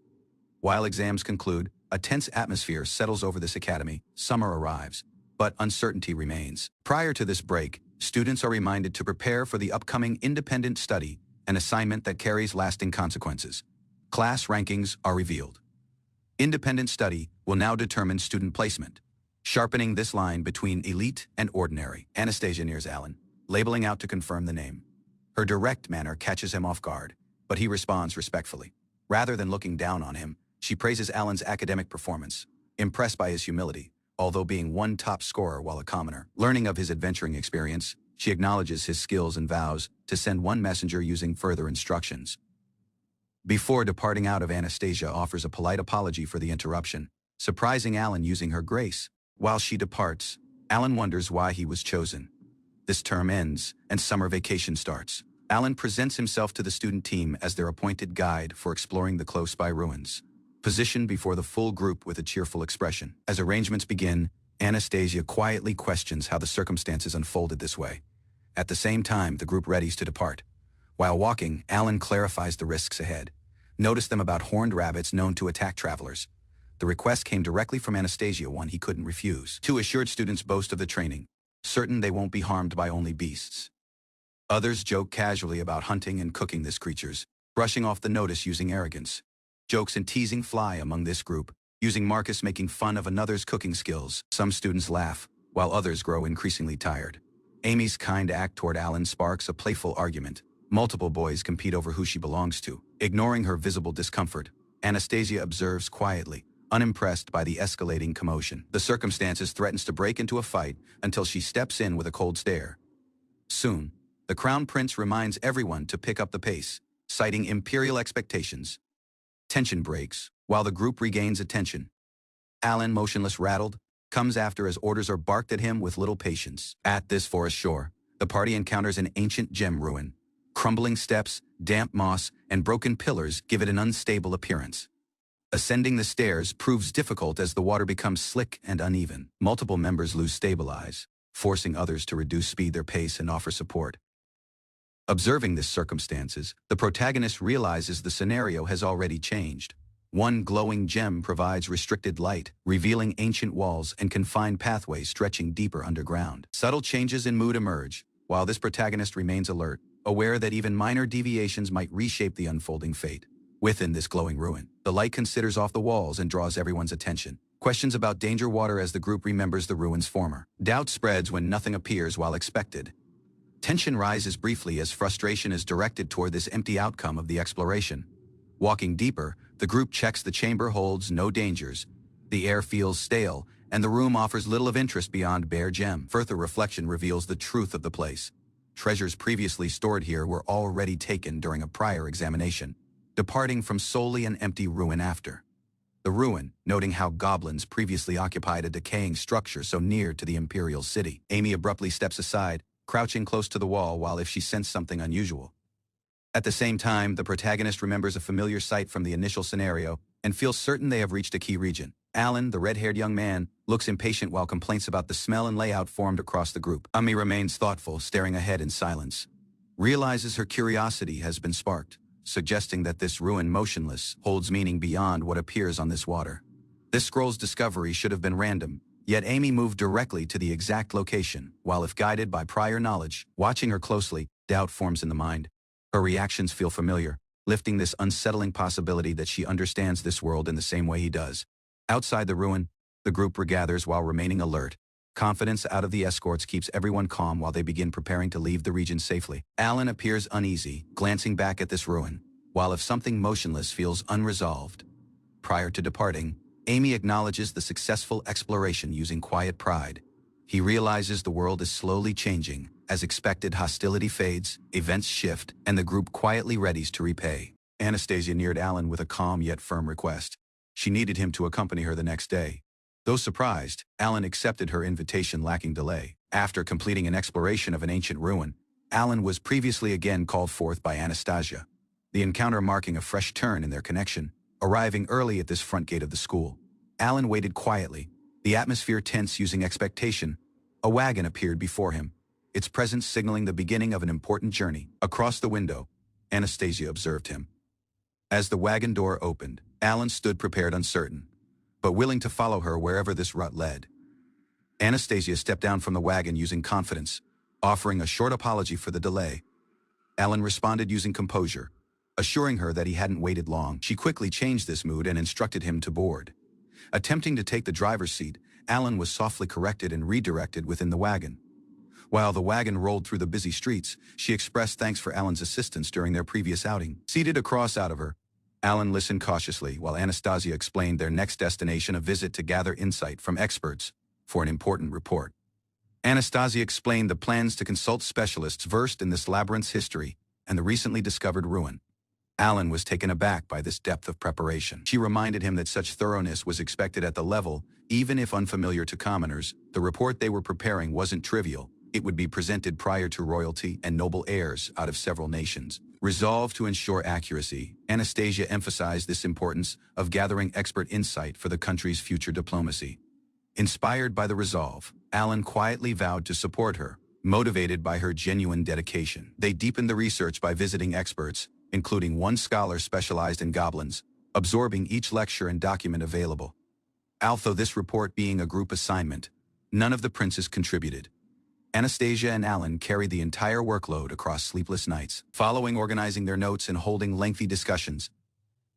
While exams conclude, a tense atmosphere settles over this academy. Summer arrives, but uncertainty remains. Prior to this break, students are reminded to prepare for the upcoming independent study, an assignment that carries lasting consequences. Class rankings are revealed. Independent study will now determine student placement, sharpening this line between elite and ordinary. Anastasia nears Alan, labeling out to confirm the name. Her direct manner catches him off guard, but he responds respectfully. Rather than looking down on him, she praises Alan's academic performance, impressed by his humility, although being one top scorer while a commoner. Learning of his adventuring experience, she acknowledges his skills and vows to send one messenger using further instructions. Before departing out of Anastasia offers a polite apology for the interruption, surprising Alan using her grace. While she departs, Alan wonders why he was chosen. This term ends, and summer vacation starts. Alan presents himself to the student team as their appointed guide for exploring the close-by ruins, positioned before the full group with a cheerful expression. As arrangements begin, Anastasia quietly questions how the circumstances unfolded this way. At the same time, the group readies to depart. While walking, Alan clarifies the risks ahead. Notice them about horned rabbits known to attack travelers. The request came directly from Anastasia, one he couldn't refuse. Two assured students boast of the training, certain they won't be harmed by only beasts. Others joke casually about hunting and cooking these creatures, brushing off the notice using arrogance. Jokes and teasing fly among this group, using Marcus making fun of another's cooking skills. Some students laugh, while others grow increasingly tired. Amy's kind act toward Alan sparks a playful argument. Multiple boys compete over who she belongs to. Ignoring her visible discomfort, Anastasia observes quietly, unimpressed by the escalating commotion. The circumstances threatens to break into a fight until she steps in with a cold stare. Soon, the Crown Prince reminds everyone to pick up the pace, citing imperial expectations. Tension breaks, while the group regains attention. Alan, motionless rattled, comes after as orders are barked at him with little patience. At this forest shore, the party encounters an ancient gem ruin. Crumbling steps, damp moss, and broken pillars give it an unstable appearance. Ascending the stairs proves difficult as the water becomes slick and uneven. Multiple members lose stabilize, forcing others to reduce speed their pace and offer support. Observing these circumstances, the protagonist realizes the scenario has already changed. One glowing gem provides restricted light, revealing ancient walls and confined pathways stretching deeper underground. Subtle changes in mood emerge, while this protagonist remains alert, aware that even minor deviations might reshape the unfolding fate. Within this glowing ruin, the light considers off the walls and draws everyone's attention. Questions about danger water as the group remembers the ruin's former. Doubt spreads when nothing appears while expected. Tension rises briefly as frustration is directed toward this empty outcome of the exploration. Walking deeper, the group checks the chamber holds no dangers. The air feels stale, and the room offers little of interest beyond bare gem. Further reflection reveals the truth of the place. Treasures previously stored here were already taken during a prior examination, departing from solely an empty ruin after. The ruin, noting how goblins previously occupied a decaying structure so near to the imperial city. Amy abruptly steps aside, crouching close to the wall while if she sensed something unusual. At the same time, the protagonist remembers a familiar sight from the initial scenario and feels certain they have reached a key region. Alan, the red-haired young man, looks impatient while complaints about the smell and layout formed across the group. Amy remains thoughtful, staring ahead in silence. Realizes her curiosity has been sparked, suggesting that this ruin motionless holds meaning beyond what appears on this water. This scroll's discovery should have been random, yet Amy moved directly to the exact location, while if guided by prior knowledge, watching her closely, doubt forms in the mind. Her reactions feel familiar, lifting this unsettling possibility that she understands this world in the same way he does. Outside the ruin, the group regathers while remaining alert. Confidence out of the escorts keeps everyone calm while they begin preparing to leave the region safely. Alan appears uneasy, glancing back at this ruin, while if something motionless feels unresolved. Prior to departing, Amy acknowledges the successful exploration using quiet pride. He realizes the world is slowly changing. As expected, hostility fades, events shift, and the group quietly readies to repay. Anastasia neared Alan with a calm yet firm request. She needed him to accompany her the next day. Though surprised, Alan accepted her invitation lacking delay. After completing an exploration of an ancient ruin, Alan was previously again called forth by Anastasia, the encounter marking a fresh turn in their connection. Arriving early at this front gate of the school, Alan waited quietly, the atmosphere tense using expectation. A wagon appeared before him, its presence signaling the beginning of an important journey. Across the window, Anastasia observed him. As the wagon door opened, Alan stood prepared, uncertain, but willing to follow her wherever this route led. Anastasia stepped down from the wagon using confidence, offering a short apology for the delay. Alan responded using composure, assuring her that he hadn't waited long. She quickly changed this mood and instructed him to board. Attempting to take the driver's seat, Alan was softly corrected and redirected within the wagon. While the wagon rolled through the busy streets, she expressed thanks for Alan's assistance during their previous outing. Seated across out of her, Alan listened cautiously while Anastasia explained their next destination, a visit to gather insight from experts for an important report. Anastasia explained the plans to consult specialists versed in this labyrinth's history and the recently discovered ruin. Alan was taken aback by this depth of preparation. She reminded him that such thoroughness was expected at the level, even if unfamiliar to commoners. The report they were preparing wasn't trivial. It would be presented prior to royalty and noble heirs out of several nations. Resolved to ensure accuracy, Anastasia emphasized this importance of gathering expert insight for the country's future diplomacy. Inspired by the resolve, Alan quietly vowed to support her, motivated by her genuine dedication. They deepened the research by visiting experts, including one scholar specialized in goblins, absorbing each lecture and document available. Although this report being a group assignment, none of the princes contributed. Anastasia and Alan carried the entire workload across sleepless nights, following organizing their notes and holding lengthy discussions.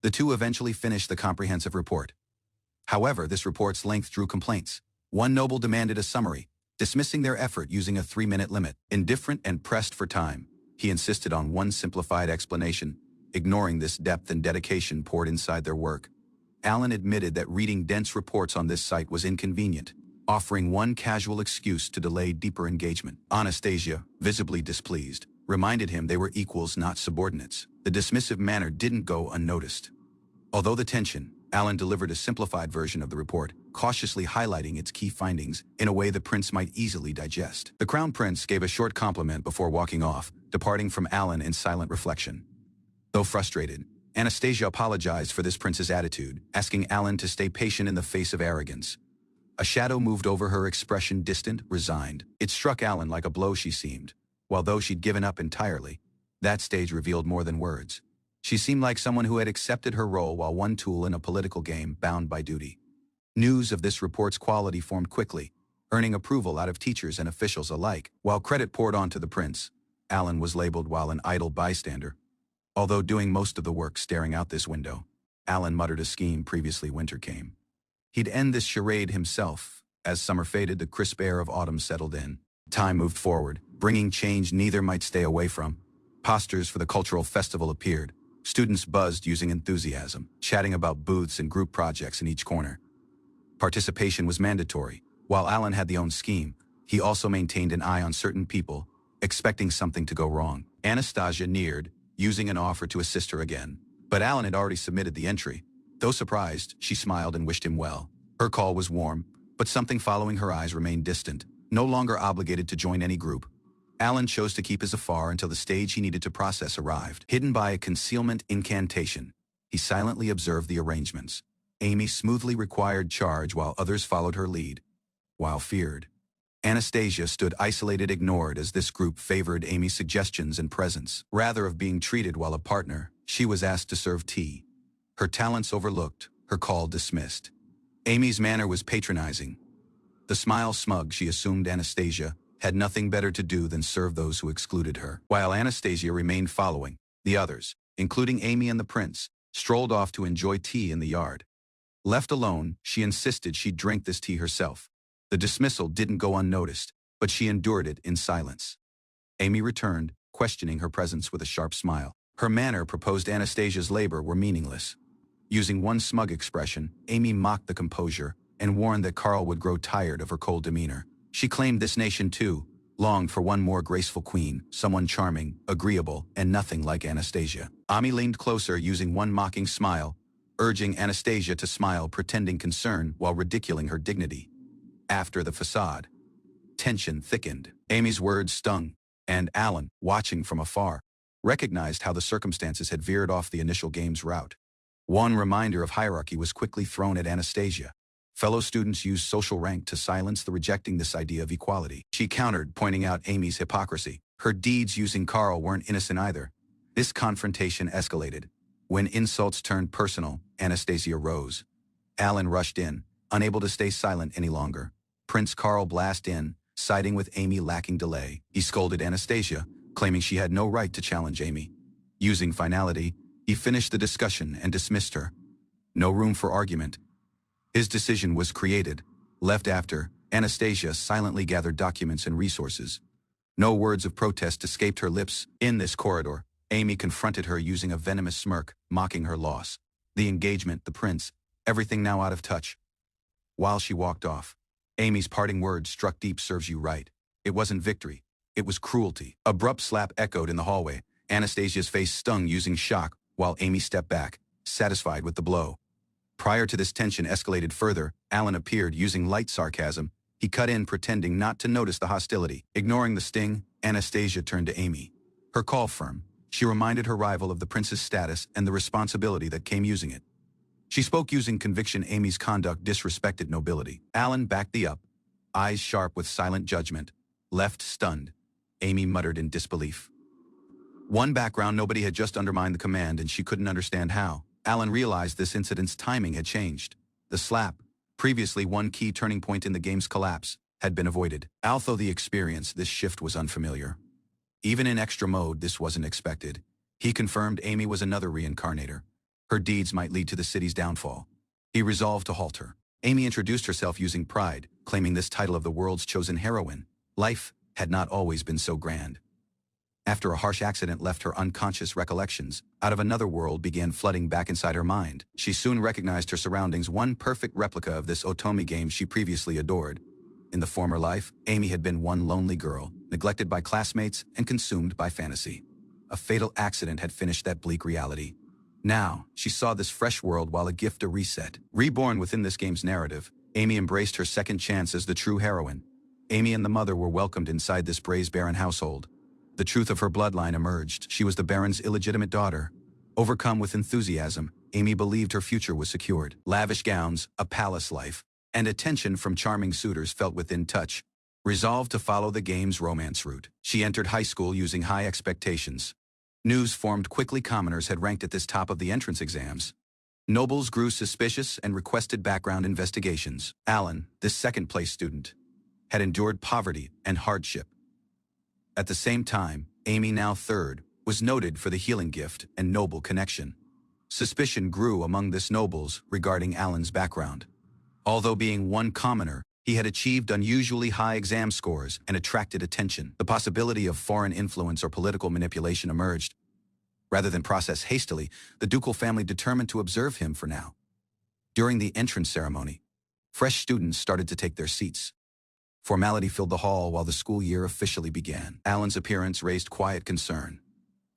The two eventually finished the comprehensive report. However, this report's length drew complaints. One noble demanded a summary, dismissing their effort using a 3-minute limit. Indifferent and pressed for time, he insisted on one simplified explanation, ignoring this depth and dedication poured inside their work. Alan admitted that reading dense reports on this site was inconvenient, offering one casual excuse to delay deeper engagement. Anastasia, visibly displeased, reminded him they were equals, not subordinates. The dismissive manner didn't go unnoticed. Although the tension, Alan delivered a simplified version of the report, cautiously highlighting its key findings in a way the prince might easily digest. The crown prince gave a short compliment before walking off, departing from Alan in silent reflection. Though frustrated, Anastasia apologized for this prince's attitude, asking Alan to stay patient in the face of arrogance. A shadow moved over her expression, distant, resigned. It struck Alan like a blow. She seemed, while though she'd given up entirely, that stage revealed more than words. She seemed like someone who had accepted her role while one tool in a political game bound by duty. News of this report's quality formed quickly, earning approval out of teachers and officials alike. While credit poured onto the prince, Alan was labeled while an idle bystander. Although doing most of the work staring out this window, Alan muttered a scheme previously winter came. He'd end this charade himself. As summer faded, the crisp air of autumn settled in. Time moved forward, bringing change neither might stay away from. Posters for the cultural festival appeared. Students buzzed using enthusiasm, chatting about booths and group projects in each corner. Participation was mandatory. While Alan had the own scheme, he also maintained an eye on certain people, expecting something to go wrong. Anastasia neared, using an offer to assist her again. But Alan had already submitted the entry. Though surprised, she smiled and wished him well. Her call was warm, but something following her eyes remained distant, no longer obligated to join any group. Alan chose to keep his afar until the stage he needed to process arrived. Hidden by a concealment incantation, he silently observed the arrangements. Amy smoothly required charge while others followed her lead. While feared, Anastasia stood isolated, ignored as this group favored Amy's suggestions and presence. Rather of being treated while a partner, she was asked to serve tea. Her talents overlooked, her call dismissed. Amy's manner was patronizing. The smile smug, she assumed Anastasia had nothing better to do than serve those who excluded her. While Anastasia remained following, the others, including Amy and the prince, strolled off to enjoy tea in the yard. Left alone, she insisted she'd drink this tea herself. The dismissal didn't go unnoticed, but she endured it in silence. Amy returned, questioning her presence with a sharp smile. Her manner proposed Anastasia's labor were meaningless. Using one smug expression, Amy mocked the composure and warned that Carl would grow tired of her cold demeanor. She claimed this nation too, longed for one more graceful queen, someone charming, agreeable, and nothing like Anastasia. Amy leaned closer, using one mocking smile, urging Anastasia to smile, pretending concern while ridiculing her dignity. After the facade, tension thickened. Amy's words stung, and Alan, watching from afar, recognized how the circumstances had veered off the initial game's route. One reminder of hierarchy was quickly thrown at Anastasia. Fellow students used social rank to silence the rejecting this idea of equality. She countered, pointing out Amy's hypocrisy. Her deeds using Carl weren't innocent either. This confrontation escalated. When insults turned personal, Anastasia rose. Alan rushed in, unable to stay silent any longer. Prince Carl blasted in, siding with Amy, lacking delay. He scolded Anastasia, claiming she had no right to challenge Amy. Using finality, he finished the discussion and dismissed her. No room for argument. His decision was created. Left after, Anastasia silently gathered documents and resources. No words of protest escaped her lips. In this corridor, Amy confronted her using a venomous smirk, mocking her loss. The engagement, the prince, everything now out of touch. While she walked off, Amy's parting words struck deep. Serves you right. It wasn't victory. It was cruelty. Abrupt slap echoed in the hallway. Anastasia's face stung, using shock, while Amy stepped back, satisfied with the blow. Prior to this tension escalated further, Alan appeared using light sarcasm. He cut in pretending not to notice the hostility. Ignoring the sting, Anastasia turned to Amy. Her call firm, she reminded her rival of the prince's status and the responsibility that came using it. She spoke using conviction. Amy's conduct disrespected nobility. Alan backed the up, eyes sharp with silent judgment. Left stunned, Amy muttered in disbelief. One background: nobody had just undermined the command and she couldn't understand how. Alan realized this incident's timing had changed. The slap, previously one key turning point in the game's collapse, had been avoided. Although the experience, this shift was unfamiliar. Even in extra mode, this wasn't expected. He confirmed Amy was another reincarnator. Her deeds might lead to the city's downfall. He resolved to halt her. Amy introduced herself using pride, claiming this title of the world's chosen heroine. Life had not always been so grand. After a harsh accident left her unconscious, recollections out of another world began flooding back inside her mind. She soon recognized her surroundings, one perfect replica of this Otomi game she previously adored. In the former life, Amy had been one lonely girl, neglected by classmates and consumed by fantasy. A fatal accident had finished that bleak reality. Now, she saw this fresh world while a gift, a reset. Reborn within this game's narrative, Amy embraced her second chance as the true heroine. Amy and the mother were welcomed inside this Braze Baron household. The truth of her bloodline emerged. She was the Baron's illegitimate daughter. Overcome with enthusiasm, Amy believed her future was secured. Lavish gowns, a palace life, and attention from charming suitors felt within touch. Resolved to follow the game's romance route, she entered high school using high expectations. News formed quickly. Commoners had ranked at this top of the entrance exams. Nobles grew suspicious and requested background investigations. Alan, this second-place student, had endured poverty and hardship. At the same time, Amy, now third, was noted for the healing gift and noble connection. Suspicion grew among this nobles regarding Alan's background. Although being one commoner, he had achieved unusually high exam scores and attracted attention. The possibility of foreign influence or political manipulation emerged. Rather than process hastily, the ducal family determined to observe him for now. During the entrance ceremony, fresh students started to take their seats. Formality filled the hall while the school year officially began. Alan's appearance raised quiet concern.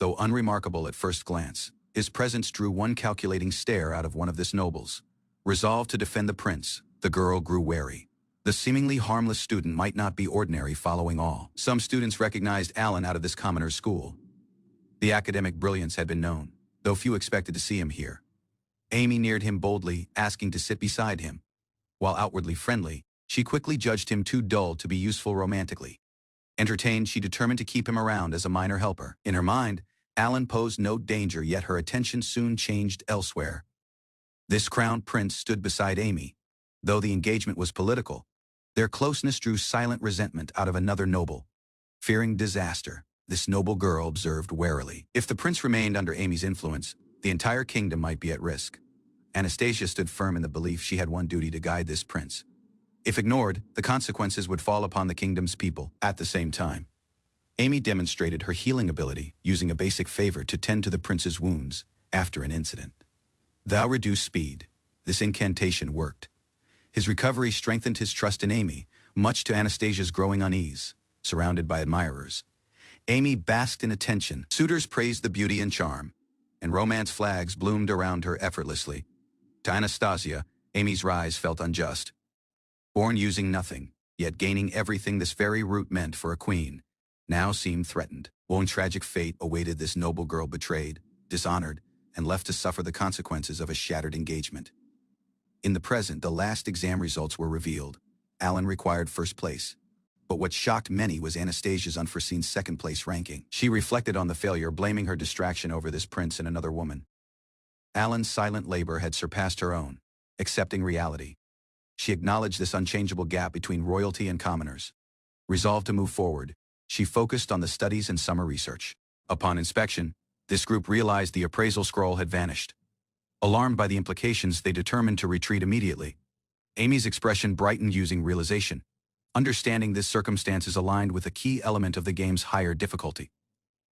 Though unremarkable at first glance, his presence drew one calculating stare out of one of this nobles. Resolved to defend the prince, the girl grew wary. The seemingly harmless student might not be ordinary following all. Some students recognized Alan out of this commoner's school. The academic brilliance had been known, though few expected to see him here. Amy neared him boldly, asking to sit beside him. While outwardly friendly, she quickly judged him too dull to be useful romantically. Entertained, she determined to keep him around as a minor helper. In her mind, Alan posed no danger, yet her attention soon changed elsewhere. This crowned prince stood beside Amy. Though the engagement was political, their closeness drew silent resentment out of another noble. Fearing disaster, this noble girl observed warily. If the prince remained under Amy's influence, the entire kingdom might be at risk. Anastasia stood firm in the belief she had one duty: to guide this prince. If ignored, the consequences would fall upon the kingdom's people. At the same time, Amy demonstrated her healing ability, using a basic favor to tend to the prince's wounds after an incident. Thou reduce speed. This incantation worked. His recovery strengthened his trust in Amy, much to Anastasia's growing unease. Surrounded by admirers, Amy basked in attention. Suitors praised the beauty and charm, and romance flags bloomed around her effortlessly. To Anastasia, Amy's rise felt unjust. Born using nothing, yet gaining everything, this very route meant for a queen, now seemed threatened. One tragic fate awaited this noble girl, betrayed, dishonored, and left to suffer the consequences of a shattered engagement. In the present, the last exam results were revealed. Alan required first place. But what shocked many was Anastasia's unforeseen second-place ranking. She reflected on the failure, blaming her distraction over this prince and another woman. Alan's silent labor had surpassed her own, accepting reality. She acknowledged this unchangeable gap between royalty and commoners. Resolved to move forward, she focused on the studies and summer research. Upon inspection, this group realized the appraisal scroll had vanished. Alarmed by the implications, they determined to retreat immediately. Amy's expression brightened using realization. Understanding this circumstance is aligned with a key element of the game's higher difficulty.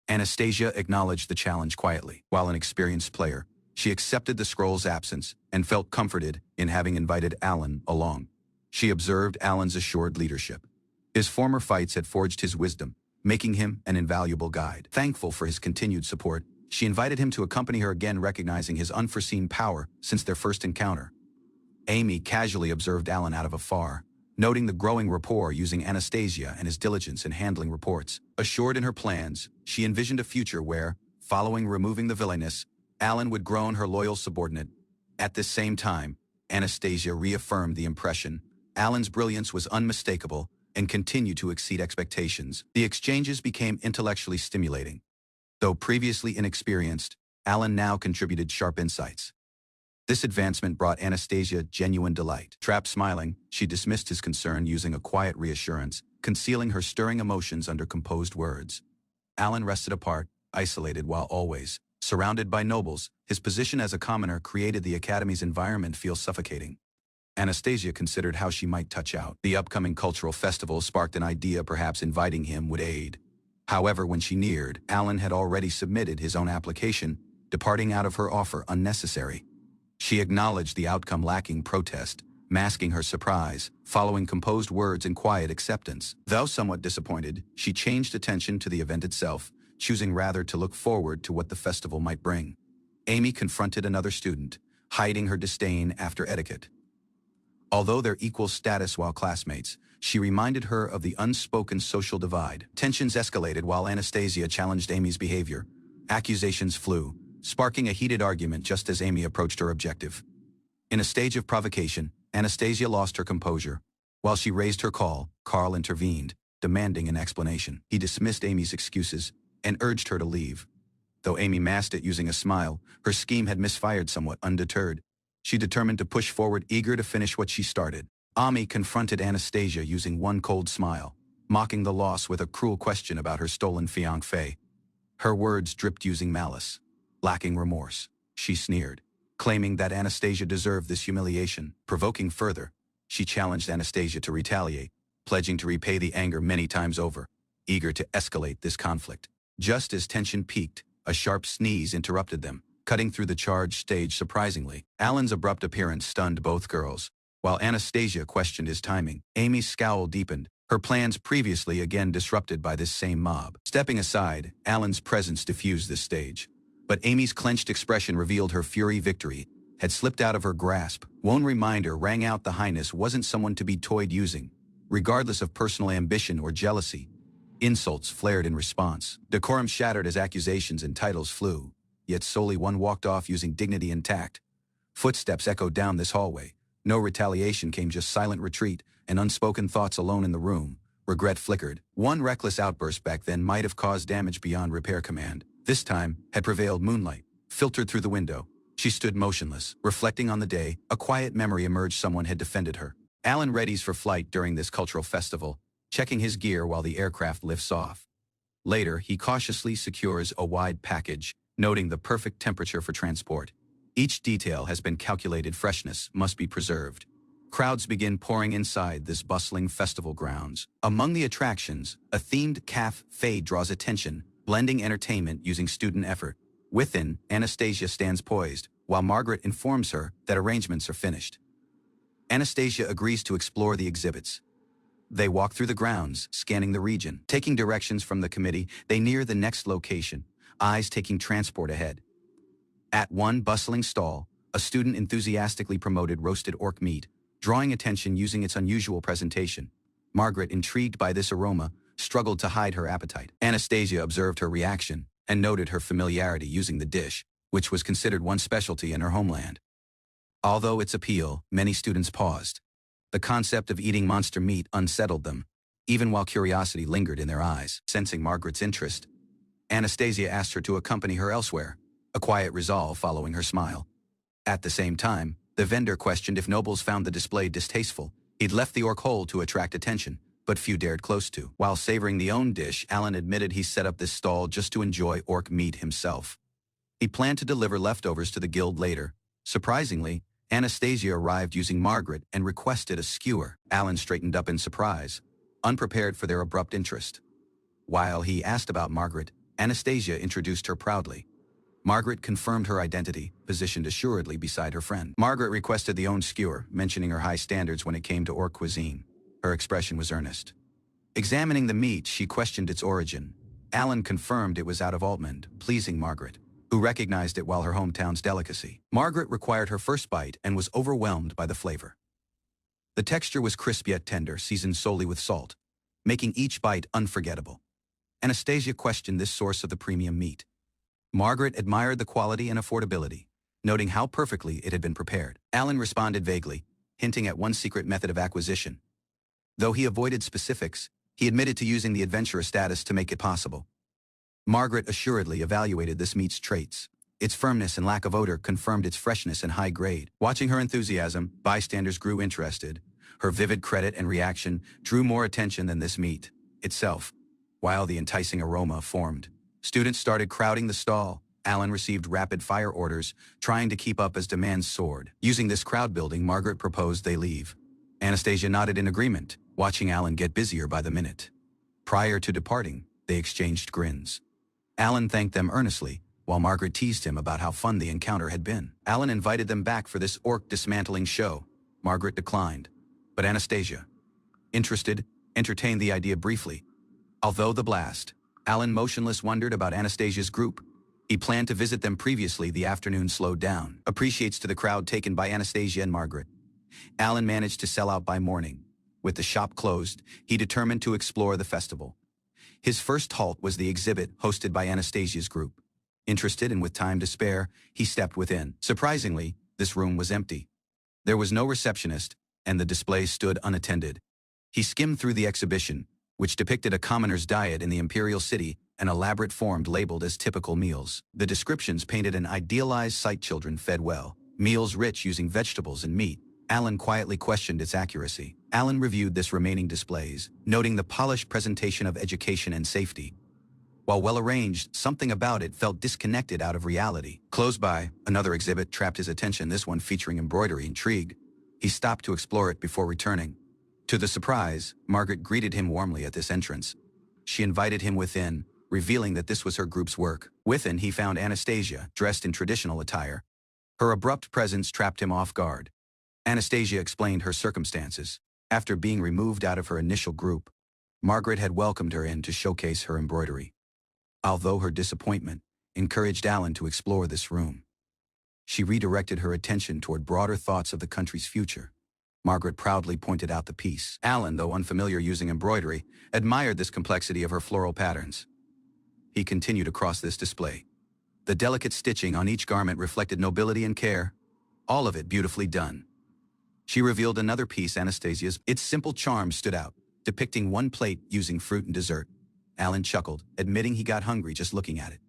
Anastasia acknowledged the challenge quietly. While an experienced player, she accepted the scroll's absence and felt comforted in having invited Alan along. She observed Alan's assured leadership. His former fights had forged his wisdom, making him an invaluable guide. Thankful for his continued support, She invited him to accompany her again, recognizing his unforeseen power since their first encounter. Amy casually observed Alan out of afar, noting the growing rapport using Anastasia and his diligence in handling reports. Assured in her plans, she envisioned a future where, following removing the Villainess, Alan would grow her loyal subordinate. At this same time, Anastasia reaffirmed the impression Alan's brilliance was unmistakable and continued to exceed expectations. The exchanges became intellectually stimulating. Though previously inexperienced, Alan now contributed sharp insights. This advancement brought Anastasia genuine delight. Trapped smiling, she dismissed his concern using a quiet reassurance, concealing her stirring emotions under composed words. Alan rested apart, isolated while always surrounded by nobles. His position as a commoner created the academy's environment feel suffocating. Anastasia considered how she might touch out. The upcoming cultural festival sparked an idea, perhaps inviting him would aid. However, when she neared, Alan had already submitted his own application, departing out of her offer unnecessary. She acknowledged the outcome lacking protest, masking her surprise, following composed words and quiet acceptance. Though somewhat disappointed, she changed attention to the event itself, choosing rather to look forward to what the festival might bring. Amy confronted another student, hiding her disdain after etiquette. Although their equal status while classmates, she reminded her of the unspoken social divide. Tensions escalated while Anastasia challenged Amy's behavior. Accusations flew, sparking a heated argument just as Amy approached her objective. In a stage of provocation, Anastasia lost her composure. While she raised her call, Carl intervened, demanding an explanation. He dismissed Amy's excuses and urged her to leave. Though Amy masked it using a smile, her scheme had misfired somewhat. Undeterred, she determined to push forward, eager to finish what she started. Amy confronted Anastasia using one cold smile, mocking the loss with a cruel question about her stolen fiancé. Her words dripped using malice. Lacking remorse, she sneered, claiming that Anastasia deserved this humiliation. Provoking further, she challenged Anastasia to retaliate, pledging to repay the anger many times over, eager to escalate this conflict. Just as tension peaked, a sharp sneeze interrupted them, cutting through the charged stage surprisingly. Alan's abrupt appearance stunned both girls. While Anastasia questioned his timing, Amy's scowl deepened, her plans previously again disrupted by this same mob. Stepping aside, Alan's presence diffused this stage. But Amy's clenched expression revealed her fury. Victory had slipped out of her grasp. One reminder rang out: the Highness wasn't someone to be toyed using. Regardless of personal ambition or jealousy, insults flared in response. Decorum shattered as accusations and titles flew, yet solely one walked off using dignity intact. Footsteps echoed down this hallway. No retaliation came, just silent retreat and unspoken thoughts alone in the room. Regret flickered. One reckless outburst back then might have caused damage beyond repair. Command this time had prevailed. Moonlight filtered through the window. She stood motionless, reflecting on the day. A quiet memory emerged: someone had defended her. Alan readies for flight during this cultural festival, checking his gear while the aircraft lifts off. Later, he cautiously secures a wide package, noting the perfect temperature for transport. Each detail has been calculated. Freshness must be preserved. Crowds begin pouring inside this bustling festival grounds. Among the attractions, a themed cafe draws attention, blending entertainment using student effort. Within, Anastasia stands poised, while Margaret informs her that arrangements are finished. Anastasia agrees to explore the exhibits. They walk through the grounds, scanning the region. Taking directions from the committee, they near the next location, eyes taking transport ahead. At one bustling stall, a student enthusiastically promoted roasted orc meat, drawing attention using its unusual presentation. Margaret, intrigued by this aroma, struggled to hide her appetite. Anastasia observed her reaction and noted her familiarity using the dish, which was considered one specialty in her homeland. Although its appeal, many students paused. The concept of eating monster meat unsettled them, even while curiosity lingered in their eyes. Sensing Margaret's interest, Anastasia asked her to accompany her elsewhere, a quiet resolve following her smile. At the same time, the vendor questioned if nobles found the display distasteful. He'd left the orc whole to attract attention, but few dared close to. While savoring the own dish, Alan admitted he set up this stall just to enjoy orc meat himself. He planned to deliver leftovers to the guild later. Surprisingly, Anastasia arrived using Margaret and requested a skewer. Alan straightened up in surprise, unprepared for their abrupt interest. While he asked about Margaret, Anastasia introduced her proudly. Margaret confirmed her identity, positioned assuredly beside her friend. Margaret requested the own skewer, mentioning her high standards when it came to orc cuisine. Her expression was earnest. Examining the meat, she questioned its origin. Alan confirmed it was out of Altmund, pleasing Margaret. who recognized it while her hometown's delicacy. Margaret required her first bite and was overwhelmed by the flavor. The texture was crisp yet tender, seasoned solely with salt, making each bite unforgettable. Anastasia questioned this source of the premium meat. Margaret admired the quality and affordability, noting how perfectly it had been prepared. Alan responded vaguely, hinting at one secret method of acquisition. Though he avoided specifics, he admitted to using the adventurer status to make it possible. Margaret assuredly evaluated this meat's traits. Its firmness and lack of odor confirmed its freshness and high grade. Watching her enthusiasm, bystanders grew interested. Her vivid credit and reaction drew more attention than this meat itself. While the enticing aroma formed, students started crowding the stall. Alan received rapid-fire orders, trying to keep up as demands soared. Using this crowd building, Margaret proposed they leave. Anastasia nodded in agreement, watching Alan get busier by the minute. Prior to departing, they exchanged grins. Alan thanked them earnestly, while Margaret teased him about how fun the encounter had been. Alan invited them back for this orc dismantling show. Margaret declined, but Anastasia, interested, entertained the idea briefly. Although the blast, Alan motionless wondered about Anastasia's group. He planned to visit them previously. The afternoon slowed down. Appreciates to the crowd taken by Anastasia and Margaret. Alan managed to sell out by morning. With the shop closed, he determined to explore the festival. His first halt was the exhibit hosted by Anastasia's group. Interested and with time to spare, he stepped within. Surprisingly, this room was empty. There was no receptionist, and the display stood unattended. He skimmed through the exhibition, which depicted a commoner's diet in the imperial city, an elaborate form labeled as typical meals. The descriptions painted an idealized sight: children fed well, meals rich using vegetables and meat. Alan quietly questioned its accuracy. Alan reviewed this remaining displays, noting the polished presentation of education and safety. While well-arranged, something about it felt disconnected out of reality. Close by, another exhibit trapped his attention, this one featuring embroidery. Intrigued, he stopped to explore it before returning. To the surprise, Margaret greeted him warmly at this entrance. She invited him within, revealing that this was her group's work. Within, he found Anastasia, dressed in traditional attire. Her abrupt presence trapped him off guard. Anastasia explained her circumstances. After being removed out of her initial group, Margaret had welcomed her in to showcase her embroidery. Although her disappointment encouraged Alan to explore this room, she redirected her attention toward broader thoughts of the country's future. Margaret proudly pointed out the piece. Alan, though unfamiliar using embroidery, admired this complexity of her floral patterns. He continued across this display. The delicate stitching on each garment reflected nobility and care, all of it beautifully done. She revealed another piece, Anastasia's. Its simple charm stood out, depicting one plate using fruit and dessert. Alan chuckled, admitting he got hungry just looking at it.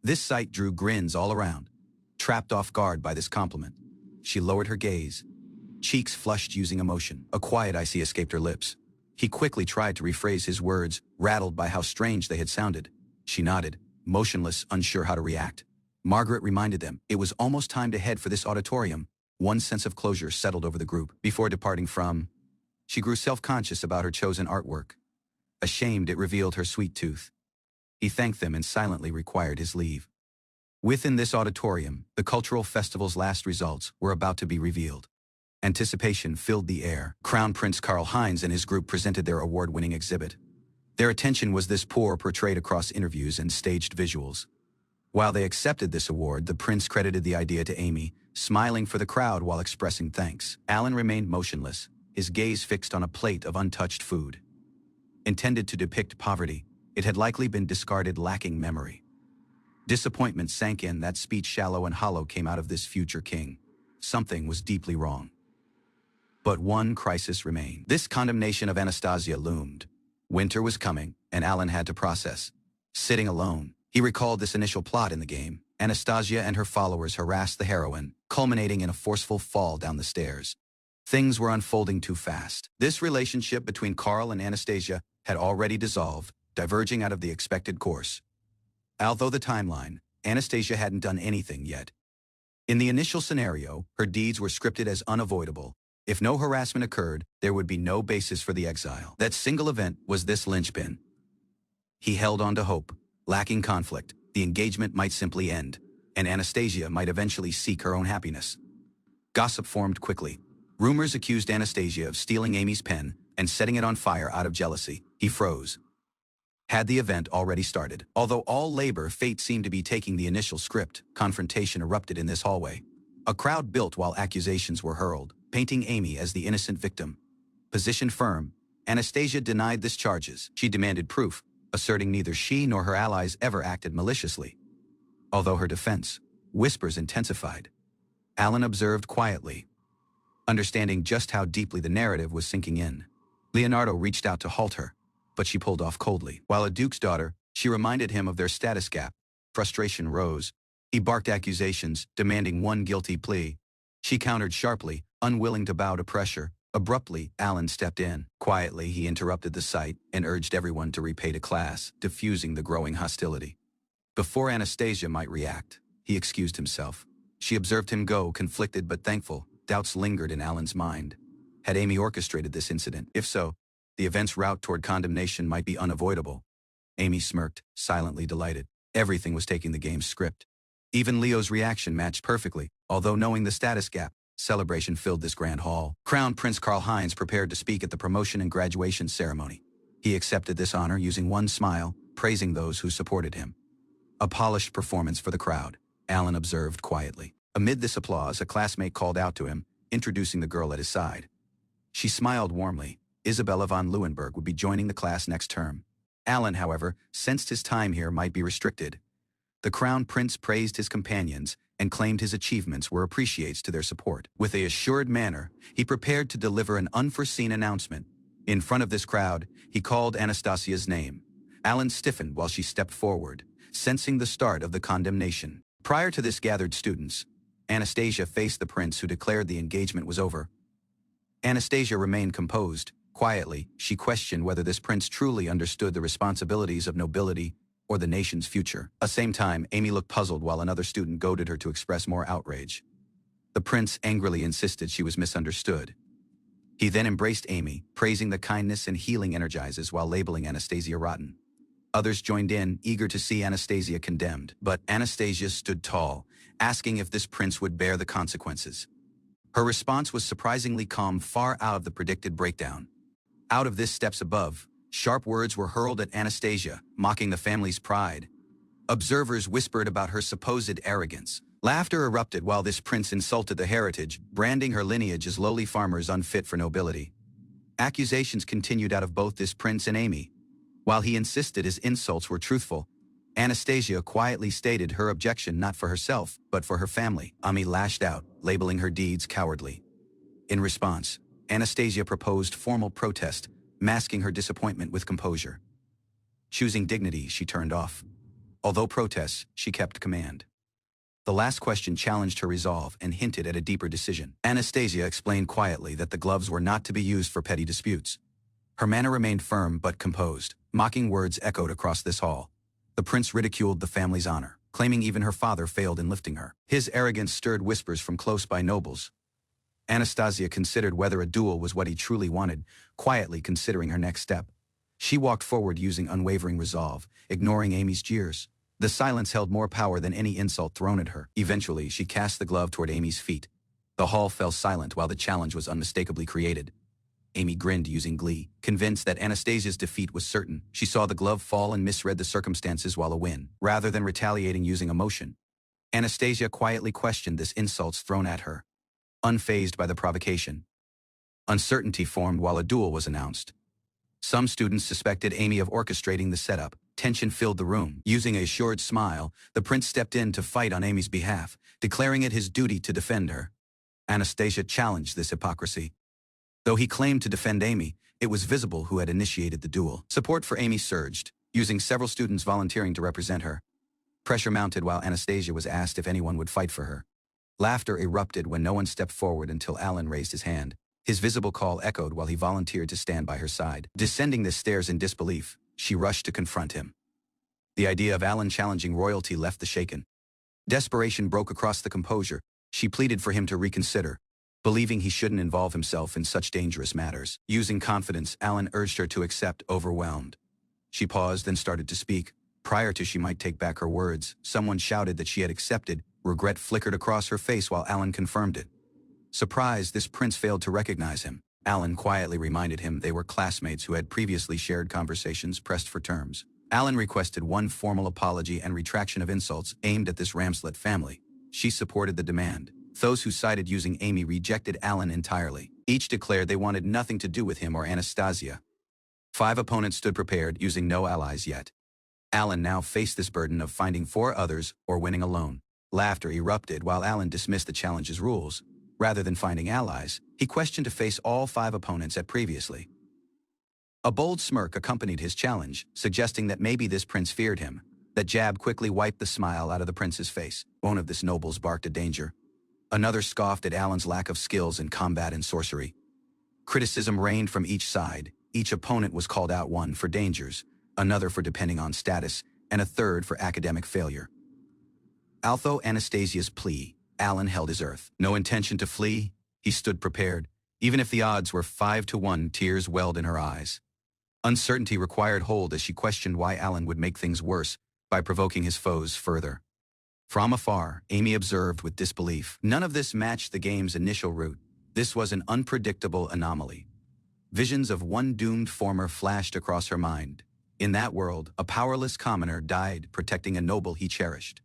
This sight drew grins all around. Trapped off guard by this compliment, she lowered her gaze, cheeks flushed using emotion. A quiet icy escaped her lips. He quickly tried to rephrase his words, rattled by how strange they had sounded. She nodded, motionless, unsure how to react. Margaret reminded them it was almost time to head for this auditorium. One sense of closure settled over the group. Before departing from, she grew self-conscious about her chosen artwork. Ashamed, it revealed her sweet tooth. He thanked them and silently required his leave. Within this auditorium, the cultural festival's last results were about to be revealed. Anticipation filled the air. Crown Prince Karl Heinz and his group presented their award-winning exhibit. Their attention was this poor portrayed across interviews and staged visuals. While they accepted this award, the prince credited the idea to Amy, smiling for the crowd while expressing thanks. Alan remained motionless, his gaze fixed on a plate of untouched food. Intended to depict poverty, it had likely been discarded, lacking memory. Disappointment sank in. That speech, shallow and hollow, came out of this future king. Something was deeply wrong. But one crisis remained. This condemnation of Anastasia loomed. Winter was coming, and Alan had to process. Sitting alone, he recalled this initial plot in the game. Anastasia and her followers harassed the heroine, culminating in a forceful fall down the stairs. Things were unfolding too fast. This relationship between Karl and Anastasia had already dissolved, diverging out of the expected course. Although the timeline, Anastasia hadn't done anything yet. In the initial scenario, her deeds were scripted as unavoidable. If no harassment occurred, there would be no basis for the exile. That single event was this linchpin. He held on to hope. Lacking conflict, the engagement might simply end, and Anastasia might eventually seek her own happiness. Gossip formed quickly. Rumors accused Anastasia of stealing Amy's pen and setting it on fire out of jealousy. He froze. Had the event already started? Although all labor, fate seemed to be taking the initial script, confrontation erupted in this hallway. A crowd built while accusations were hurled, painting Amy as the innocent victim. Positioned firm, Anastasia denied this charges. She demanded proof, asserting neither she nor her allies ever acted maliciously. Although her defense, whispers intensified. Alan observed quietly, understanding just how deeply the narrative was sinking in. Leonardo reached out to halt her, but she pulled off coldly. While a duke's daughter, she reminded him of their status gap. Frustration rose. He barked accusations, demanding one guilty plea. She countered sharply, unwilling to bow to pressure. Abruptly, Alan stepped in. Quietly, he interrupted the sight and urged everyone to repay to class, diffusing the growing hostility. Before Anastasia might react, he excused himself. She observed him go, conflicted but thankful. Doubts lingered in Alan's mind. Had Amy orchestrated this incident? If so, the event's route toward condemnation might be unavoidable. Amy smirked, silently delighted. Everything was taking the game's script. Even Leo's reaction matched perfectly. Although knowing the status gap, celebration filled this grand hall. Crown Prince Karl-Heinz prepared to speak at the promotion and graduation ceremony. He accepted this honor using one smile, praising those who supported him. A polished performance for the crowd, Alan observed quietly. Amid this applause, a classmate called out to him, introducing the girl at his side. She smiled warmly. Isabella von Leeuwenberg would be joining the class next term. Alan, however, sensed his time here might be restricted. The Crown Prince praised his companions and claimed his achievements were appreciates to their support. With an assured manner, he prepared to deliver an unforeseen announcement. In front of this crowd, he called Anastasia's name. Alan stiffened while she stepped forward, sensing the start of the condemnation. Prior to this gathered students, Anastasia faced the prince who declared the engagement was over. Anastasia remained composed. Quietly, she questioned whether this prince truly understood the responsibilities of nobility or the nation's future. At the same time, Amy looked puzzled while another student goaded her to express more outrage. The prince angrily insisted she was misunderstood. He then embraced Amy, praising the kindness and healing energizes while labeling Anastasia rotten. Others joined in, eager to see Anastasia condemned. But Anastasia stood tall, asking if this prince would bear the consequences. Her response was surprisingly calm, far out of the predicted breakdown. Out of this steps above, sharp words were hurled at Anastasia, mocking the family's pride. Observers whispered about her supposed arrogance. Laughter erupted while this prince insulted the heritage, branding her lineage as lowly farmers unfit for nobility. Accusations continued out of both this prince and Amy. While he insisted his insults were truthful, Anastasia quietly stated her objection not for herself, but for her family. Amy lashed out, labeling her deeds cowardly. In response, Anastasia proposed formal protest, masking her disappointment with composure. Choosing dignity, she turned off. Although protests, she kept command. The last question challenged her resolve and hinted at a deeper decision. Anastasia explained quietly that the gloves were not to be used for petty disputes. Her manner remained firm but composed. Mocking words echoed across this hall. The prince ridiculed the family's honor, claiming even her father failed in lifting her. His arrogance stirred whispers from close-by nobles. Anastasia considered whether a duel was what he truly wanted, quietly considering her next step. She walked forward using unwavering resolve, ignoring Amy's jeers. The silence held more power than any insult thrown at her. Eventually, she cast the glove toward Amy's feet. The hall fell silent while the challenge was unmistakably created. Amy grinned using glee, convinced that Anastasia's defeat was certain. She saw the glove fall and misread the circumstances while a win, rather than retaliating using emotion. Anastasia quietly questioned this insults thrown at her, unfazed by the provocation. Uncertainty formed while a duel was announced. Some students suspected Amy of orchestrating the setup. Tension filled the room. Using a assured smile, the prince stepped in to fight on Amy's behalf, declaring it his duty to defend her. Anastasia challenged this hypocrisy. Though he claimed to defend Amy, it was visible who had initiated the duel. Support for Amy surged, using several students volunteering to represent her. Pressure mounted while Anastasia was asked if anyone would fight for her. Laughter erupted when no one stepped forward until Alan raised his hand. His visible call echoed while he volunteered to stand by her side. Descending the stairs in disbelief, she rushed to confront him. The idea of Alan challenging royalty left the shaken. Desperation broke across the composure. She pleaded for him to reconsider, believing he shouldn't involve himself in such dangerous matters. Using confidence, Alan urged her to accept, overwhelmed. She paused, then started to speak. Prior to she might take back her words, someone shouted that she had accepted. Regret flickered across her face while Alan confirmed it. Surprised, this prince failed to recognize him. Alan quietly reminded him they were classmates who had previously shared conversations pressed for terms. Alan requested one formal apology and retraction of insults aimed at this Ramslet family. She supported the demand. Those who sided using Amy rejected Alan entirely. Each declared they wanted nothing to do with him or Anastasia. 5 opponents stood prepared, using no allies yet. Alan now faced this burden of finding 4 others or winning alone. Laughter erupted while Alan dismissed the challenge's rules. Rather than finding allies, he questioned to face all 5 opponents at previously. A bold smirk accompanied his challenge, suggesting that maybe this prince feared him. That jab quickly wiped the smile out of the prince's face. One of this nobles barked at danger. Another scoffed at Alan's lack of skills in combat and sorcery. Criticism rained from each side. Each opponent was called out, one for dangers, another for depending on status, and a third for academic failure. Although Anastasia's plea, Alan held his earth. No intention to flee, he stood prepared. Even if the odds were 5-1, tears welled in her eyes. Uncertainty required hold as she questioned why Alan would make things worse by provoking his foes further. From afar, Amy observed with disbelief. None of this matched the game's initial route. This was an unpredictable anomaly. Visions of one doomed former flashed across her mind. In that world, a powerless commoner died protecting a noble he cherished.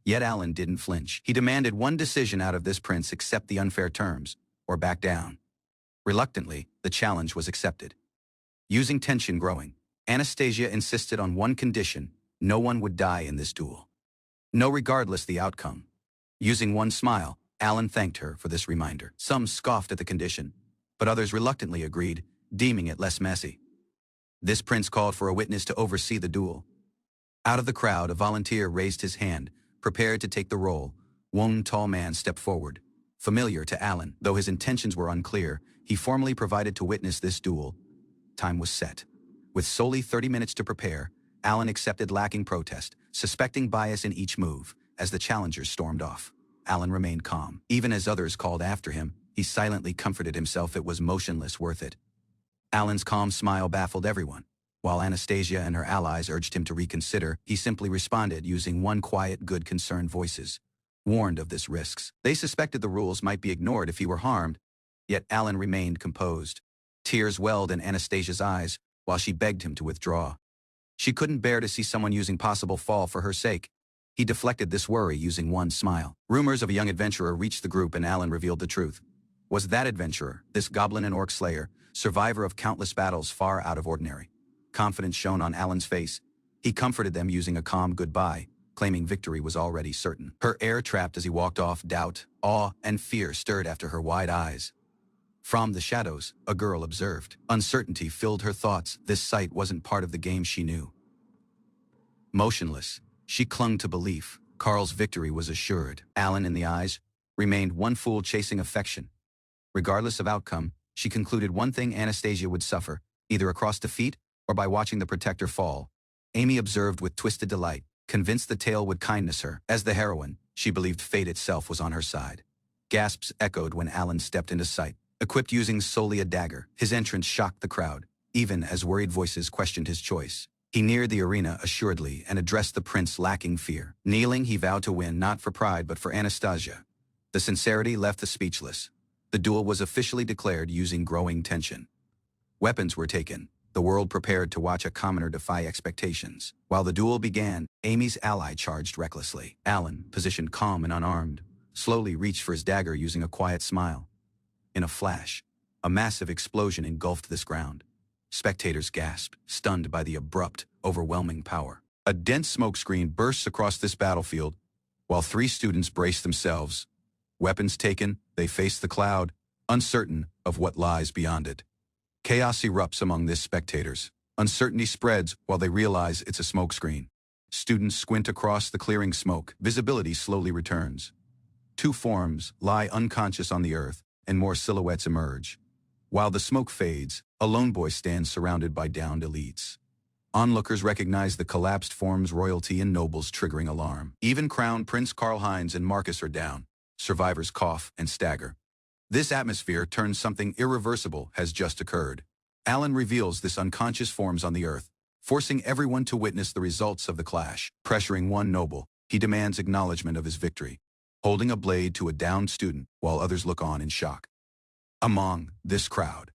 Yet Alan didn't flinch. He demanded one decision out of this prince: accept the unfair terms, or back down. Reluctantly, the challenge was accepted. Using tension growing, Anastasia insisted on one condition: no one would die in this duel. No, regardless the outcome. Using one smile, Alan thanked her for this reminder. Some scoffed at the condition, but others reluctantly agreed, deeming it less messy. This prince called for a witness to oversee the duel. Out of the crowd, a volunteer raised his hand, prepared to take the role. One tall man stepped forward. Familiar to Alan, though his intentions were unclear, he formally provided to witness this duel. Time was set. With solely 30 minutes to prepare, Alan accepted, lacking protest, suspecting bias in each move. As the challengers stormed off, Alan remained calm. Even as others called after him, he silently comforted himself it was motionless, worth it. Alan's calm smile baffled everyone. While Anastasia and her allies urged him to reconsider, he simply responded using one quiet, good, concerned voices. Warned of this risks, they suspected the rules might be ignored if he were harmed, yet Alan remained composed. Tears welled in Anastasia's eyes while she begged him to withdraw. She couldn't bear to see someone using possible fall for her sake. He deflected this worry using one smile. Rumors of a young adventurer reached the group, and Alan revealed the truth. Was that adventurer, this goblin and orc slayer, survivor of countless battles far out of ordinary? Confidence shone on Alan's face. He comforted them using a calm goodbye, claiming victory was already certain. Her air trapped as he walked off. Doubt, awe, and fear stirred after her wide eyes. From the shadows, a girl observed. Uncertainty filled her thoughts. This sight wasn't part of the game she knew. Motionless, she clung to belief. Carl's victory was assured. Alan, in the eyes, remained one fool chasing affection. Regardless of outcome, she concluded one thing: Anastasia would suffer, either across defeat or by watching the protector fall. Amy observed with twisted delight, convinced the tale would kindness her. As the heroine, she believed fate itself was on her side. Gasps echoed when Alan stepped into sight. Equipped using solely a dagger, his entrance shocked the crowd, even as worried voices questioned his choice. He neared the arena assuredly and addressed the prince, lacking fear. Kneeling, he vowed to win, not for pride but for Anastasia. The sincerity left the speechless. The duel was officially declared using growing tension. Weapons were taken, the world prepared to watch a commoner defy expectations. While the duel began, Amy's ally charged recklessly. Alan, positioned calm and unarmed, slowly reached for his dagger using a quiet smile. In a flash, a massive explosion engulfed this ground. Spectators gasped, stunned by the abrupt, overwhelming power. A dense smoke screen bursts across this battlefield, while 3 students brace themselves. Weapons taken, they face the cloud, uncertain of what lies beyond it. Chaos erupts among these spectators. Uncertainty spreads while they realize it's a smokescreen. Students squint across the clearing smoke. Visibility slowly returns. 2 forms lie unconscious on the earth, and more silhouettes emerge. While the smoke fades, a lone boy stands surrounded by downed elites. Onlookers recognize the collapsed forms, royalty and nobles, triggering alarm. Even Crown Prince Karl-Heinz and Marcus are down. Survivors cough and stagger. This atmosphere turns something irreversible has just occurred. Alan reveals this unconscious forms on the earth, forcing everyone to witness the results of the clash. Pressuring one noble, he demands acknowledgement of his victory, holding a blade to a downed student while others look on in shock. Among this crowd,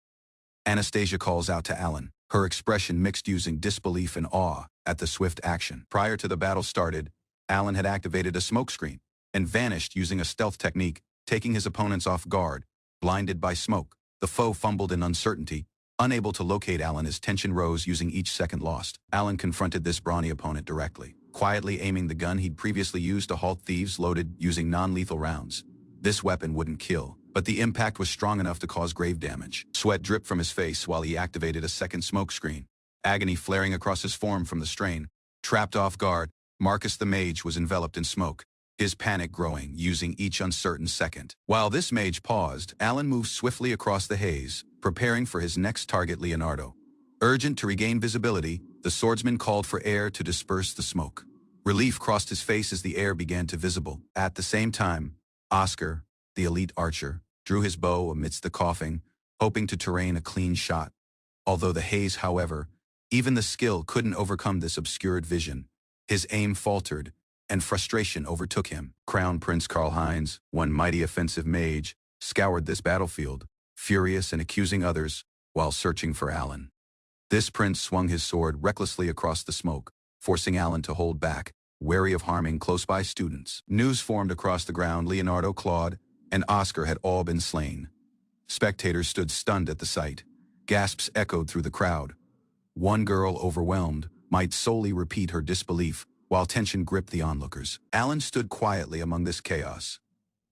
Anastasia calls out to Alan, her expression mixed using disbelief and awe at the swift action. Prior to the battle started, Alan had activated a smokescreen and vanished using a stealth technique, taking his opponents off guard, blinded by smoke. The foe fumbled in uncertainty, unable to locate Alan as tension rose using each second lost. Alan confronted this brawny opponent directly, quietly aiming the gun he'd previously used to halt thieves loaded using non-lethal rounds. This weapon wouldn't kill, but the impact was strong enough to cause grave damage. Sweat dripped from his face while he activated a second smokescreen, agony flaring across his form from the strain. Trapped off guard, Marcus the mage was enveloped in smoke, his panic growing using each uncertain second. While this mage paused, Alan moved swiftly across the haze, preparing for his next target, Leonardo. Urgent to regain visibility, the swordsman called for air to disperse the smoke. Relief crossed his face as the air began to visible. At the same time, Oscar, the elite archer, drew his bow amidst the coughing, hoping to terrain a clean shot. Although the haze, however, even the skill couldn't overcome this obscured vision. His aim faltered, and frustration overtook him. Crown Prince Karl-Heinz, one mighty offensive mage, scoured this battlefield, furious and accusing others, while searching for Alan. This prince swung his sword recklessly across the smoke, forcing Alan to hold back, wary of harming close-by students. News formed across the ground Leonardo, Claude, and Oscar had all been slain. Spectators stood stunned at the sight. Gasps echoed through the crowd. One girl, overwhelmed, might solely repeat her disbelief, while tension gripped the onlookers. Alan stood quietly among this chaos.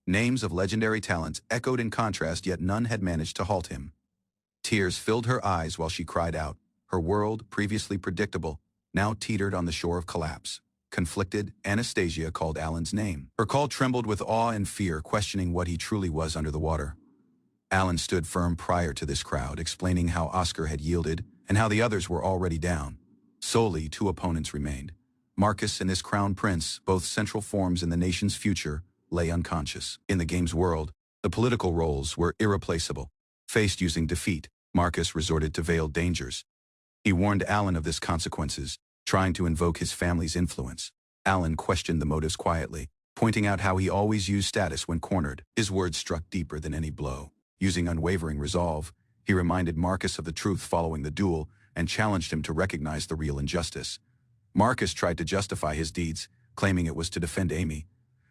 Names of legendary talents echoed in contrast, yet none had managed to halt him. Tears filled her eyes while she cried out. Her world, previously predictable, now teetered on the shore of collapse. Conflicted, Anastasia called Alan's name. Her call trembled with awe and fear, questioning what he truly was under the water. Alan stood firm prior to this crowd, explaining how Oscar had yielded and how the others were already down. Solely 2 opponents remained. Marcus and this crown prince, both central forms in the nation's future, lay unconscious. In the game's world, the political roles were irreplaceable. Faced using defeat, Marcus resorted to veiled dangers. He warned Alan of this consequences, trying to invoke his family's influence. Alan questioned the motives quietly, pointing out how he always used status when cornered. His words struck deeper than any blow. Using unwavering resolve, he reminded Marcus of the truth following the duel and challenged him to recognize the real injustice. Marcus tried to justify his deeds, claiming it was to defend Amy.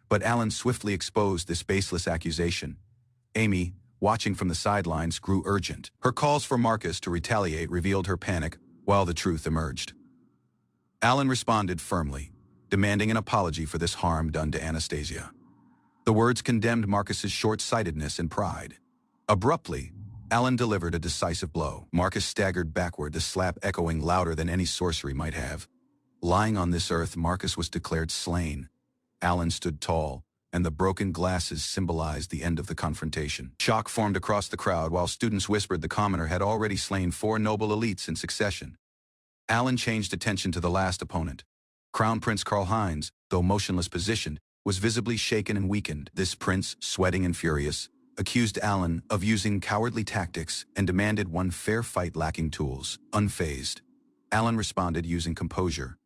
But Alan swiftly exposed this baseless accusation. Amy, watching from the sidelines, grew urgent. Her calls for Marcus to retaliate revealed her panic, while the truth emerged. Alan responded firmly, demanding an apology for this harm done to Anastasia. The words condemned Marcus's short-sightedness and pride. Abruptly, Alan delivered a decisive blow. Marcus staggered backward, the slap echoing louder than any sorcery might have. Lying on this earth, Marcus was declared slain. Alan stood tall, and the broken glasses symbolized the end of the confrontation. Shock formed across the crowd while students whispered the commoner had already slain 4 noble elites in succession. Alan changed attention to the last opponent. Crown Prince Karl-Heinz, though motionless positioned, was visibly shaken and weakened. This prince, sweating and furious, accused Alan of using cowardly tactics and demanded one fair fight lacking tools. Unfazed, Alan responded using composure.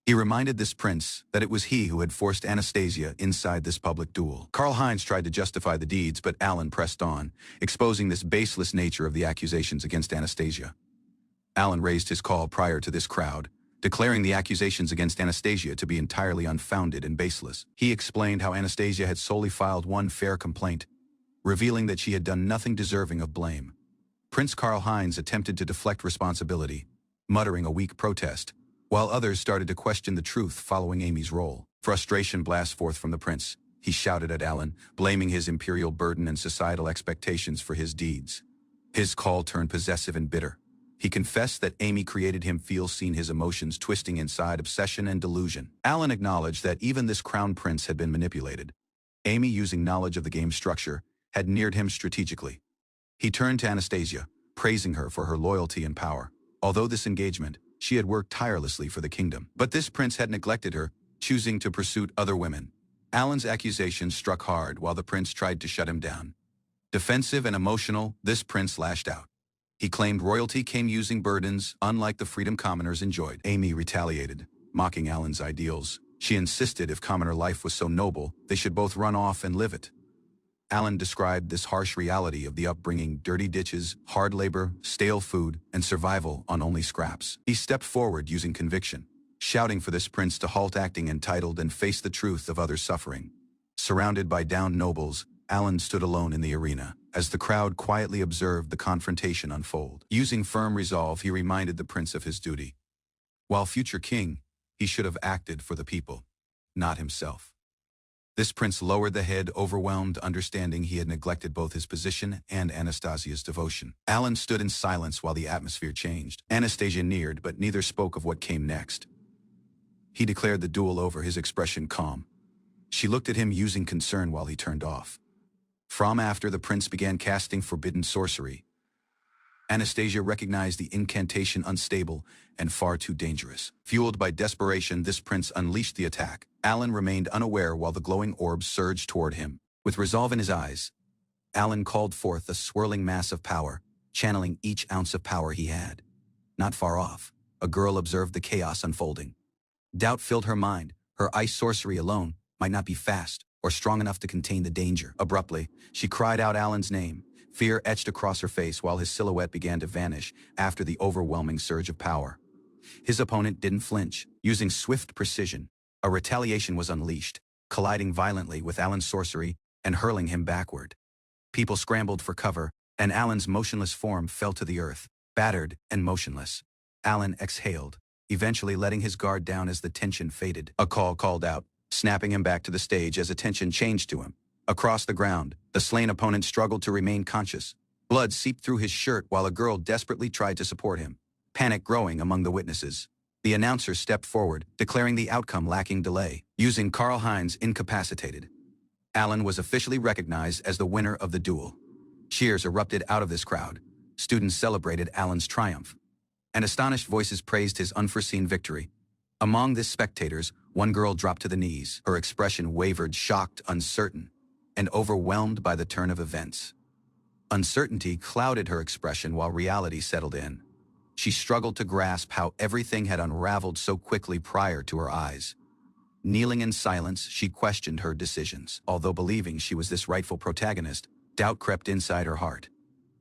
He reminded this prince that it was he who had forced Anastasia inside this public duel. Karl-Heinz tried to justify the deeds, but Alan pressed on, exposing this baseless nature of the accusations against Anastasia. Alan raised his call prior to this crowd, declaring the accusations against Anastasia to be entirely unfounded and baseless. He explained how Anastasia had solely filed one fair complaint, revealing that she had done nothing deserving of blame. Prince Karl-Heinz attempted to deflect responsibility, muttering a weak protest, while others started to question the truth following Amy's role. Frustration blast forth from the prince. He shouted at Alan, blaming his imperial burden and societal expectations for his deeds. His call turned possessive and bitter. He confessed that Amy created him feel seen, his emotions twisting inside obsession and delusion. Alan acknowledged that even this crown prince had been manipulated. Amy, using knowledge of the game's structure, had neared him strategically. He turned to Anastasia, praising her for her loyalty and power. Although this engagement, she had worked tirelessly for the kingdom. But this prince had neglected her, choosing to pursue other women. Alan's accusations struck hard while the prince tried to shut him down. Defensive and emotional, this prince lashed out. He claimed royalty came using burdens, unlike the freedom commoners enjoyed. Amy retaliated, mocking Alan's ideals. She insisted if commoner life was so noble, they should both run off and live it. Alan described this harsh reality of the upbringing: dirty ditches, hard labor, stale food, and survival on only scraps. He stepped forward using conviction, shouting for this prince to halt acting entitled and face the truth of others' suffering. Surrounded by downed nobles, Alan stood alone in the arena, as the crowd quietly observed the confrontation unfold. Using firm resolve, he reminded the prince of his duty. While future king, he should have acted for the people, not himself. This prince lowered the head, overwhelmed, understanding he had neglected both his position and Anastasia's devotion. Alan stood in silence while the atmosphere changed. Anastasia neared, but neither spoke of what came next. He declared the duel over, his expression calm. She looked at him using concern while he turned off. From after, the prince began casting forbidden sorcery. Anastasia recognized the incantation unstable and far too dangerous. Fueled by desperation, this prince unleashed the attack. Alan remained unaware while the glowing orbs surged toward him. With resolve in his eyes, Alan called forth a swirling mass of power, channeling each ounce of power he had. Not far off, a girl observed the chaos unfolding. Doubt filled her mind. Her ice sorcery alone might not be fast or strong enough to contain the danger. Abruptly, she cried out Alan's name. Fear etched across her face while his silhouette began to vanish after the overwhelming surge of power. His opponent didn't flinch. Using swift precision, a retaliation was unleashed, colliding violently with Alan's sorcery and hurling him backward. People scrambled for cover, and Alan's motionless form fell to the earth, battered and motionless. Alan exhaled, eventually letting his guard down as the tension faded. A call called out, snapping him back to the stage as attention changed to him. Across the ground, the slain opponent struggled to remain conscious. Blood seeped through his shirt while a girl desperately tried to support him, panic growing among the witnesses. The announcer stepped forward, declaring the outcome lacking delay. Using Karl Heinz incapacitated, Alan was officially recognized as the winner of the duel. Cheers erupted out of this crowd. Students celebrated Alan's triumph, and astonished voices praised his unforeseen victory. Among the spectators, one girl dropped to the knees. Her expression wavered, shocked, uncertain, and overwhelmed by the turn of events. Uncertainty clouded her expression while reality settled in. She struggled to grasp how everything had unraveled so quickly prior to her eyes. Kneeling in silence, she questioned her decisions. Although believing she was this rightful protagonist, doubt crept inside her heart.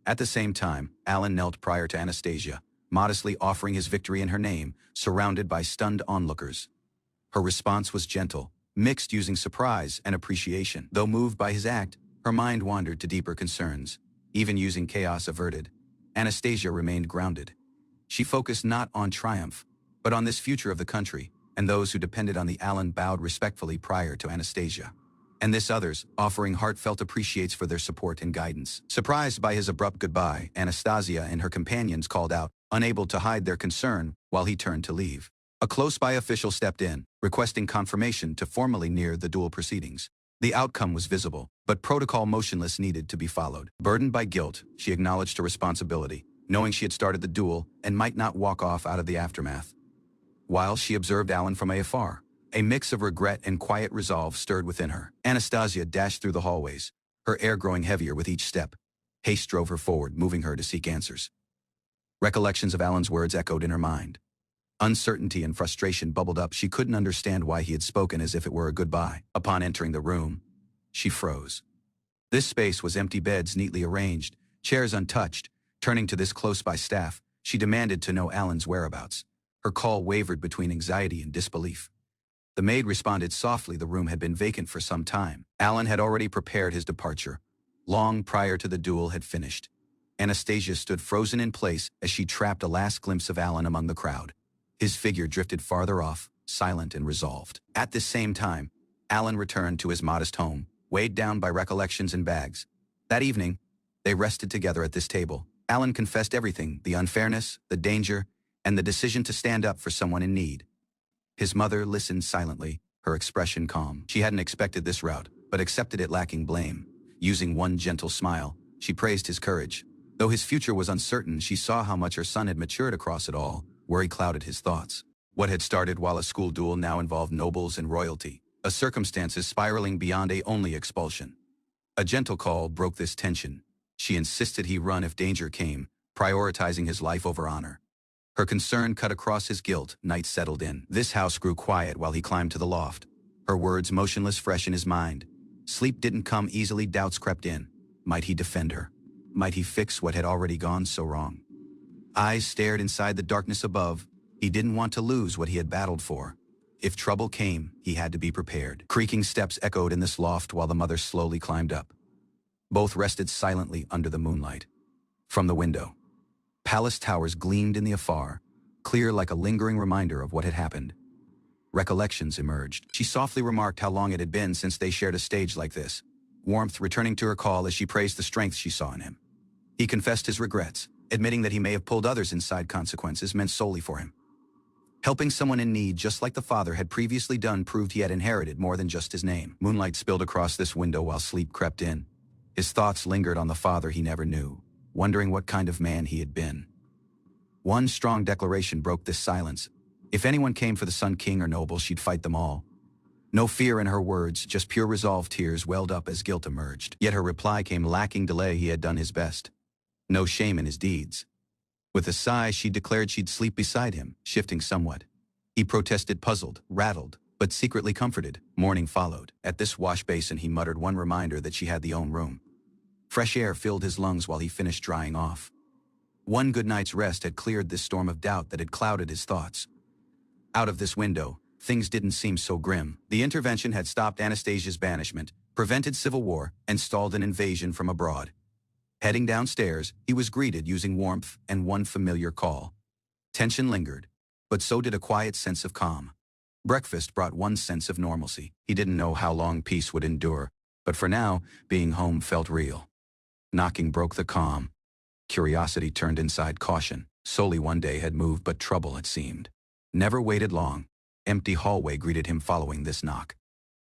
At the same time, Alan knelt prior to Anastasia, modestly offering his victory in her name, surrounded by stunned onlookers. Her response was gentle, mixed using surprise and appreciation. Though moved by his act, her mind wandered to deeper concerns. Even using chaos averted, Anastasia remained grounded. She focused not on triumph, but on this future of the country, and those who depended on the Alan bowed respectfully prior to Anastasia. And this others, offering heartfelt appreciates for their support and guidance. Surprised by his abrupt goodbye, Anastasia and her companions called out, unable to hide their concern while he turned to leave. A close-by official stepped in, requesting confirmation to formally near the duel proceedings. The outcome was visible, but protocol motionless needed to be followed. Burdened by guilt, she acknowledged her responsibility, knowing she had started the duel and might not walk off out of the aftermath. While she observed Alan from afar, a mix of regret and quiet resolve stirred within her. Anastasia dashed through the hallways, her air growing heavier with each step. Haste drove her forward, moving her to seek answers. Recollections of Alan's words echoed in her mind. Uncertainty and frustration bubbled up. She couldn't understand why he had spoken as if it were a goodbye. Upon entering the room, she froze. This space was empty, beds neatly arranged, chairs untouched. Turning to this close-by staff, she demanded to know Alan's whereabouts. Her call wavered between anxiety and disbelief. The maid responded softly. The room had been vacant for some time. Alan had already prepared his departure, long prior to the duel had finished. Anastasia stood frozen in place as she trapped a last glimpse of Alan among the crowd. His figure drifted farther off, silent and resolved. At the same time, Alan returned to his modest home, weighed down by recollections and bags. That evening, they rested together at this table. Alan confessed everything, the unfairness, the danger, and the decision to stand up for someone in need. His mother listened silently, her expression calm. She hadn't expected this route, but accepted it lacking blame. Using one gentle smile, she praised his courage. Though his future was uncertain, she saw how much her son had matured across it all. Worry clouded his thoughts. What had started while a school duel now involved nobles and royalty, a circumstances spiraling beyond a only expulsion. A gentle call broke this tension. She insisted he run if danger came, prioritizing his life over honor. Her concern cut across his guilt. Night settled in. This house grew quiet while he climbed to the loft, her words motionless, fresh in his mind. Sleep didn't come easily, doubts crept in. Might he defend her? Might he fix what had already gone so wrong? Eyes stared inside the darkness above. He didn't want to lose what he had battled for. If trouble came, he had to be prepared. Creaking steps echoed in this loft while the mother slowly climbed up. Both rested silently under the moonlight. From the window, palace towers gleamed in the afar, clear like a lingering reminder of what had happened. Recollections emerged. She softly remarked how long it had been since they shared a stage like this, warmth returning to her call as she praised the strength she saw in him. He confessed his regrets, admitting that he may have pulled others inside consequences meant solely for him. Helping someone in need just like the father had previously done proved he had inherited more than just his name. Moonlight spilled across this window while sleep crept in. His thoughts lingered on the father he never knew, wondering what kind of man he had been. One strong declaration broke this silence. If anyone came for the Sun King or noble, she'd fight them all. No fear in her words, just pure resolve. Tears welled up as guilt emerged. Yet her reply came lacking delay. He had done his best. No shame in his deeds. With a sigh, she declared she'd sleep beside him, shifting somewhat. He protested, puzzled, rattled, but secretly comforted. Morning followed. At this wash basin he muttered one reminder that she had the own room. Fresh air filled his lungs while he finished drying off. One good night's rest had cleared this storm of doubt that had clouded his thoughts. Out of this window, things didn't seem so grim. The intervention had stopped Anastasia's banishment, prevented civil war, and stalled an invasion from abroad. Heading downstairs, he was greeted using warmth and one familiar call. Tension lingered, but so did a quiet sense of calm. Breakfast brought one sense of normalcy. He didn't know how long peace would endure, but for now, being home felt real. Knocking broke the calm. Curiosity turned inside caution. Solely one day had moved, but trouble it seemed. Never waited long. Empty hallway greeted him following this knock.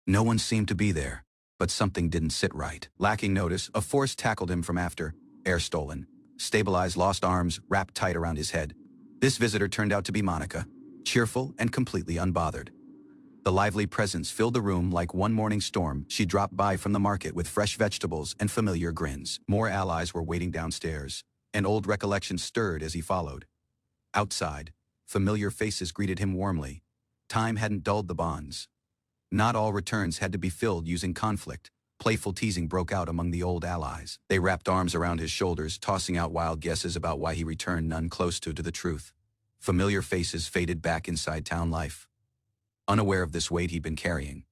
No one seemed to be there, but something didn't sit right. Lacking notice, a force tackled him from after, air stolen, stabilized lost arms wrapped tight around his head. This visitor turned out to be Monica, cheerful and completely unbothered. The lively presence filled the room like one morning storm. She dropped by from the market with fresh vegetables and familiar grins. More allies were waiting downstairs, and old recollections stirred as he followed. Outside, familiar faces greeted him warmly. Time hadn't dulled the bonds. Not all returns had to be filled using conflict. Playful teasing broke out among the old allies. They wrapped arms around his shoulders, tossing out wild guesses about why he returned, none close to the truth. Familiar faces faded back inside town life. Unaware of this weight he'd been carrying.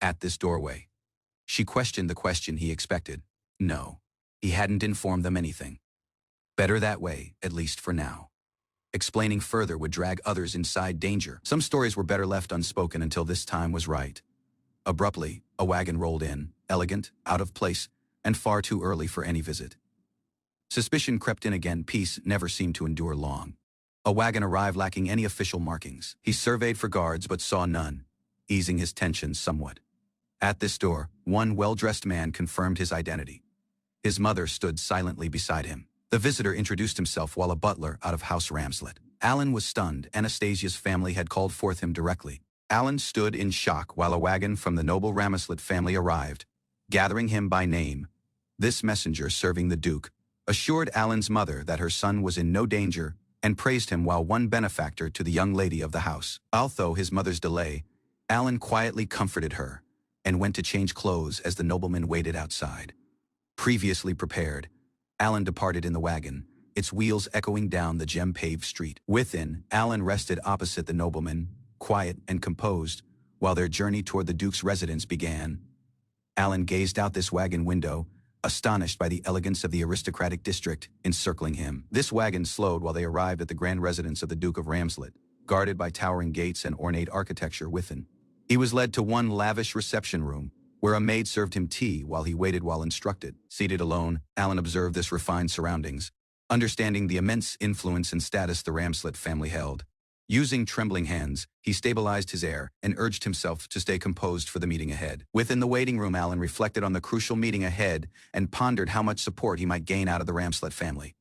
At this doorway, she questioned the question he expected. No, he hadn't informed them anything. Better that way, at least for now. Explaining further would drag others inside danger. Some stories were better left unspoken until this time was right. Abruptly, a wagon rolled in, elegant, out of place, and far too early for any visit. Suspicion crept in again. Peace never seemed to endure long. A wagon arrived lacking any official markings. He surveyed for guards but saw none, easing his tension somewhat. At this door, one well-dressed man confirmed his identity. His mother stood silently beside him. The visitor introduced himself while a butler out of House Ramslet. Alan was stunned. Anastasia's family had called forth him directly. Alan stood in shock while a wagon from the noble Ramslet family arrived, gathering him by name. This messenger, serving the Duke, assured Alan's mother that her son was in no danger and praised him while one benefactor to the young lady of the house. Although his mother's delay, Alan quietly comforted her and went to change clothes as the nobleman waited outside. Previously prepared, Alan departed in the wagon, its wheels echoing down the gem-paved street. Within, Alan rested opposite the nobleman, quiet and composed, while their journey toward the Duke's residence began. Alan gazed out this wagon window, astonished by the elegance of the aristocratic district encircling him. This wagon slowed while they arrived at the grand residence of the Duke of Ramslet, guarded by towering gates and ornate architecture within. He was led to one lavish reception room, where a maid served him tea while he waited while instructed. Seated alone, Alan observed this refined surroundings, understanding the immense influence and status the Ramslet family held. Using trembling hands, he stabilized his air and urged himself to stay composed for the meeting ahead. Within the waiting room, Alan reflected on the crucial meeting ahead and pondered how much support he might gain out of the Ramslet family.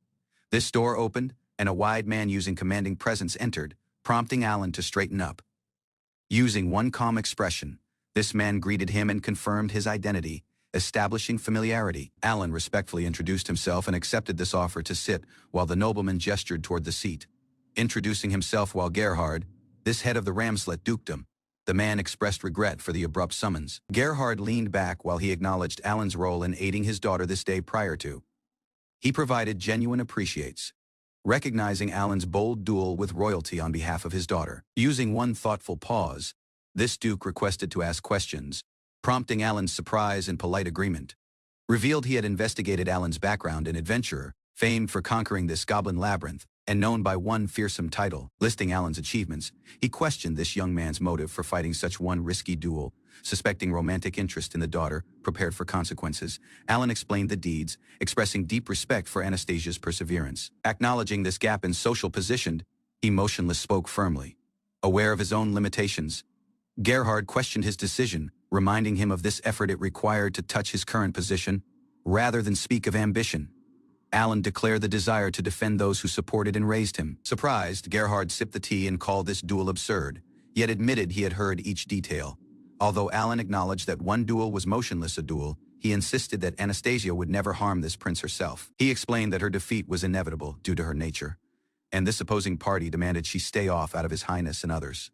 This door opened, and a wide man using commanding presence entered, prompting Alan to straighten up. Using one calm expression, this man greeted him and confirmed his identity, establishing familiarity. Alan respectfully introduced himself and accepted this offer to sit while the nobleman gestured toward the seat. Introducing himself while Gerhard, this head of the Ramslet dukedom, The man expressed regret for the abrupt summons. Gerhard leaned back while he acknowledged Alan's role in aiding his daughter this day prior to. He provided genuine appreciates, recognizing Alan's bold duel with royalty on behalf of his daughter. Using one thoughtful pause, this duke requested to ask questions, prompting Alan's surprise and polite agreement. Revealed he had investigated Alan's background, an adventurer, famed for conquering this goblin labyrinth, and known by one fearsome title. Listing Alan's achievements, he questioned this young man's motive for fighting such one risky duel. Suspecting romantic interest in the daughter, prepared for consequences, Alan explained the deeds, expressing deep respect for Anastasia's perseverance. Acknowledging this gap in social position, he motionless spoke firmly. Aware of his own limitations, Gerhard questioned his decision, reminding him of this effort it required to touch his current position, rather than speak of ambition. Alan declared the desire to defend those who supported and raised him. Surprised, Gerhard sipped the tea and called this duel absurd, yet admitted he had heard each detail. Although Alan acknowledged that one duel was motionless a duel, he insisted that Anastasia would never harm this prince herself. He explained that her defeat was inevitable due to her nature, and this opposing party demanded she stay off out of His Highness and others.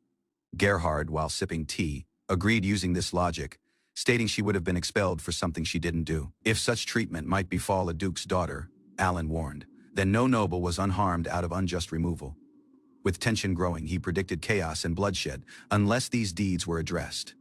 Gerhard, while sipping tea, agreed using this logic, stating she would have been expelled for something she didn't do. If such treatment might befall a duke's daughter, Alan warned, then no noble was unharmed out of unjust removal. With tension growing, he predicted chaos and bloodshed unless these deeds were addressed.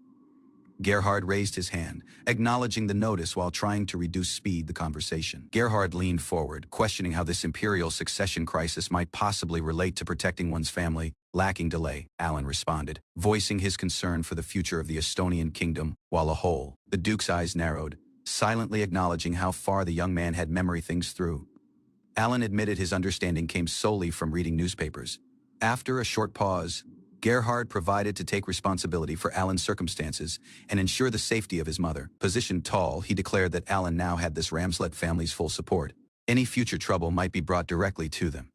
Gerhard raised his hand, acknowledging the notice while trying to reduce the conversation. Gerhard leaned forward, questioning how this imperial succession crisis might possibly relate to protecting one's family. Lacking delay, Alan responded, voicing his concern for the future of the Estonian kingdom while a whole. The duke's eyes narrowed, silently acknowledging how far the young man had memory things through. Alan admitted his understanding came solely from reading newspapers. After a short pause, Gerhard provided to take responsibility for Alan's circumstances and ensure the safety of his mother. Positioned tall, he declared that Alan now had this Ramslet family's full support. Any future trouble might be brought directly to them.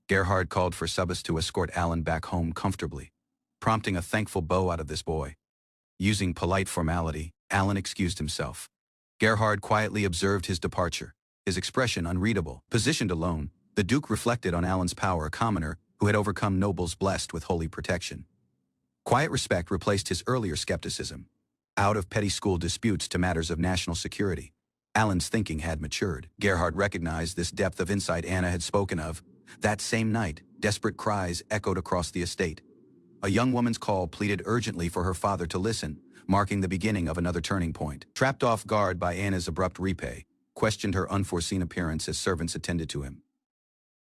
Gerhard called for Subas to escort Alan back home comfortably, prompting a thankful bow out of this boy. Using polite formality, Alan excused himself. Gerhard quietly observed his departure, his expression unreadable. Positioned alone, the Duke reflected on Alan's power, a commoner who had overcome nobles blessed with holy protection. Quiet respect replaced his earlier skepticism. Out of petty school disputes to matters of national security, Alan's thinking had matured. Gerhard recognized this depth of insight Anna had spoken of. That same night, desperate cries echoed across the estate. A young woman's call pleaded urgently for her father to listen, marking the beginning of another turning point. Trapped off guard by Anna's abrupt repay, questioned her unforeseen appearance as servants attended to him.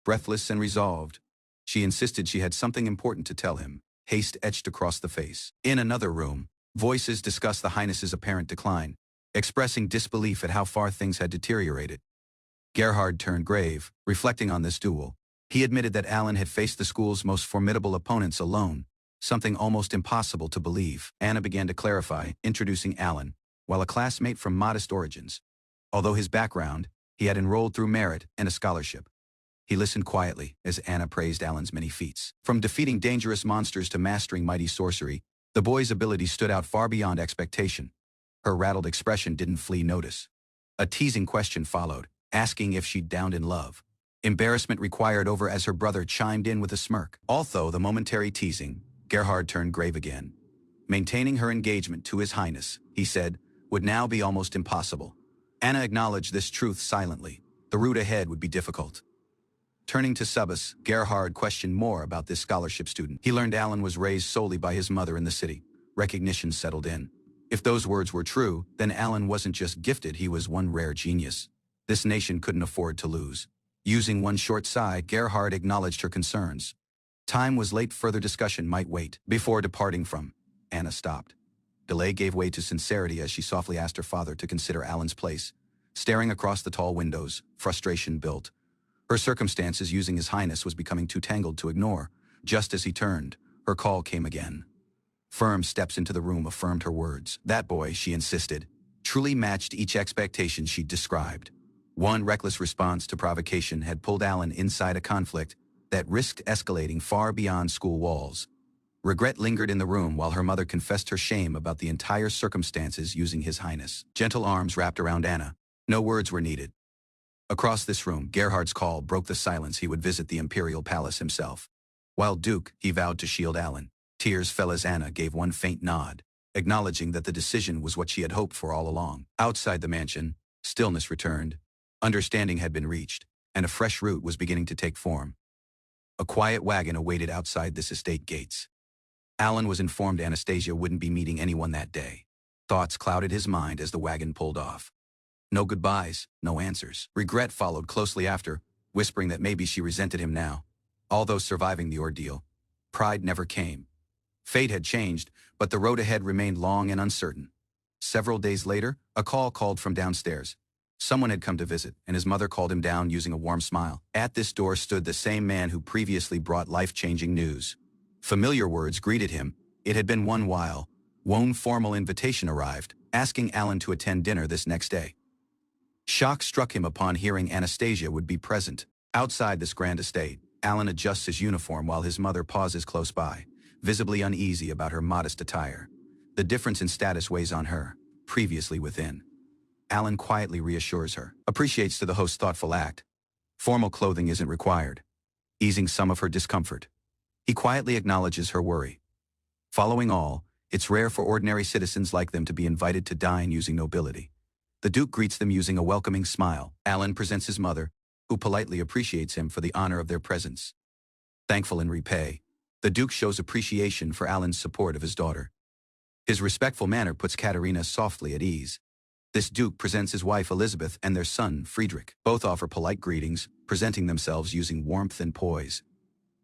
Breathless and resolved, she insisted she had something important to tell him, haste etched across the face. In another room, voices discussed the Highness's apparent decline, expressing disbelief at how far things had deteriorated. Gerhard turned grave, reflecting on this duel. He admitted that Alan had faced the school's most formidable opponents alone, something almost impossible to believe. Anna began to clarify, introducing Alan, while a classmate from modest origins. Although his background, he had enrolled through merit and a scholarship. He listened quietly as Anna praised Alan's many feats. From defeating dangerous monsters to mastering mighty sorcery, the boy's abilities stood out far beyond expectation. Her rattled expression didn't flee notice. A teasing question followed, asking if she'd downed in love. Embarrassment required over as her brother chimed in with a smirk. Although the momentary teasing, Gerhard turned grave again. Maintaining her engagement to His Highness, he said, would now be almost impossible. Anna acknowledged this truth silently. The route ahead would be difficult. Turning to Subas, Gerhard questioned more about this scholarship student. He learned Alan was raised solely by his mother in the city. Recognition settled in. If those words were true, then Alan wasn't just gifted, he was one rare genius. This nation couldn't afford to lose. Using one short sigh, Gerhard acknowledged her concerns. Time was late, further discussion might wait. Before departing from, Anna stopped. Delay gave way to sincerity as she softly asked her father to consider Alan's place. Staring across the tall windows, frustration built. Her circumstances using His Highness was becoming too tangled to ignore. Just as he turned, her call came again. Firm steps into the room affirmed her words. That boy, she insisted, truly matched each expectation she'd described. One reckless response to provocation had pulled Alan inside a conflict that risked escalating far beyond school walls. Regret lingered in the room while her mother confessed her shame about the entire circumstances using His Highness. Gentle arms wrapped around Anna. No words were needed. Across this room, Gerhard's call broke the silence. He would visit the imperial palace himself. While Duke, he vowed to shield Alan. Tears fell as Anna gave one faint nod, acknowledging that the decision was what she had hoped for all along. Outside the mansion, stillness returned. Understanding had been reached, and a fresh route was beginning to take form. A quiet wagon awaited outside this estate gates. Alan was informed Anastasia wouldn't be meeting anyone that day. Thoughts clouded his mind as the wagon pulled off. No goodbyes, no answers. Regret followed closely after, whispering that maybe she resented him now. Although surviving the ordeal, pride never came. Fate had changed, but the road ahead remained long and uncertain. Several days later, a call called from downstairs. Someone had come to visit, and his mother called him down using a warm smile. At this door stood the same man who previously brought life-changing news. Familiar words greeted him. It had been one while. One formal invitation arrived, asking Alan to attend dinner this next day. Shock struck him upon hearing Anastasia would be present. Outside this grand estate, Alan adjusts his uniform while his mother pauses close by, visibly uneasy about her modest attire. The difference in status weighs on her, previously within. Alan quietly reassures her, appreciates to the host's thoughtful act. Formal clothing isn't required, easing some of her discomfort. He quietly acknowledges her worry. Following all, it's rare for ordinary citizens like them to be invited to dine using nobility. The Duke greets them using a welcoming smile. Alan presents his mother, who politely appreciates him for the honor of their presence. Thankful in repay, the Duke shows appreciation for Alan's support of his daughter. His respectful manner puts Katerina softly at ease. This Duke presents his wife Elizabeth and their son Friedrich. Both offer polite greetings, presenting themselves using warmth and poise.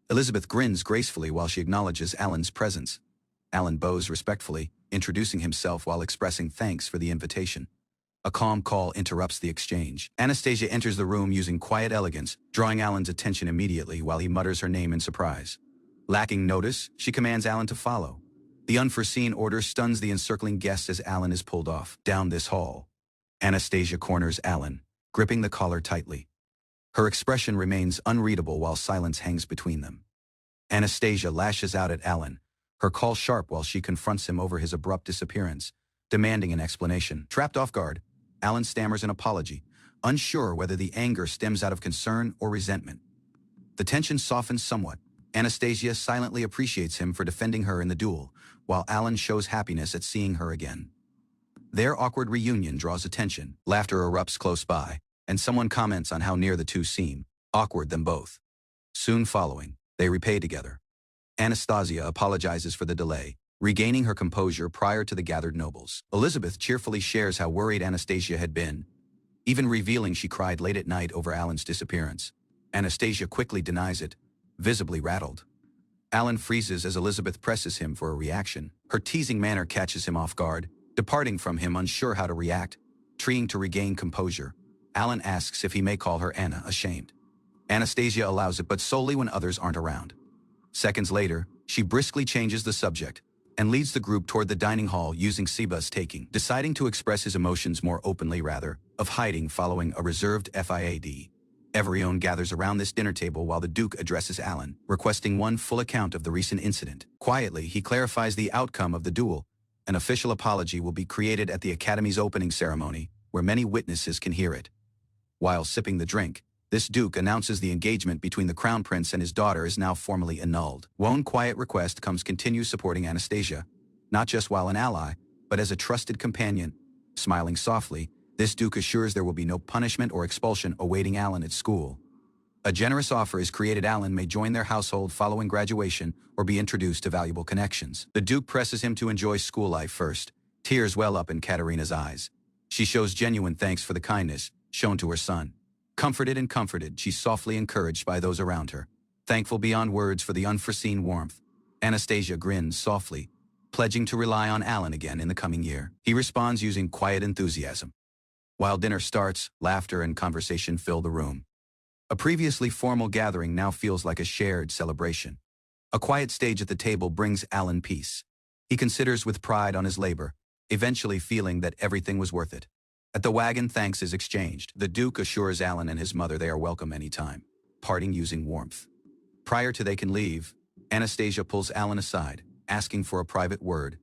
Elizabeth grins gracefully while she acknowledges Alan's presence. Alan bows respectfully, introducing himself while expressing thanks for the invitation. A calm call interrupts the exchange. Anastasia enters the room using quiet elegance, drawing Alan's attention immediately while he mutters her name in surprise. Lacking notice, she commands Alan to follow. The unforeseen order stuns the encircling guests as Alan is pulled off. Down this hall, Anastasia corners Alan, gripping the collar tightly. Her expression remains unreadable while silence hangs between them. Anastasia lashes out at Alan, her call sharp while she confronts him over his abrupt disappearance, demanding an explanation. Trapped off guard, Alan stammers an apology, unsure whether the anger stems out of concern or resentment. The tension softens somewhat. Anastasia silently appreciates him for defending her in the duel, while Alan shows happiness at seeing her again. Their awkward reunion draws attention. Laughter erupts close by, and someone comments on how near the two seem, awkward them both. Soon following, they repay together. Anastasia apologizes for the delay, regaining her composure prior to the gathered nobles. Elizabeth cheerfully shares how worried Anastasia had been, even revealing she cried late at night over Alan's disappearance. Anastasia quickly denies it, visibly rattled. Alan freezes as Elizabeth presses him for a reaction. Her teasing manner catches him off guard, departing from him unsure how to react. Trying to regain composure, Alan asks if he may call her Anna, ashamed. Anastasia allows it, but solely when others aren't around. Seconds later, she briskly changes the subject and leads the group toward the dining hall using Seba's taking, deciding to express his emotions more openly rather of hiding following a reserved FIAD. Everyone gathers around this dinner table while the Duke addresses Alan, requesting one full account of the recent incident. Quietly, he clarifies the outcome of the duel. An official apology will be created at the Academy's opening ceremony, where many witnesses can hear it. While sipping the drink, this Duke announces the engagement between the Crown Prince and his daughter is now formally annulled. One quiet request comes: continue supporting Anastasia, not just while an ally, but as a trusted companion. Smiling softly, this Duke assures there will be no punishment or expulsion awaiting Alan at school. A generous offer is created: Alan may join their household following graduation or be introduced to valuable connections. The Duke presses him to enjoy school life first. Tears well up in Katerina's eyes. She shows genuine thanks for the kindness shown to her son. Comforted, she's softly encouraged by those around her. Thankful beyond words for the unforeseen warmth, Anastasia grins softly, pledging to rely on Alan again in the coming year. He responds using quiet enthusiasm. While dinner starts, laughter and conversation fill the room. A previously formal gathering now feels like a shared celebration. A quiet stage at the table brings Alan peace. He considers with pride on his labor, eventually feeling that everything was worth it. At the wagon, thanks is exchanged. The Duke assures Alan and his mother they are welcome anytime, parting using warmth. Prior to they can leave, Anastasia pulls Alan aside, asking for a private word.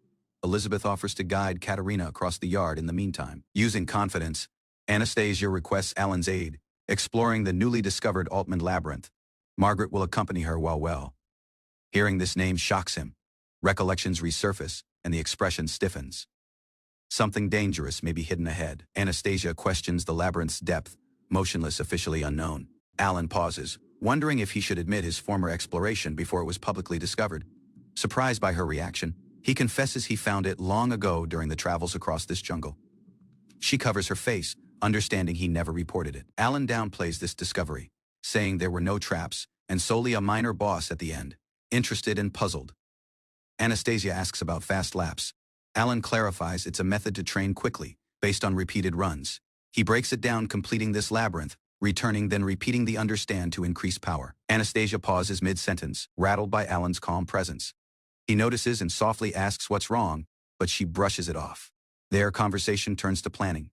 Elizabeth offers to guide Katerina across the yard in the meantime. Using confidence, Anastasia requests Alan's aid, exploring the newly discovered Altman labyrinth. Margaret will accompany her while well. Hearing this name shocks him. Recollections resurface, and the expression stiffens. Something dangerous may be hidden ahead. Anastasia questions the labyrinth's depth, motionless, officially unknown. Alan pauses, wondering if he should admit his former exploration before it was publicly discovered. Surprised by her reaction, he confesses he found it long ago during the travels across this jungle. She covers her face, understanding he never reported it. Alan downplays this discovery, saying there were no traps and solely a minor boss at the end. Interested and puzzled, Anastasia asks about fast laps. Alan clarifies it's a method to train quickly, based on repeated runs. He breaks it down, completing this labyrinth, returning then repeating the understand to increase power. Anastasia pauses mid-sentence, rattled by Alan's calm presence. He notices and softly asks what's wrong, but she brushes it off. Their conversation turns to planning.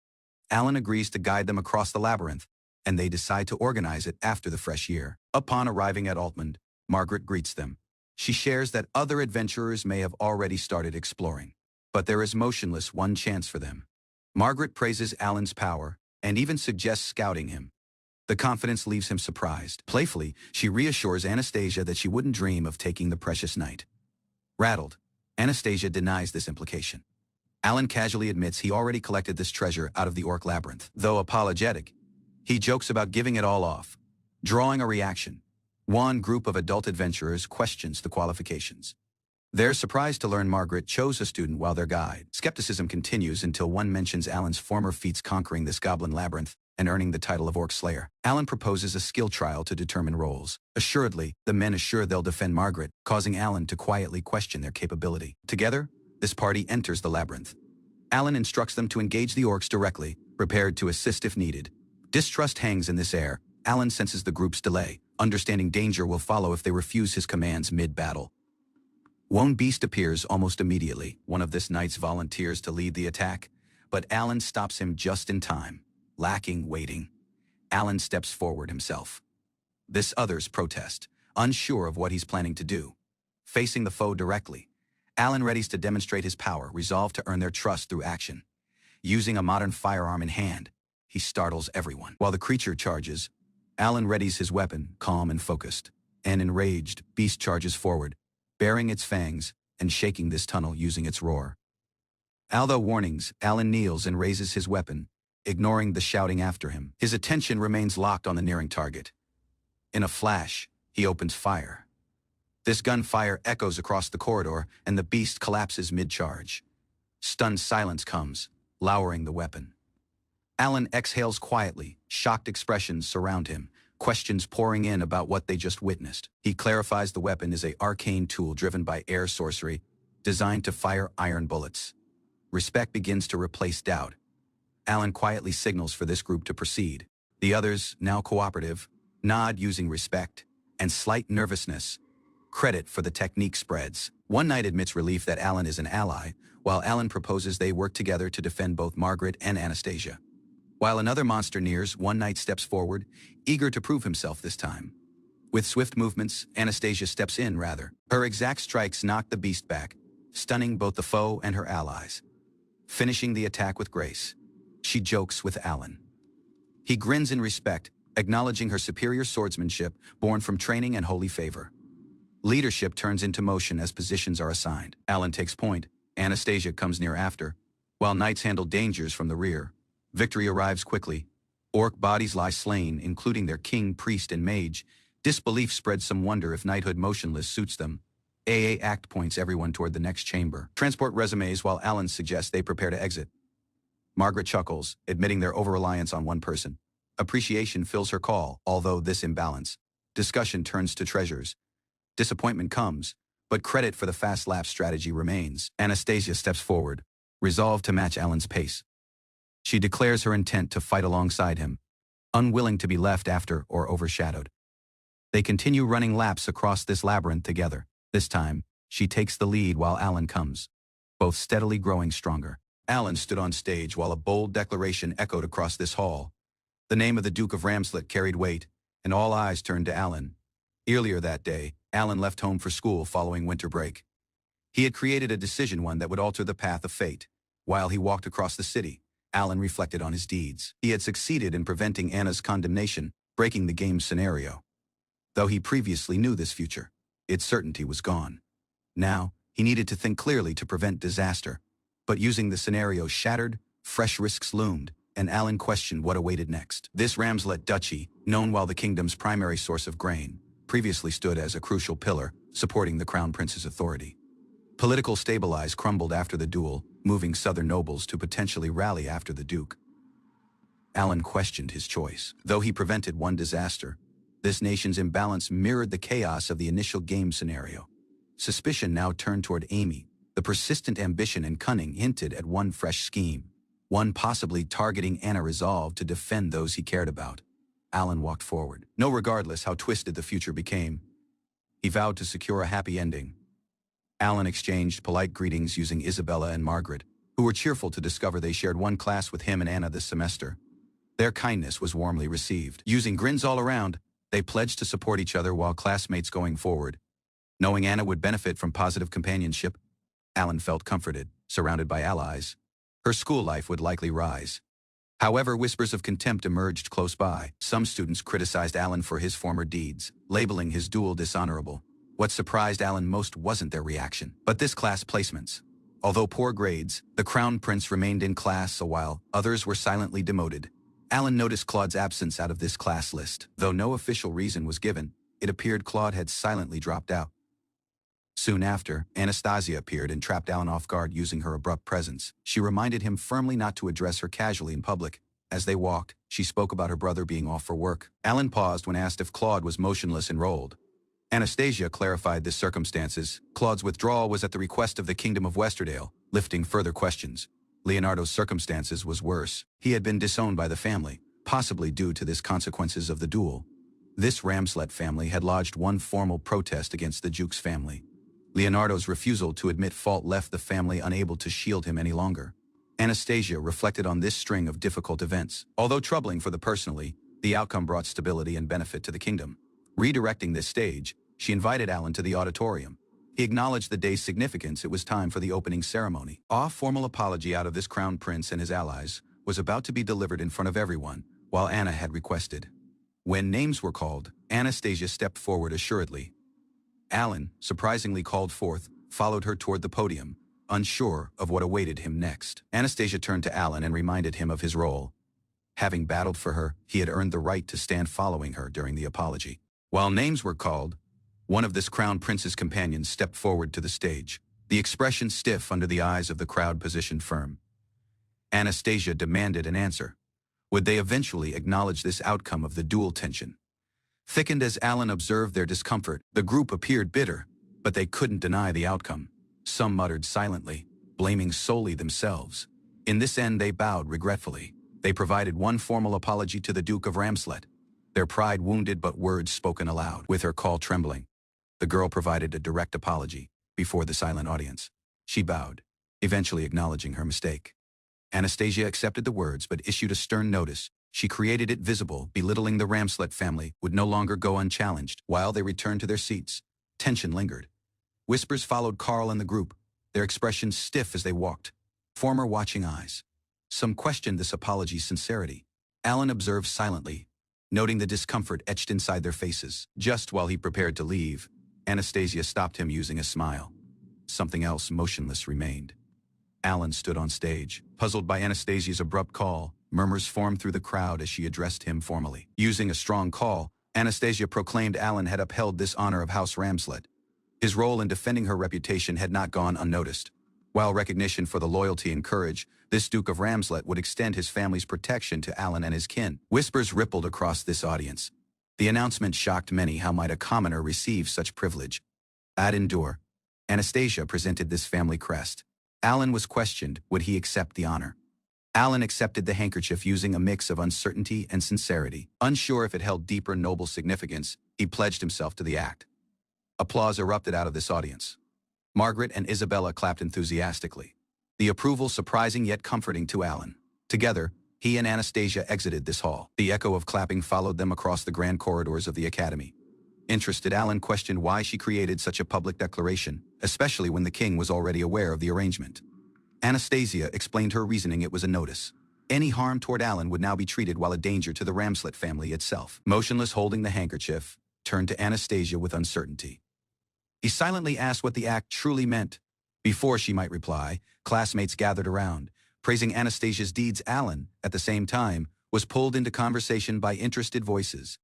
Alan agrees to guide them across the labyrinth, and they decide to organize it after the fresh year. Upon arriving at Altmund, Margaret greets them. She shares that other adventurers may have already started exploring, but there is motionless one chance for them. Margaret praises Alan's power and even suggests scouting him. The confidence leaves him surprised. Playfully, she reassures Anastasia that she wouldn't dream of taking the precious knight. Rattled, Anastasia denies this implication. Alan casually admits he already collected this treasure out of the orc labyrinth. Though apologetic, he jokes about giving it all off, drawing a reaction. One group of adult adventurers questions the qualifications. They're surprised to learn Margaret chose a student while their guide. Skepticism continues until one mentions Alan's former feats conquering this goblin labyrinth and earning the title of Orc Slayer. Alan proposes a skill trial to determine roles. Assuredly, the men assure they'll defend Margaret, causing Alan to quietly question their capability. Together, this party enters the labyrinth. Alan instructs them to engage the orcs directly, prepared to assist if needed. Distrust hangs in this air. Alan senses the group's delay, understanding danger will follow if they refuse his commands mid-battle. One beast appears almost immediately. One of this knight's volunteers to lead the attack, but Alan stops him just in time. Lacking waiting, Alan steps forward himself. This others protest, unsure of what he's planning to do. Facing the foe directly, Alan readies to demonstrate his power, resolved to earn their trust through action. Using a modern firearm in hand, he startles everyone. While the creature charges, Alan readies his weapon, calm and focused. An enraged beast charges forward, baring its fangs and shaking this tunnel using its roar. Although warnings, Alan kneels and raises his weapon, ignoring the shouting after him. His attention remains locked on the nearing target. In a flash, he opens fire. This gunfire echoes across the corridor, and the beast collapses mid-charge. Stunned silence comes, lowering the weapon. Alan exhales quietly, shocked expressions surround him, questions pouring in about what they just witnessed. He clarifies the weapon is an arcane tool driven by air sorcery, designed to fire iron bullets. Respect begins to replace doubt. Alan quietly signals for this group to proceed. The others, now cooperative, nod using respect and slight nervousness. Credit for the technique spreads. One knight admits relief that Alan is an ally, while Alan proposes they work together to defend both Margaret and Anastasia. While another monster nears, one knight steps forward, eager to prove himself this time. With swift movements, Anastasia steps in, rather. Her exact strikes knock the beast back, stunning both the foe and her allies. Finishing the attack with grace, she jokes with Alan. He grins in respect, acknowledging her superior swordsmanship born from training and holy favor. Leadership turns into motion as positions are assigned. Alan takes point, Anastasia comes near after, while knights handle dangers from the rear. Victory arrives quickly. Orc bodies lie slain, including their king, priest, and mage. Disbelief spreads some wonder if knighthood motionless suits them. AA Act points everyone toward the next chamber. Transport resumes while Alan suggests they prepare to exit. Margaret chuckles, admitting their over-reliance on one person. Appreciation fills her call, although this imbalance. Discussion turns to treasures. Disappointment comes, but credit for the fast lap strategy remains. Anastasia steps forward, resolved to match Alan's pace. She declares her intent to fight alongside him, unwilling to be left after or overshadowed. They continue running laps across this labyrinth together. This time, she takes the lead while Alan comes, both steadily growing stronger. Alan stood on stage while a bold declaration echoed across this hall. The name of the Duke of Ramslet carried weight, and all eyes turned to Alan. Earlier that day, Alan left home for school following winter break. He had created a decision, one that would alter the path of fate. While he walked across the city, Alan reflected on his deeds. He had succeeded in preventing Anna's condemnation, breaking the game's scenario. Though he previously knew this future, its certainty was gone. Now, He needed to think clearly to prevent disaster. But using the scenario shattered, fresh risks loomed, and Alan questioned what awaited next. This Ramslet duchy, known while the kingdom's primary source of grain, previously stood as a crucial pillar, supporting the crown prince's authority. Political stabilize crumbled after the duel, moving southern nobles to potentially rally after the duke. Alan questioned his choice. Though he prevented one disaster, this nation's imbalance mirrored the chaos of the initial game scenario. Suspicion now turned toward Amy. The persistent ambition and cunning hinted at one fresh scheme, one possibly targeting Anna resolved to defend those he cared about. Alan walked forward. No, regardless how twisted the future became, he vowed to secure a happy ending. Alan exchanged polite greetings using Isabella and Margaret, who were cheerful to discover they shared one class with him and Anna this semester. Their kindness was warmly received. Using grins all around, they pledged to support each other while classmates going forward. Knowing Anna would benefit from positive companionship, Alan felt comforted, surrounded by allies. Her school life would likely rise. However, whispers of contempt emerged close by. Some students criticized Alan for his former deeds, labeling his duel dishonorable. What surprised Alan most wasn't their reaction, but this class placements. Although poor grades, the Crown Prince remained in class a while others were silently demoted. Alan noticed Claude's absence out of this class list. Though no official reason was given, it appeared Claude had silently dropped out. Soon after, Anastasia appeared and trapped Alan off guard using her abrupt presence. She reminded him firmly not to address her casually in public. As they walked, she spoke about her brother being off for work. Alan paused when asked if Claude was motionless enrolled. Anastasia clarified the circumstances. Claude's withdrawal was at the request of the Kingdom of Westerdale, lifting further questions. Leonardo's circumstances was worse. He had been disowned by the family, possibly due to the consequences of the duel. This Ramslet family had lodged one formal protest against the Duke's family. Leonardo's refusal to admit fault left the family unable to shield him any longer. Anastasia reflected on this string of difficult events. Although troubling for the personally, the outcome brought stability and benefit to the kingdom. Redirecting this stage, she invited Alan to the auditorium. He acknowledged the day's significance. It was time for the opening ceremony. A formal apology out of this crown prince and his allies was about to be delivered in front of everyone, while Anna had requested. When names were called, Anastasia stepped forward assuredly. Alan, surprisingly called forth, followed her toward the podium, unsure of what awaited him next. Anastasia turned to Alan and reminded him of his role. Having battled for her, he had earned the right to stand following her during the apology. While names were called, one of this crown prince's companions stepped forward to the stage, the expression stiff under the eyes of the crowd positioned firm. Anastasia demanded an answer. Would they eventually acknowledge this outcome of the duel tension? Thickened as Alan observed their discomfort, the group appeared bitter, but they couldn't deny the outcome. Some muttered silently, blaming solely themselves. In this end, they bowed regretfully. They provided one formal apology to the Duke of Ramslet, their pride wounded but words spoken aloud. With her call trembling, the girl provided a direct apology before the silent audience. She bowed, eventually acknowledging her mistake. Anastasia accepted the words but issued a stern notice. She created it visible. Belittling the Ramslet family would no longer go unchallenged. While they returned to their seats, tension lingered. Whispers followed Carl and the group, their expressions stiff as they walked, former watching eyes. Some questioned this apology's sincerity. Alan observed silently, noting the discomfort etched inside their faces. Just while he prepared to leave, Anastasia stopped him using a smile. Something else motionless remained. Alan stood on stage, puzzled by Anastasia's abrupt call. Murmurs formed through the crowd as she addressed him formally. Using a strong call, Anastasia proclaimed Alan had upheld this honor of House Ramslet. His role in defending her reputation had not gone unnoticed. While recognition for the loyalty and courage, this Duke of Ramslet would extend his family's protection to Alan and his kin. Whispers rippled across this audience. The announcement shocked many. How might a commoner receive such privilege? Ad endure. Anastasia presented this family crest. Alan was questioned, would he accept the honor? Alan accepted the handkerchief using a mix of uncertainty and sincerity. Unsure if it held deeper noble significance, he pledged himself to the act. Applause erupted out of this audience. Margaret and Isabella clapped enthusiastically. The approval surprising yet comforting to Alan. Together, he and Anastasia exited this hall. The echo of clapping followed them across the grand corridors of the academy. Interested, Alan questioned why she created such a public declaration, especially when the king was already aware of the arrangement. Anastasia explained her reasoning. It was a notice. Any harm toward Alan would now be treated while a danger to the Ramslet family itself. Motionless, holding the handkerchief, turned to Anastasia with uncertainty. He silently asked what the act truly meant. Before she might reply, classmates gathered around, praising Anastasia's deeds. Alan, at the same time, was pulled into conversation by interested voices.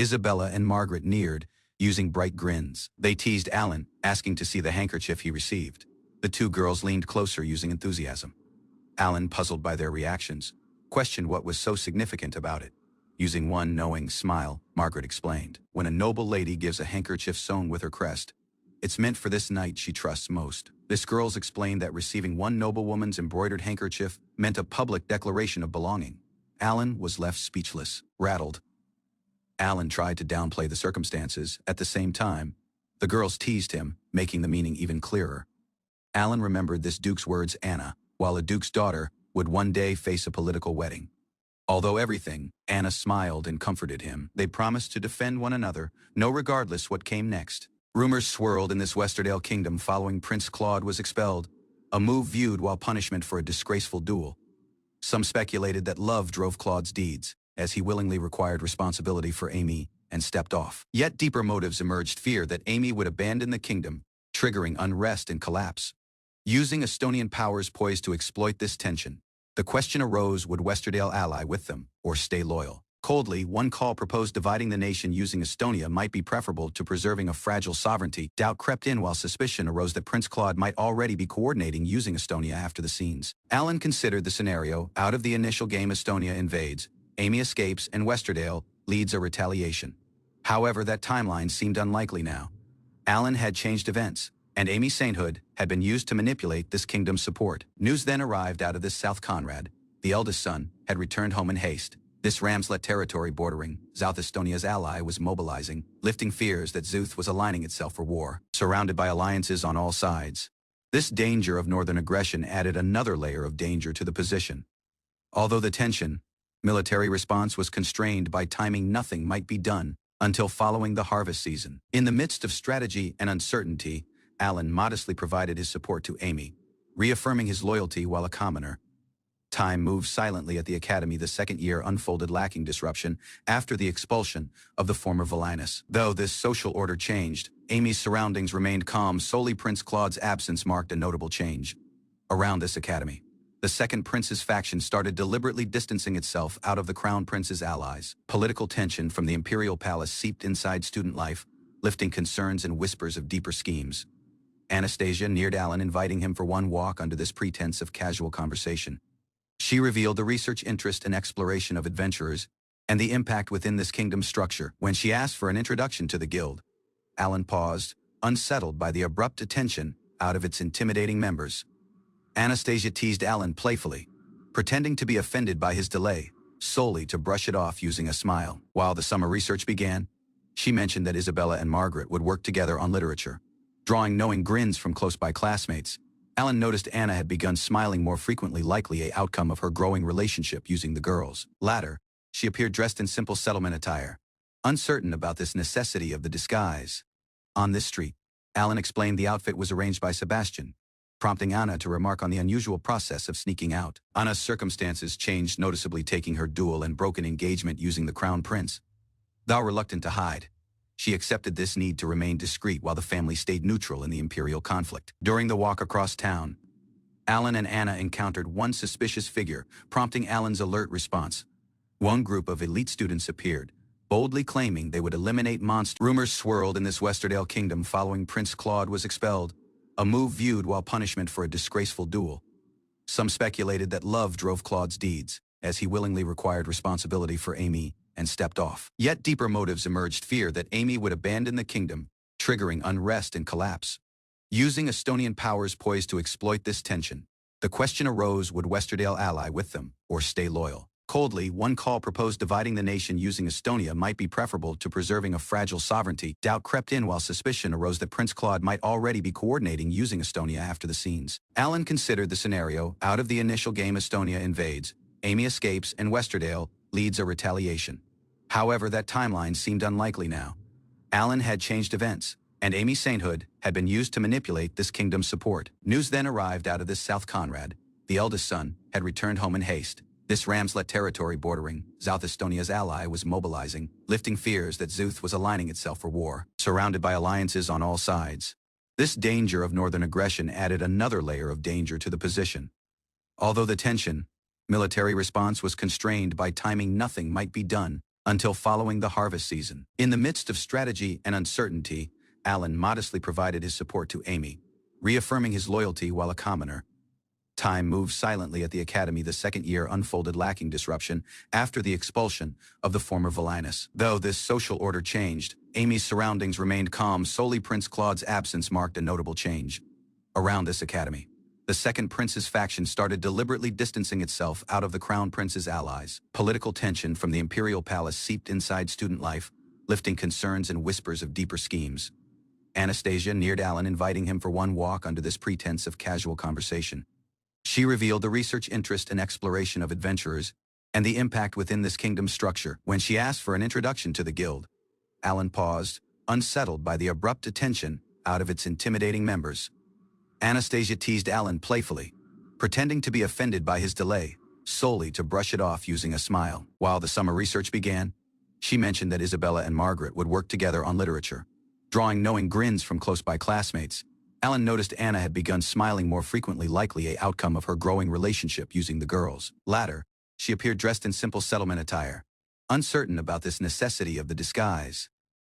Isabella and Margaret neared, using bright grins. They teased Alan, asking to see the handkerchief he received. The two girls leaned closer using enthusiasm. Alan, puzzled by their reactions, questioned what was so significant about it. Using one knowing smile, Margaret explained, "When a noble lady gives a handkerchief sewn with her crest, it's meant for this knight she trusts most." This girls explained that receiving one noblewoman's embroidered handkerchief meant a public declaration of belonging. Alan was left speechless, rattled. Alan tried to downplay the circumstances. At the same time, the girls teased him, making the meaning even clearer. Alan remembered this duke's words, Anna, while a duke's daughter would one day face a political wedding. Although everything, Anna smiled and comforted him. They promised to defend one another, regardless what came next. Rumors swirled in this Westerdale kingdom following Prince Claude was expelled, a move viewed while punishment for a disgraceful duel. Some speculated that love drove Claude's deeds, as he willingly required responsibility for Amy and stepped off. Yet deeper motives emerged: fear that Amy would abandon the kingdom, triggering unrest and collapse. Using Estonian powers poised to exploit this tension, the question arose: would Westerdale ally with them, or stay loyal? Coldly, one call proposed dividing the nation using Estonia might be preferable to preserving a fragile sovereignty. Doubt crept in while suspicion arose that Prince Claude might already be coordinating using Estonia after the scenes. Alan considered the scenario: out of the initial game, Estonia invades, Amy escapes, and Westerdale leads a retaliation. However, that timeline seemed unlikely now. Alan had changed events, and Amy's sainthood had been used to manipulate this kingdom's support. News then arrived out of this South Conrad. The eldest son had returned home in haste. This Ramslet territory bordering South Estonia's ally was mobilizing, lifting fears that Zuth was aligning itself for war, surrounded by alliances on all sides. This danger of northern aggression added another layer of danger to the position. Although the military response was constrained by timing, nothing might be done until following the harvest season. In the midst of strategy and uncertainty, Alan modestly provided his support to Amy, reaffirming his loyalty while a commoner. Time moved silently at the academy. The second year unfolded lacking disruption after the expulsion of the former Villainess. Though this social order changed, Amy's surroundings remained calm. Solely Prince Claude's absence marked a notable change. Around this academy, the second prince's faction started deliberately distancing itself out of the crown prince's allies. Political tension from the imperial palace seeped inside student life, lifting concerns and whispers of deeper schemes. Anastasia neared Alan, inviting him for one walk under this pretense of casual conversation. She revealed the research interest and exploration of adventurers and the impact within this kingdom's structure. When she asked for an introduction to the guild, Alan paused, unsettled by the abrupt attention out of its intimidating members. Anastasia teased Alan playfully, pretending to be offended by his delay, solely to brush it off using a smile. While the summer research began, she mentioned that Isabella and Margaret would work together on literature. Drawing knowing grins from close-by classmates, Alan noticed Anna had begun smiling more frequently, likely an outcome of her growing relationship using the girls. Later, she appeared dressed in simple settlement attire, uncertain about this necessity of the disguise. On this street, Alan explained the outfit was arranged by Sebastian, prompting Anna to remark on the unusual process of sneaking out. Anna's circumstances changed noticeably, taking her dual and broken engagement using the crown prince. Though reluctant to hide, she accepted this need to remain discreet while the family stayed neutral in the imperial conflict. During the walk across town, Alan and Anna encountered one suspicious figure, prompting Alan's alert response. One group of elite students appeared, boldly claiming they would eliminate monsters. Rumors swirled in this Westerdale kingdom following Prince Claude was expelled, a move viewed while punishment for a disgraceful duel. Some speculated that love drove Claude's deeds, as he willingly required responsibility for Amy and stepped off. Yet deeper motives emerged: fear that Amy would abandon the kingdom, triggering unrest and collapse. Using Estonian powers poised to exploit this tension, the question arose: would Westerdale ally with them, or stay loyal? Coldly, one call proposed dividing the nation using Estonia might be preferable to preserving a fragile sovereignty. Doubt crept in while suspicion arose that Prince Claude might already be coordinating using Estonia after the scenes. Alan considered the scenario: out of the initial game, Estonia invades, Amy escapes, and Westerdale leads a retaliation. However, that timeline seemed unlikely now. Alan had changed events, and Amy's sainthood had been used to manipulate this kingdom's support. News then arrived out of this South Conrad. The eldest son had returned home in haste. This Ramslet territory bordering South Estonia's ally was mobilizing, lifting fears that Zuth was aligning itself for war, surrounded by alliances on all sides. This danger of northern aggression added another layer of danger to the position. Although the tension, military response was constrained by timing, nothing might be done until following the harvest season. In the midst of strategy and uncertainty, Alan modestly provided his support to Amy, reaffirming his loyalty while a commoner. Time moved silently at the academy. The second year unfolded lacking disruption after the expulsion of the former Villainess. Though this social order changed, Amy's surroundings remained calm. Solely Prince Claude's absence marked a notable change. Around this academy, the second prince's faction started deliberately distancing itself out of the crown prince's allies. Political tension from the imperial palace seeped inside student life, lifting concerns and whispers of deeper schemes. Anastasia neared Alan, inviting him for one walk under this pretense of casual conversation. She revealed the research interest and exploration of adventurers and the impact within this kingdom's structure. When she asked for an introduction to the guild, Alan paused, unsettled by the abrupt attention out of its intimidating members. Anastasia teased Alan playfully, pretending to be offended by his delay, solely to brush it off using a smile. While the summer research began, she mentioned that Isabella and Margaret would work together on literature. Drawing knowing grins from close-by classmates, Alan noticed Anna had begun smiling more frequently, likely an outcome of her growing relationship using the girls. Later, she appeared dressed in simple settlement attire, uncertain about this necessity of the disguise.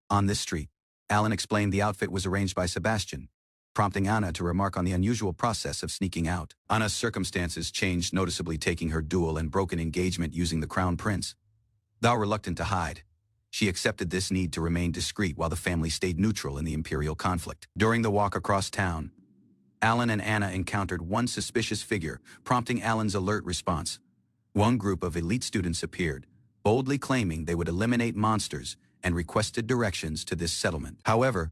On this street, Alan explained the outfit was arranged by Sebastian, prompting Anna to remark on the unusual process of sneaking out. Anna's circumstances changed noticeably, taking her dual and broken engagement using the crown prince. Though reluctant to hide, she accepted this need to remain discreet while the family stayed neutral in the imperial conflict. During the walk across town, Alan and Anna encountered one suspicious figure, prompting Alan's alert response. One group of elite students appeared, boldly claiming they would eliminate monsters and requested directions to this settlement. However,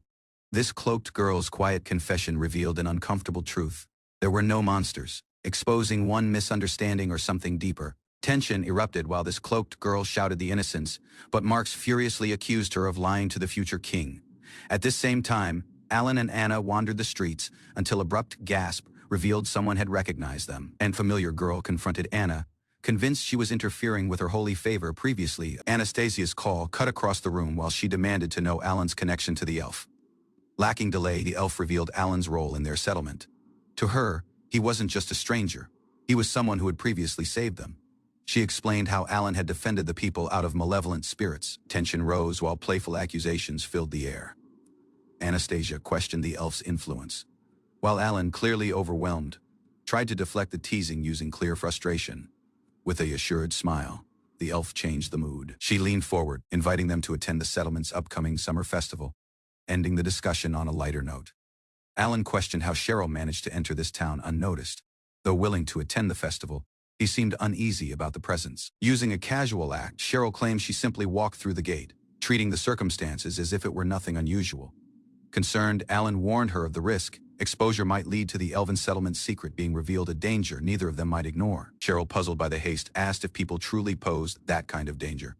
this cloaked girl's quiet confession revealed an uncomfortable truth. There were no monsters, exposing one misunderstanding or something deeper. Tension erupted while this cloaked girl shouted the innocence, but Marx furiously accused her of lying to the future king. At this same time, Alan and Anna wandered the streets until abrupt gasp revealed someone had recognized them. An familiar girl confronted Anna, convinced she was interfering with her holy favor. Previously, Anastasia's call cut across the room while she demanded to know Alan's connection to the elf. Lacking delay, the elf revealed Alan's role in their settlement. To her, he wasn't just a stranger. He was someone who had previously saved them. She explained how Alan had defended the people out of malevolent spirits. Tension rose while playful accusations filled the air. Anastasia questioned the elf's influence, while Alan, clearly overwhelmed, tried to deflect the teasing using clear frustration. With a assured smile, the elf changed the mood. She leaned forward, inviting them to attend the settlement's upcoming summer festival, ending the discussion on a lighter note. Alan questioned how Cheryl managed to enter this town unnoticed. Though willing to attend the festival, he seemed uneasy about the presence. Using a casual act, Cheryl claimed she simply walked through the gate, treating the circumstances as if it were nothing unusual. Concerned, Alan warned her of the risk. Exposure might lead to the elven settlement's secret being revealed, a danger neither of them might ignore. Cheryl, puzzled by the haste, asked if people truly posed that kind of danger.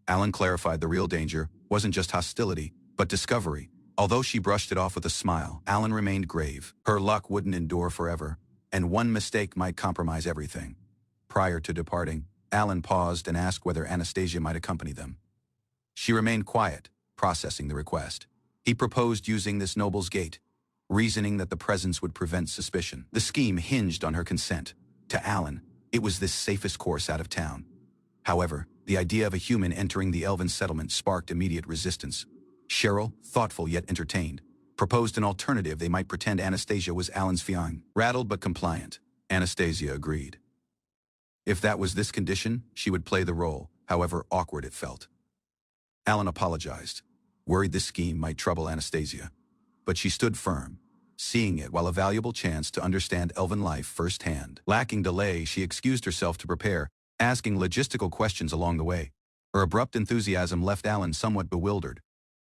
Alan clarified the real danger wasn't just hostility, but discovery. Although she brushed it off with a smile, Alan remained grave. Her luck wouldn't endure forever, and one mistake might compromise everything. Prior to departing, Alan paused and asked whether Anastasia might accompany them. She remained quiet, processing the request. He proposed using this noble's gate, reasoning that the presence would prevent suspicion. The scheme hinged on her consent. To Alan, it was the safest course out of town. However, the idea of a human entering the elven settlement sparked immediate resistance. Cheryl, thoughtful yet entertained, proposed an alternative. They might pretend Anastasia was Alan's fiancée. Rattled but compliant, Anastasia agreed. If that was this condition, she would play the role, however awkward it felt. Alan apologized, worried this scheme might trouble Anastasia. But she stood firm, seeing it while a valuable chance to understand elven life firsthand. Lacking delay, she excused herself to prepare, asking logistical questions along the way. Her abrupt enthusiasm left Alan somewhat bewildered.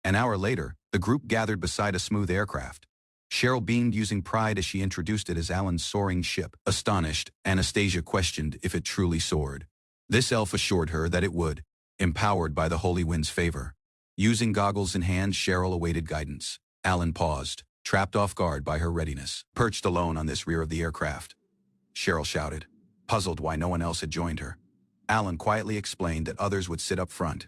An hour later, the group gathered beside a smooth aircraft. Cheryl beamed, using pride as she introduced it as Alan's soaring ship. Astonished, Anastasia questioned if it truly soared. This elf assured her that it would, empowered by the Holy Wind's favor. Using goggles in hand, Cheryl awaited guidance. Alan paused, trapped off guard by her readiness. Perched alone on this rear of the aircraft, Cheryl shouted, puzzled why no one else had joined her. Alan quietly explained that others would sit up front.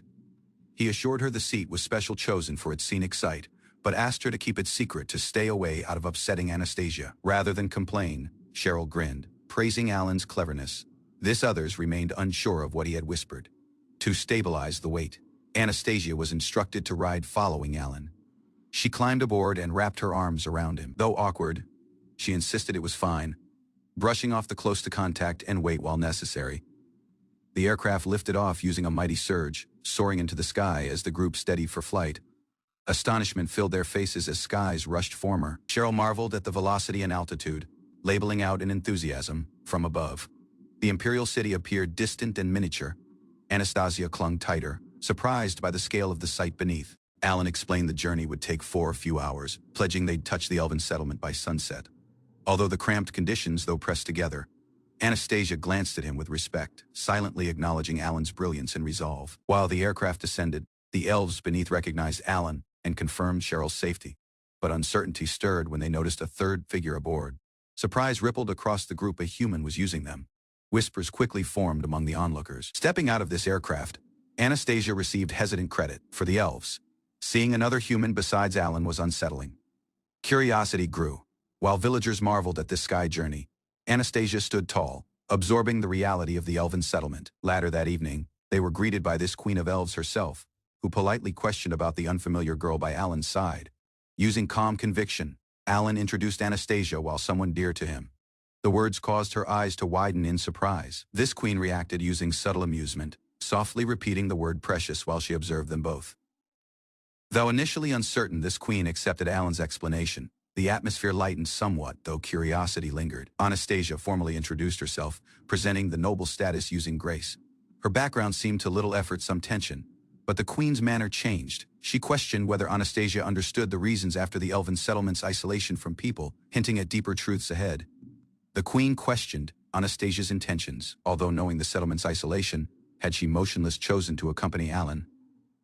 He assured her the seat was special, chosen for its scenic sight, but asked her to keep it secret to stay away out of upsetting Anastasia. Rather than complain, Cheryl grinned, praising Alan's cleverness. This others remained unsure of what he had whispered. To stabilize the weight, Anastasia was instructed to ride following Alan. She climbed aboard and wrapped her arms around him. Though awkward, she insisted it was fine, brushing off the close-to-contact and wait while necessary. The aircraft lifted off using a mighty surge, soaring into the sky as the group steadied for flight. Astonishment filled their faces as skies rushed former. Cheryl marveled at the velocity and altitude, labeling out in enthusiasm from above. The imperial city appeared distant and miniature. Anastasia clung tighter, surprised by the scale of the sight beneath. Alan explained the journey would take few hours, pledging they'd touch the elven settlement by sunset. Although the cramped conditions, though pressed together, Anastasia glanced at him with respect, silently acknowledging Alan's brilliance and resolve. While the aircraft descended, the elves beneath recognized Alan and confirmed Cheryl's safety. But uncertainty stirred when they noticed a third figure aboard. Surprise rippled across the group. A human was using them. Whispers quickly formed among the onlookers. Stepping out of this aircraft, Anastasia received hesitant credit. For the elves, seeing another human besides Alan was unsettling. Curiosity grew. While villagers marveled at this sky journey, Anastasia stood tall, absorbing the reality of the elven settlement. Later that evening, they were greeted by this queen of elves herself, who politely questioned about the unfamiliar girl by Alan's side. Using calm conviction, Alan introduced Anastasia while someone dear to him. The words caused her eyes to widen in surprise. This queen reacted using subtle amusement, softly repeating the word precious while she observed them both. Though initially uncertain, this queen accepted Alan's explanation. The atmosphere lightened somewhat, though curiosity lingered. Anastasia formally introduced herself, presenting the noble status using grace. Her background seemed to little effort some tension, but the queen's manner changed. She questioned whether Anastasia understood the reasons after the elven settlement's isolation from people, hinting at deeper truths ahead. The queen questioned Anastasia's intentions, although knowing the settlement's isolation, had she motionless chosen to accompany Alan.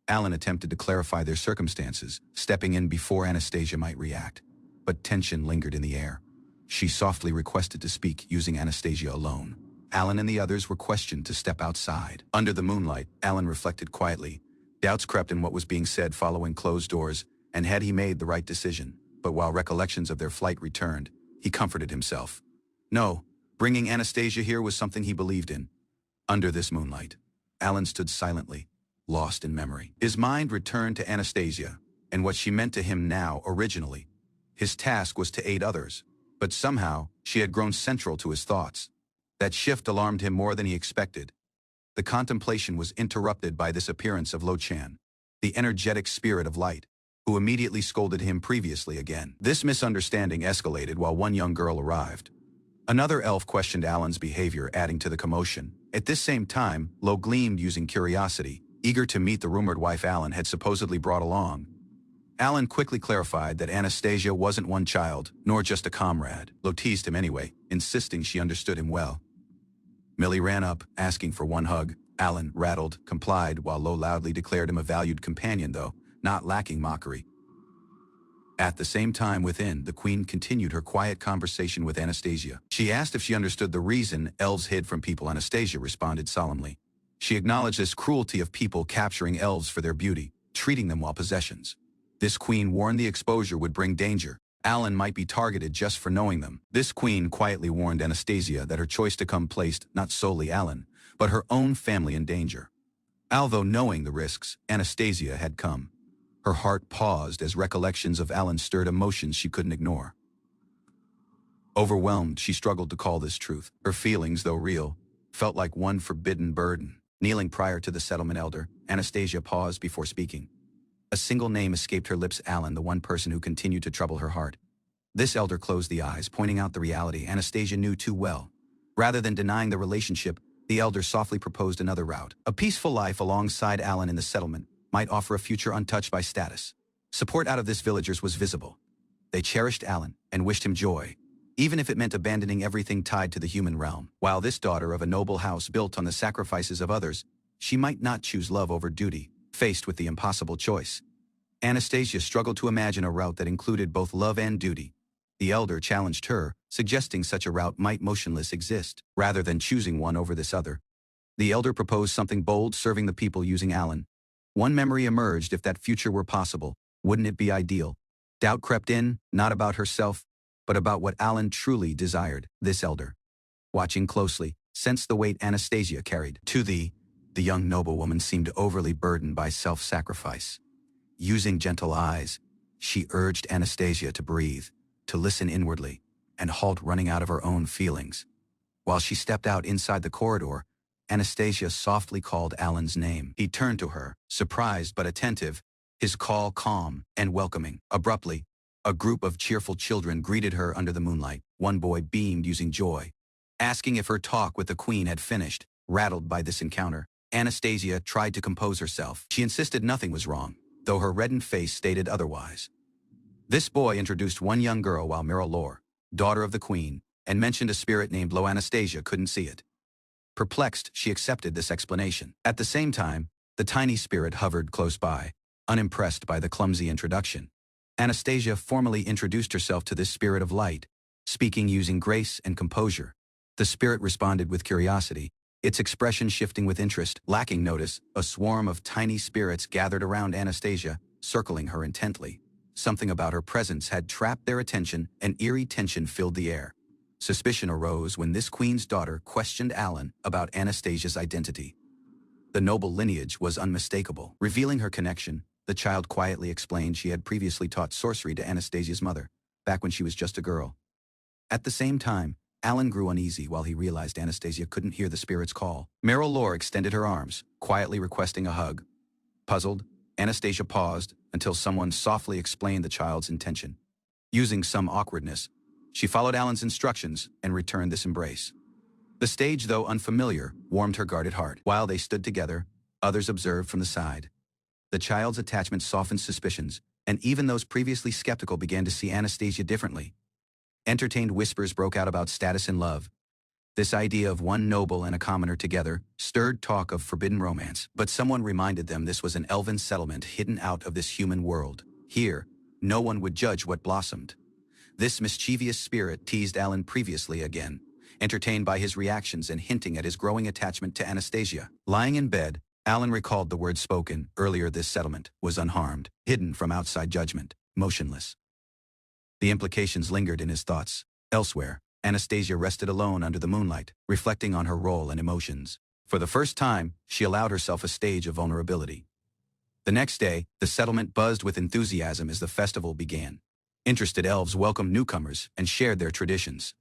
Alan attempted to clarify their circumstances, stepping in before Anastasia might react. But tension lingered in the air. She softly requested to speak using Anastasia alone. Alan and the others were questioned to step outside. Under the moonlight, Alan reflected quietly. Doubts crept in what was being said following closed doors, and had he made the right decision. But while recollections of their flight returned, he comforted himself. No, bringing Anastasia here was something he believed in. Under this moonlight, Alan stood silently, lost in memory. His mind returned to Anastasia, and what she meant to him now originally. His task was to aid others, but somehow she had grown central to his thoughts. That shift alarmed him more than he expected. The contemplation was interrupted by this appearance of Lo-chan, the energetic spirit of light, who immediately scolded him previously again. This misunderstanding escalated while one young girl arrived. Another elf questioned Alan's behavior, adding to the commotion. At this same time, Lo gleamed using curiosity, eager to meet the rumored wife Alan had supposedly brought along. Alan quickly clarified that Anastasia wasn't one child, nor just a comrade. Lo teased him anyway, insisting she understood him well. Millie ran up, asking for one hug. Alan, rattled, complied, while Lo loudly declared him a valued companion, though not lacking mockery. At the same time within, the queen continued her quiet conversation with Anastasia. She asked if she understood the reason elves hid from people. Anastasia responded solemnly. She acknowledged this cruelty of people capturing elves for their beauty, treating them while possessions. This queen warned the exposure would bring danger. Alan might be targeted just for knowing them. This queen quietly warned Anastasia that her choice to come placed not solely Alan, but her own family in danger. Although knowing the risks, Anastasia had come. Her heart paused as recollections of Alan stirred emotions she couldn't ignore. Overwhelmed, she struggled to call this truth. Her feelings, though real, felt like one forbidden burden. Kneeling prior to the settlement elder, Anastasia paused before speaking. A single name escaped her lips: Alan, the one person who continued to trouble her heart. This elder closed the eyes, pointing out the reality Anastasia knew too well. Rather than denying the relationship, the elder softly proposed another route. A peaceful life alongside Alan in the settlement might offer a future untouched by status. Support out of this villagers was visible. They cherished Alan and wished him joy, even if it meant abandoning everything tied to the human realm. While this daughter of a noble house built on the sacrifices of others, she might not choose love over duty. Faced with the impossible choice, Anastasia struggled to imagine a route that included both love and duty. The elder challenged her, suggesting such a route might motionless exist. Rather than choosing one over this other, the elder proposed something bold: serving the people using Alan. One memory emerged: if that future were possible, wouldn't it be ideal? Doubt crept in, not about herself, but about what Alan truly desired. This elder, watching closely, sensed the weight Anastasia carried. To the young noblewoman seemed overly burdened by self-sacrifice. Using gentle eyes, she urged Anastasia to breathe, to listen inwardly, and halt running out of her own feelings. While she stepped out inside the corridor, Anastasia softly called Alan's name. He turned to her, surprised but attentive, his call calm and welcoming. Abruptly, a group of cheerful children greeted her under the moonlight. One boy beamed using joy, asking if her talk with the queen had finished. Rattled by this encounter, Anastasia tried to compose herself. She insisted nothing was wrong, though her reddened face stated otherwise. This boy introduced one young girl while Lore, daughter of the queen, and mentioned a spirit named Lo. Anastasia couldn't see it. Perplexed, she accepted this explanation. At the same time, the tiny spirit hovered close by, unimpressed by the clumsy introduction. Anastasia formally introduced herself to this spirit of light, speaking using grace and composure. The spirit responded with curiosity, its expression shifting with interest. Lacking notice, a swarm of tiny spirits gathered around Anastasia, circling her intently. Something about her presence had trapped their attention, and eerie tension filled the air. Suspicion arose when this queen's daughter questioned Alan about Anastasia's identity. The noble lineage was unmistakable. Revealing her connection, the child quietly explained she had previously taught sorcery to Anastasia's mother, back when she was just a girl. At the same time, Alan grew uneasy while he realized Anastasia couldn't hear the spirit's call. Lore extended her arms, quietly requesting a hug. Puzzled, Anastasia paused until someone softly explained the child's intention. Using some awkwardness, she followed Alan's instructions and returned this embrace. The stage, though unfamiliar, warmed her guarded heart. While they stood together, others observed from the side. The child's attachment softened suspicions, and even those previously skeptical began to see Anastasia differently. Entertained whispers broke out about status and love. This idea of one noble and a commoner together stirred talk of forbidden romance, but someone reminded them this was an elven settlement hidden out of this human world. Here, no one would judge what blossomed. This mischievous spirit teased Alan previously again, entertained by his reactions and hinting at his growing attachment to Anastasia. Lying in bed, Alan recalled the words spoken earlier. This settlement was unharmed, hidden from outside judgment, motionless. The implications lingered in his thoughts. Elsewhere, Anastasia rested alone under the moonlight, reflecting on her role and emotions. For the first time, she allowed herself a stage of vulnerability. The next day, the settlement buzzed with enthusiasm as the festival began. Interested elves welcomed newcomers and shared their traditions.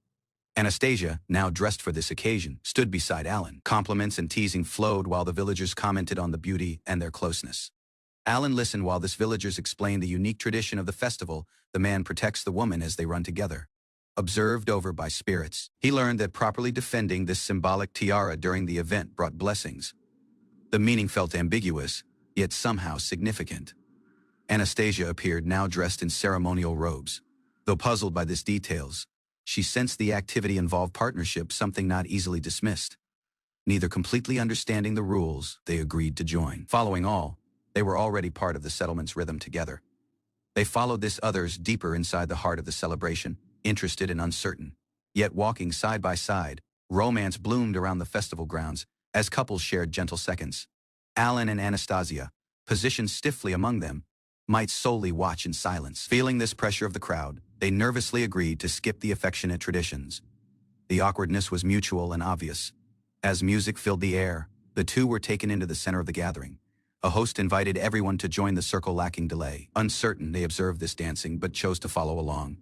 Anastasia, now dressed for this occasion, stood beside Alan. Compliments and teasing flowed while the villagers commented on the beauty and their closeness. Alan listened while this villagers explained the unique tradition of the festival. The man protects the woman as they run together. Observed over by spirits, he learned that properly defending this symbolic tiara during the event brought blessings. The meaning felt ambiguous, yet somehow significant. Anastasia appeared now dressed in ceremonial robes. Though puzzled by these details, she sensed the activity involved partnership, something not easily dismissed. Neither completely understanding the rules, they agreed to join. Following all, they were already part of the settlement's rhythm together. They followed this others deeper inside the heart of the celebration, interested and uncertain. Yet walking side by side, romance bloomed around the festival grounds as couples shared gentle seconds. Alan and Anastasia, positioned stiffly among them, might solely watch in silence. Feeling this pressure of the crowd, they nervously agreed to skip the affectionate traditions. The awkwardness was mutual and obvious. As music filled the air, the two were taken into the center of the gathering. A host invited everyone to join the circle lacking delay. Uncertain, they observed this dancing but chose to follow along.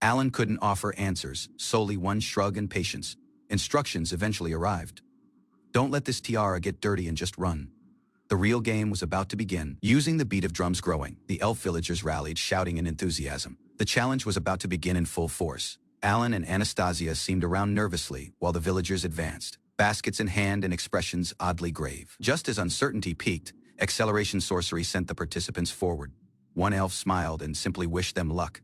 Alan couldn't offer answers, solely one shrug and patience. Instructions eventually arrived. Don't let this tiara get dirty and just run. The real game was about to begin. Using the beat of drums growing, the elf villagers rallied, shouting in enthusiasm. The challenge was about to begin in full force. Alan and Anastasia seemed around nervously while the villagers advanced, baskets in hand and expressions oddly grave. Just as uncertainty peaked, acceleration sorcery sent the participants forward. One elf smiled and simply wished them luck.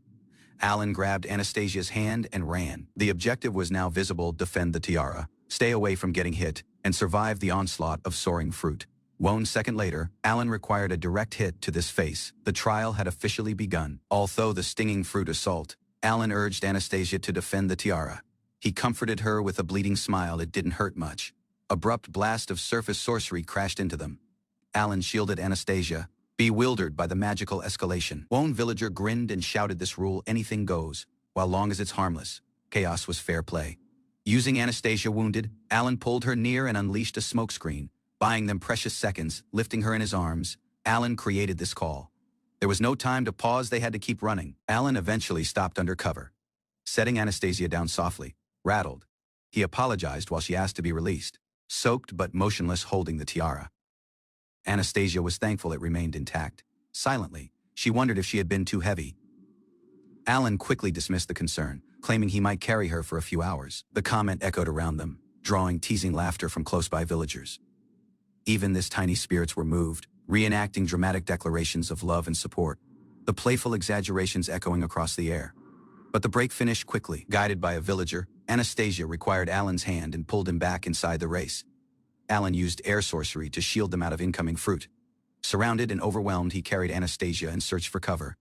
Alan grabbed Anastasia's hand and ran. The objective was now visible: defend the tiara, stay away from getting hit, and survive the onslaught of soaring fruit. 1 second later, Alan required a direct hit to this face. The trial had officially begun. Although the stinging fruit assault, Alan urged Anastasia to defend the tiara. He comforted her with a bleeding smile. It didn't hurt much. Abrupt blast of surface sorcery crashed into them. Alan shielded Anastasia, bewildered by the magical escalation. One villager grinned and shouted this rule anything goes, while long as it's harmless. Chaos was fair play. Using Anastasia wounded, Alan pulled her near and unleashed a smokescreen, buying them precious seconds, lifting her in his arms. Alan created this call. There was no time to pause, they had to keep running. Alan eventually stopped under cover, setting Anastasia down softly, rattled. He apologized while she asked to be released, soaked but motionless, holding the tiara. Anastasia was thankful it remained intact. Silently, she wondered if she had been too heavy. Alan quickly dismissed the concern, claiming he might carry her for a few hours. The comment echoed around them, drawing teasing laughter from close-by villagers. Even this tiny spirits were moved, reenacting dramatic declarations of love and support, the playful exaggerations echoing across the air. But the break finished quickly. Guided by a villager, Anastasia required Alan's hand and pulled him back inside the race. Alan used air sorcery to shield them out of incoming fruit. Surrounded and overwhelmed, he carried Anastasia and searched for cover.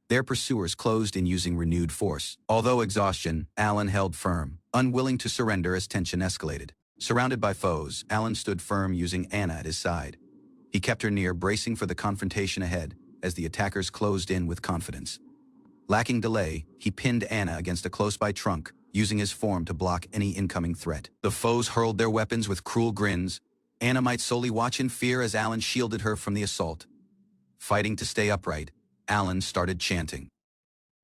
Their pursuers closed in using renewed force. Although exhaustion, Alan held firm, unwilling to surrender as tension escalated. Surrounded by foes, Alan stood firm, using Anna at his side. He kept her near, bracing for the confrontation ahead as the attackers closed in with confidence. Lacking delay, he pinned Anna against a close-by trunk, using his form to block any incoming threat. The foes hurled their weapons with cruel grins. Anna might solely watch in fear as Alan shielded her from the assault. Fighting to stay upright, Alan started chanting.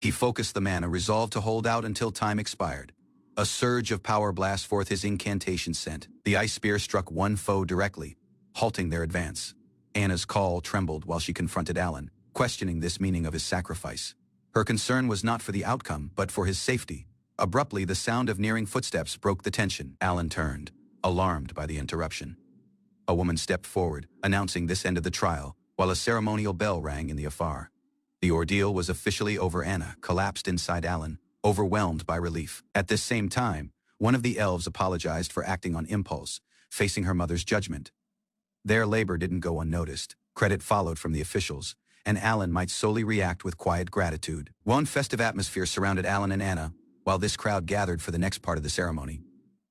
He focused the mana, resolved to hold out until time expired. A surge of power blast forth his incantation sent. The ice spear struck one foe directly, halting their advance. Anna's call trembled while she confronted Alan, questioning this meaning of his sacrifice. Her concern was not for the outcome, but for his safety. Abruptly, the sound of nearing footsteps broke the tension. Alan turned, alarmed by the interruption. A woman stepped forward, announcing this end of the trial, while a ceremonial bell rang in the afar. The ordeal was officially over. Anna collapsed inside Alan, overwhelmed by relief. At this same time, one of the elves apologized for acting on impulse, facing her mother's judgment. Their labor didn't go unnoticed. Credit followed from the officials, and Alan might solely react with quiet gratitude. One festive atmosphere surrounded Alan and Anna, while this crowd gathered for the next part of the ceremony.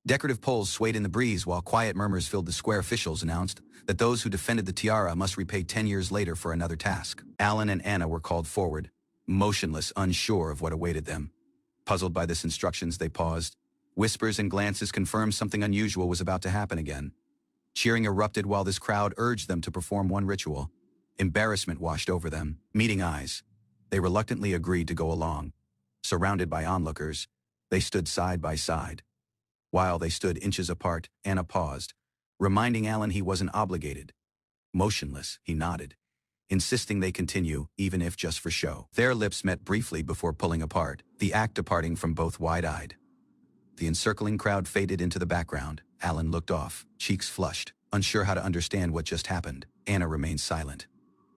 Decorative poles swayed in the breeze while quiet murmurs filled the square. Officials announced that those who defended the tiara must repay 10 years later for another task. Alan and Anna were called forward, motionless, unsure of what awaited them. Puzzled by this instructions, they paused. Whispers and glances confirmed something unusual was about to happen again. Cheering erupted while this crowd urged them to perform one ritual. Embarrassment washed over them. Meeting eyes, they reluctantly agreed to go along. Surrounded by onlookers, they stood side by side. While they stood inches apart, Anna paused, reminding Alan he wasn't obligated. Motionless, he nodded, insisting they continue, even if just for show. Their lips met briefly before pulling apart, the act departing from both wide-eyed. The encircling crowd faded into the background. Alan looked off, cheeks flushed, unsure how to understand what just happened. Anna remained silent,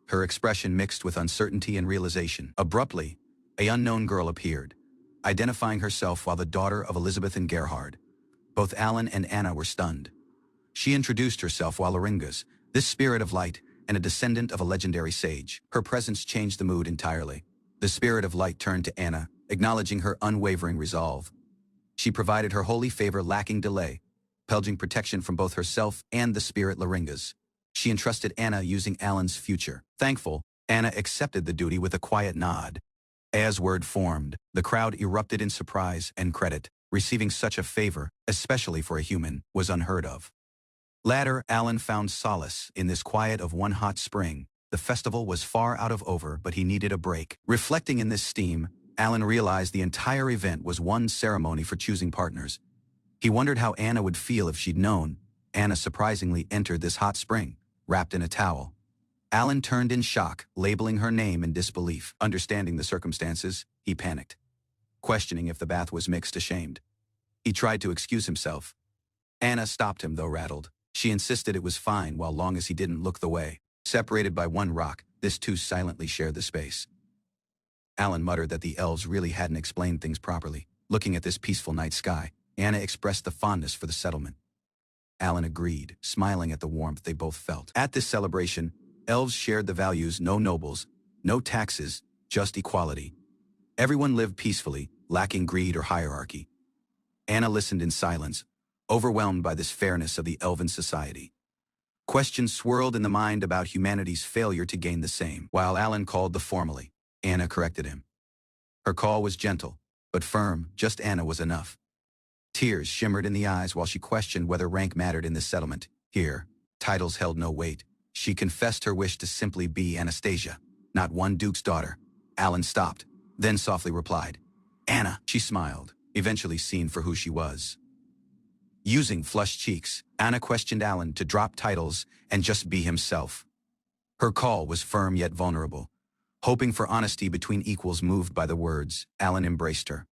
her expression mixed with uncertainty and realization. Abruptly, an unknown girl appeared, identifying herself while the daughter of Elizabeth and Gerhard. Both Alan and Anna were stunned. She introduced herself while Laringas, this spirit of light, and a descendant of a legendary sage. Her presence changed the mood entirely. The spirit of light turned to Anna, acknowledging her unwavering resolve. She provided her holy favor lacking delay, pledging protection from both herself and the spirit Laringas. She entrusted Anna using Alan's future. Thankful, Anna accepted the duty with a quiet nod. As word formed, the crowd erupted in surprise and credit. Receiving such a favor, especially for a human, was unheard of. Later, Alan found solace in this quiet of one hot spring. The festival was far out of over, but he needed a break. Reflecting in this steam, Alan realized the entire event was one ceremony for choosing partners. He wondered how Anna would feel if she'd known. Anna surprisingly entered this hot spring, wrapped in a towel. Alan turned in shock, labeling her name in disbelief. Understanding the circumstances, he panicked, questioning if the bath was mixed, ashamed. He tried to excuse himself. Anna stopped him, though rattled. She insisted it was fine while long as he didn't look the way. Separated by one rock, this two silently shared the space. Alan muttered that the elves really hadn't explained things properly. Looking at this peaceful night sky, Anna expressed the fondness for the settlement. Alan agreed, smiling at the warmth they both felt. At this celebration, elves shared the values: no nobles, no taxes, just equality. Everyone lived peacefully, lacking greed or hierarchy. Anna listened in silence, overwhelmed by this fairness of the elven society. Questions swirled in the mind about humanity's failure to gain the same. While Alan called the formally, Anna corrected him. Her call was gentle, but firm. Just Anna was enough. Tears shimmered in the eyes while she questioned whether rank mattered in this settlement. Here, titles held no weight. She confessed her wish to simply be Anastasia, not one duke's daughter. Alan stopped, then softly replied, Anna. She smiled, eventually seen for who she was. Using flushed cheeks, Anna questioned Alan to drop titles and just be himself. Her call was firm yet vulnerable. Hoping for honesty between equals moved by the words, Alan embraced her.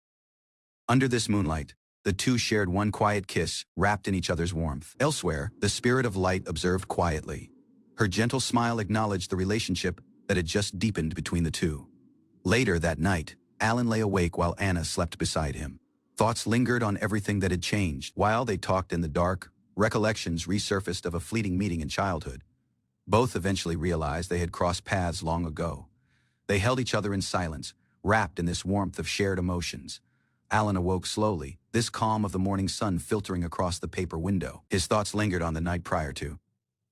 Under this moonlight, the two shared one quiet kiss, wrapped in each other's warmth. Elsewhere, the spirit of light observed quietly. Her gentle smile acknowledged the relationship that had just deepened between the two. Later that night, Alan lay awake while Anna slept beside him. Thoughts lingered on everything that had changed. While they talked in the dark, recollections resurfaced of a fleeting meeting in childhood. Both eventually realized they had crossed paths long ago. They held each other in silence, wrapped in this warmth of shared emotions. Alan awoke slowly, this calm of the morning sun filtering across the paper window. His thoughts lingered on the night prior to.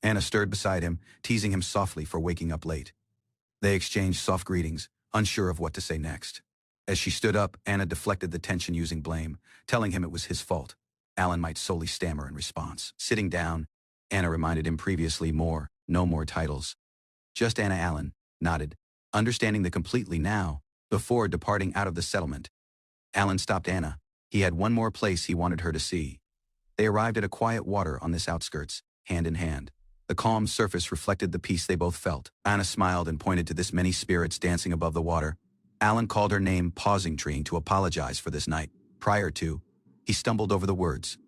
Anna stirred beside him, teasing him softly for waking up late. They exchanged soft greetings, unsure of what to say next. As she stood up, Anna deflected the tension using blame, telling him it was his fault. Alan might solely stammer in response. Sitting down, Anna reminded him previously no more titles. Just Anna. Alan nodded, understanding the completely now, before departing out of the settlement. Alan stopped Anna. He had one more place he wanted her to see. They arrived at a quiet water on this outskirts, hand in hand. The calm surface reflected the peace they both felt. Anna smiled and pointed to this many spirits dancing above the water. Alan called her name, pausing, trying to apologize for this night. Prior to, he stumbled over the words.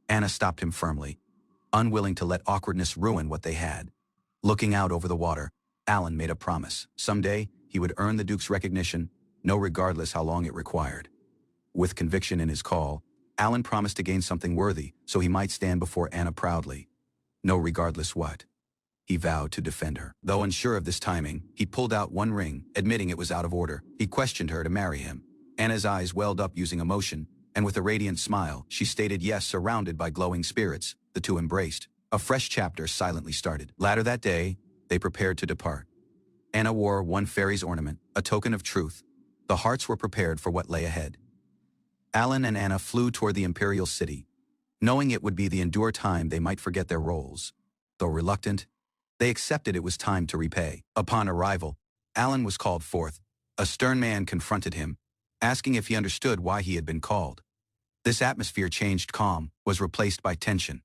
Anna stopped him firmly, unwilling to let awkwardness ruin what they had. Looking out over the water, Alan made a promise. Someday, he would earn the Duke's recognition, no regardless how long it required. With conviction in his call, Alan promised to gain something worthy so he might stand before Anna proudly. No regardless what. He vowed to defend her. Though unsure of this timing, he pulled out one ring, admitting it was out of order. He questioned her to marry him. Anna's eyes welled up using emotion, and with a radiant smile, she stated yes, surrounded by glowing spirits. The two embraced. A fresh chapter silently started. Later that day, they prepared to depart. Anna wore one fairy's ornament, a token of truth. The hearts were prepared for what lay ahead. Alan and Anna flew toward the imperial city, knowing it would be the endure time they might forget their roles. Though reluctant, they accepted it was time to repay. Upon arrival, Alan was called forth. A stern man confronted him, asking if he understood why he had been called. This atmosphere changed. Calm was replaced by tension.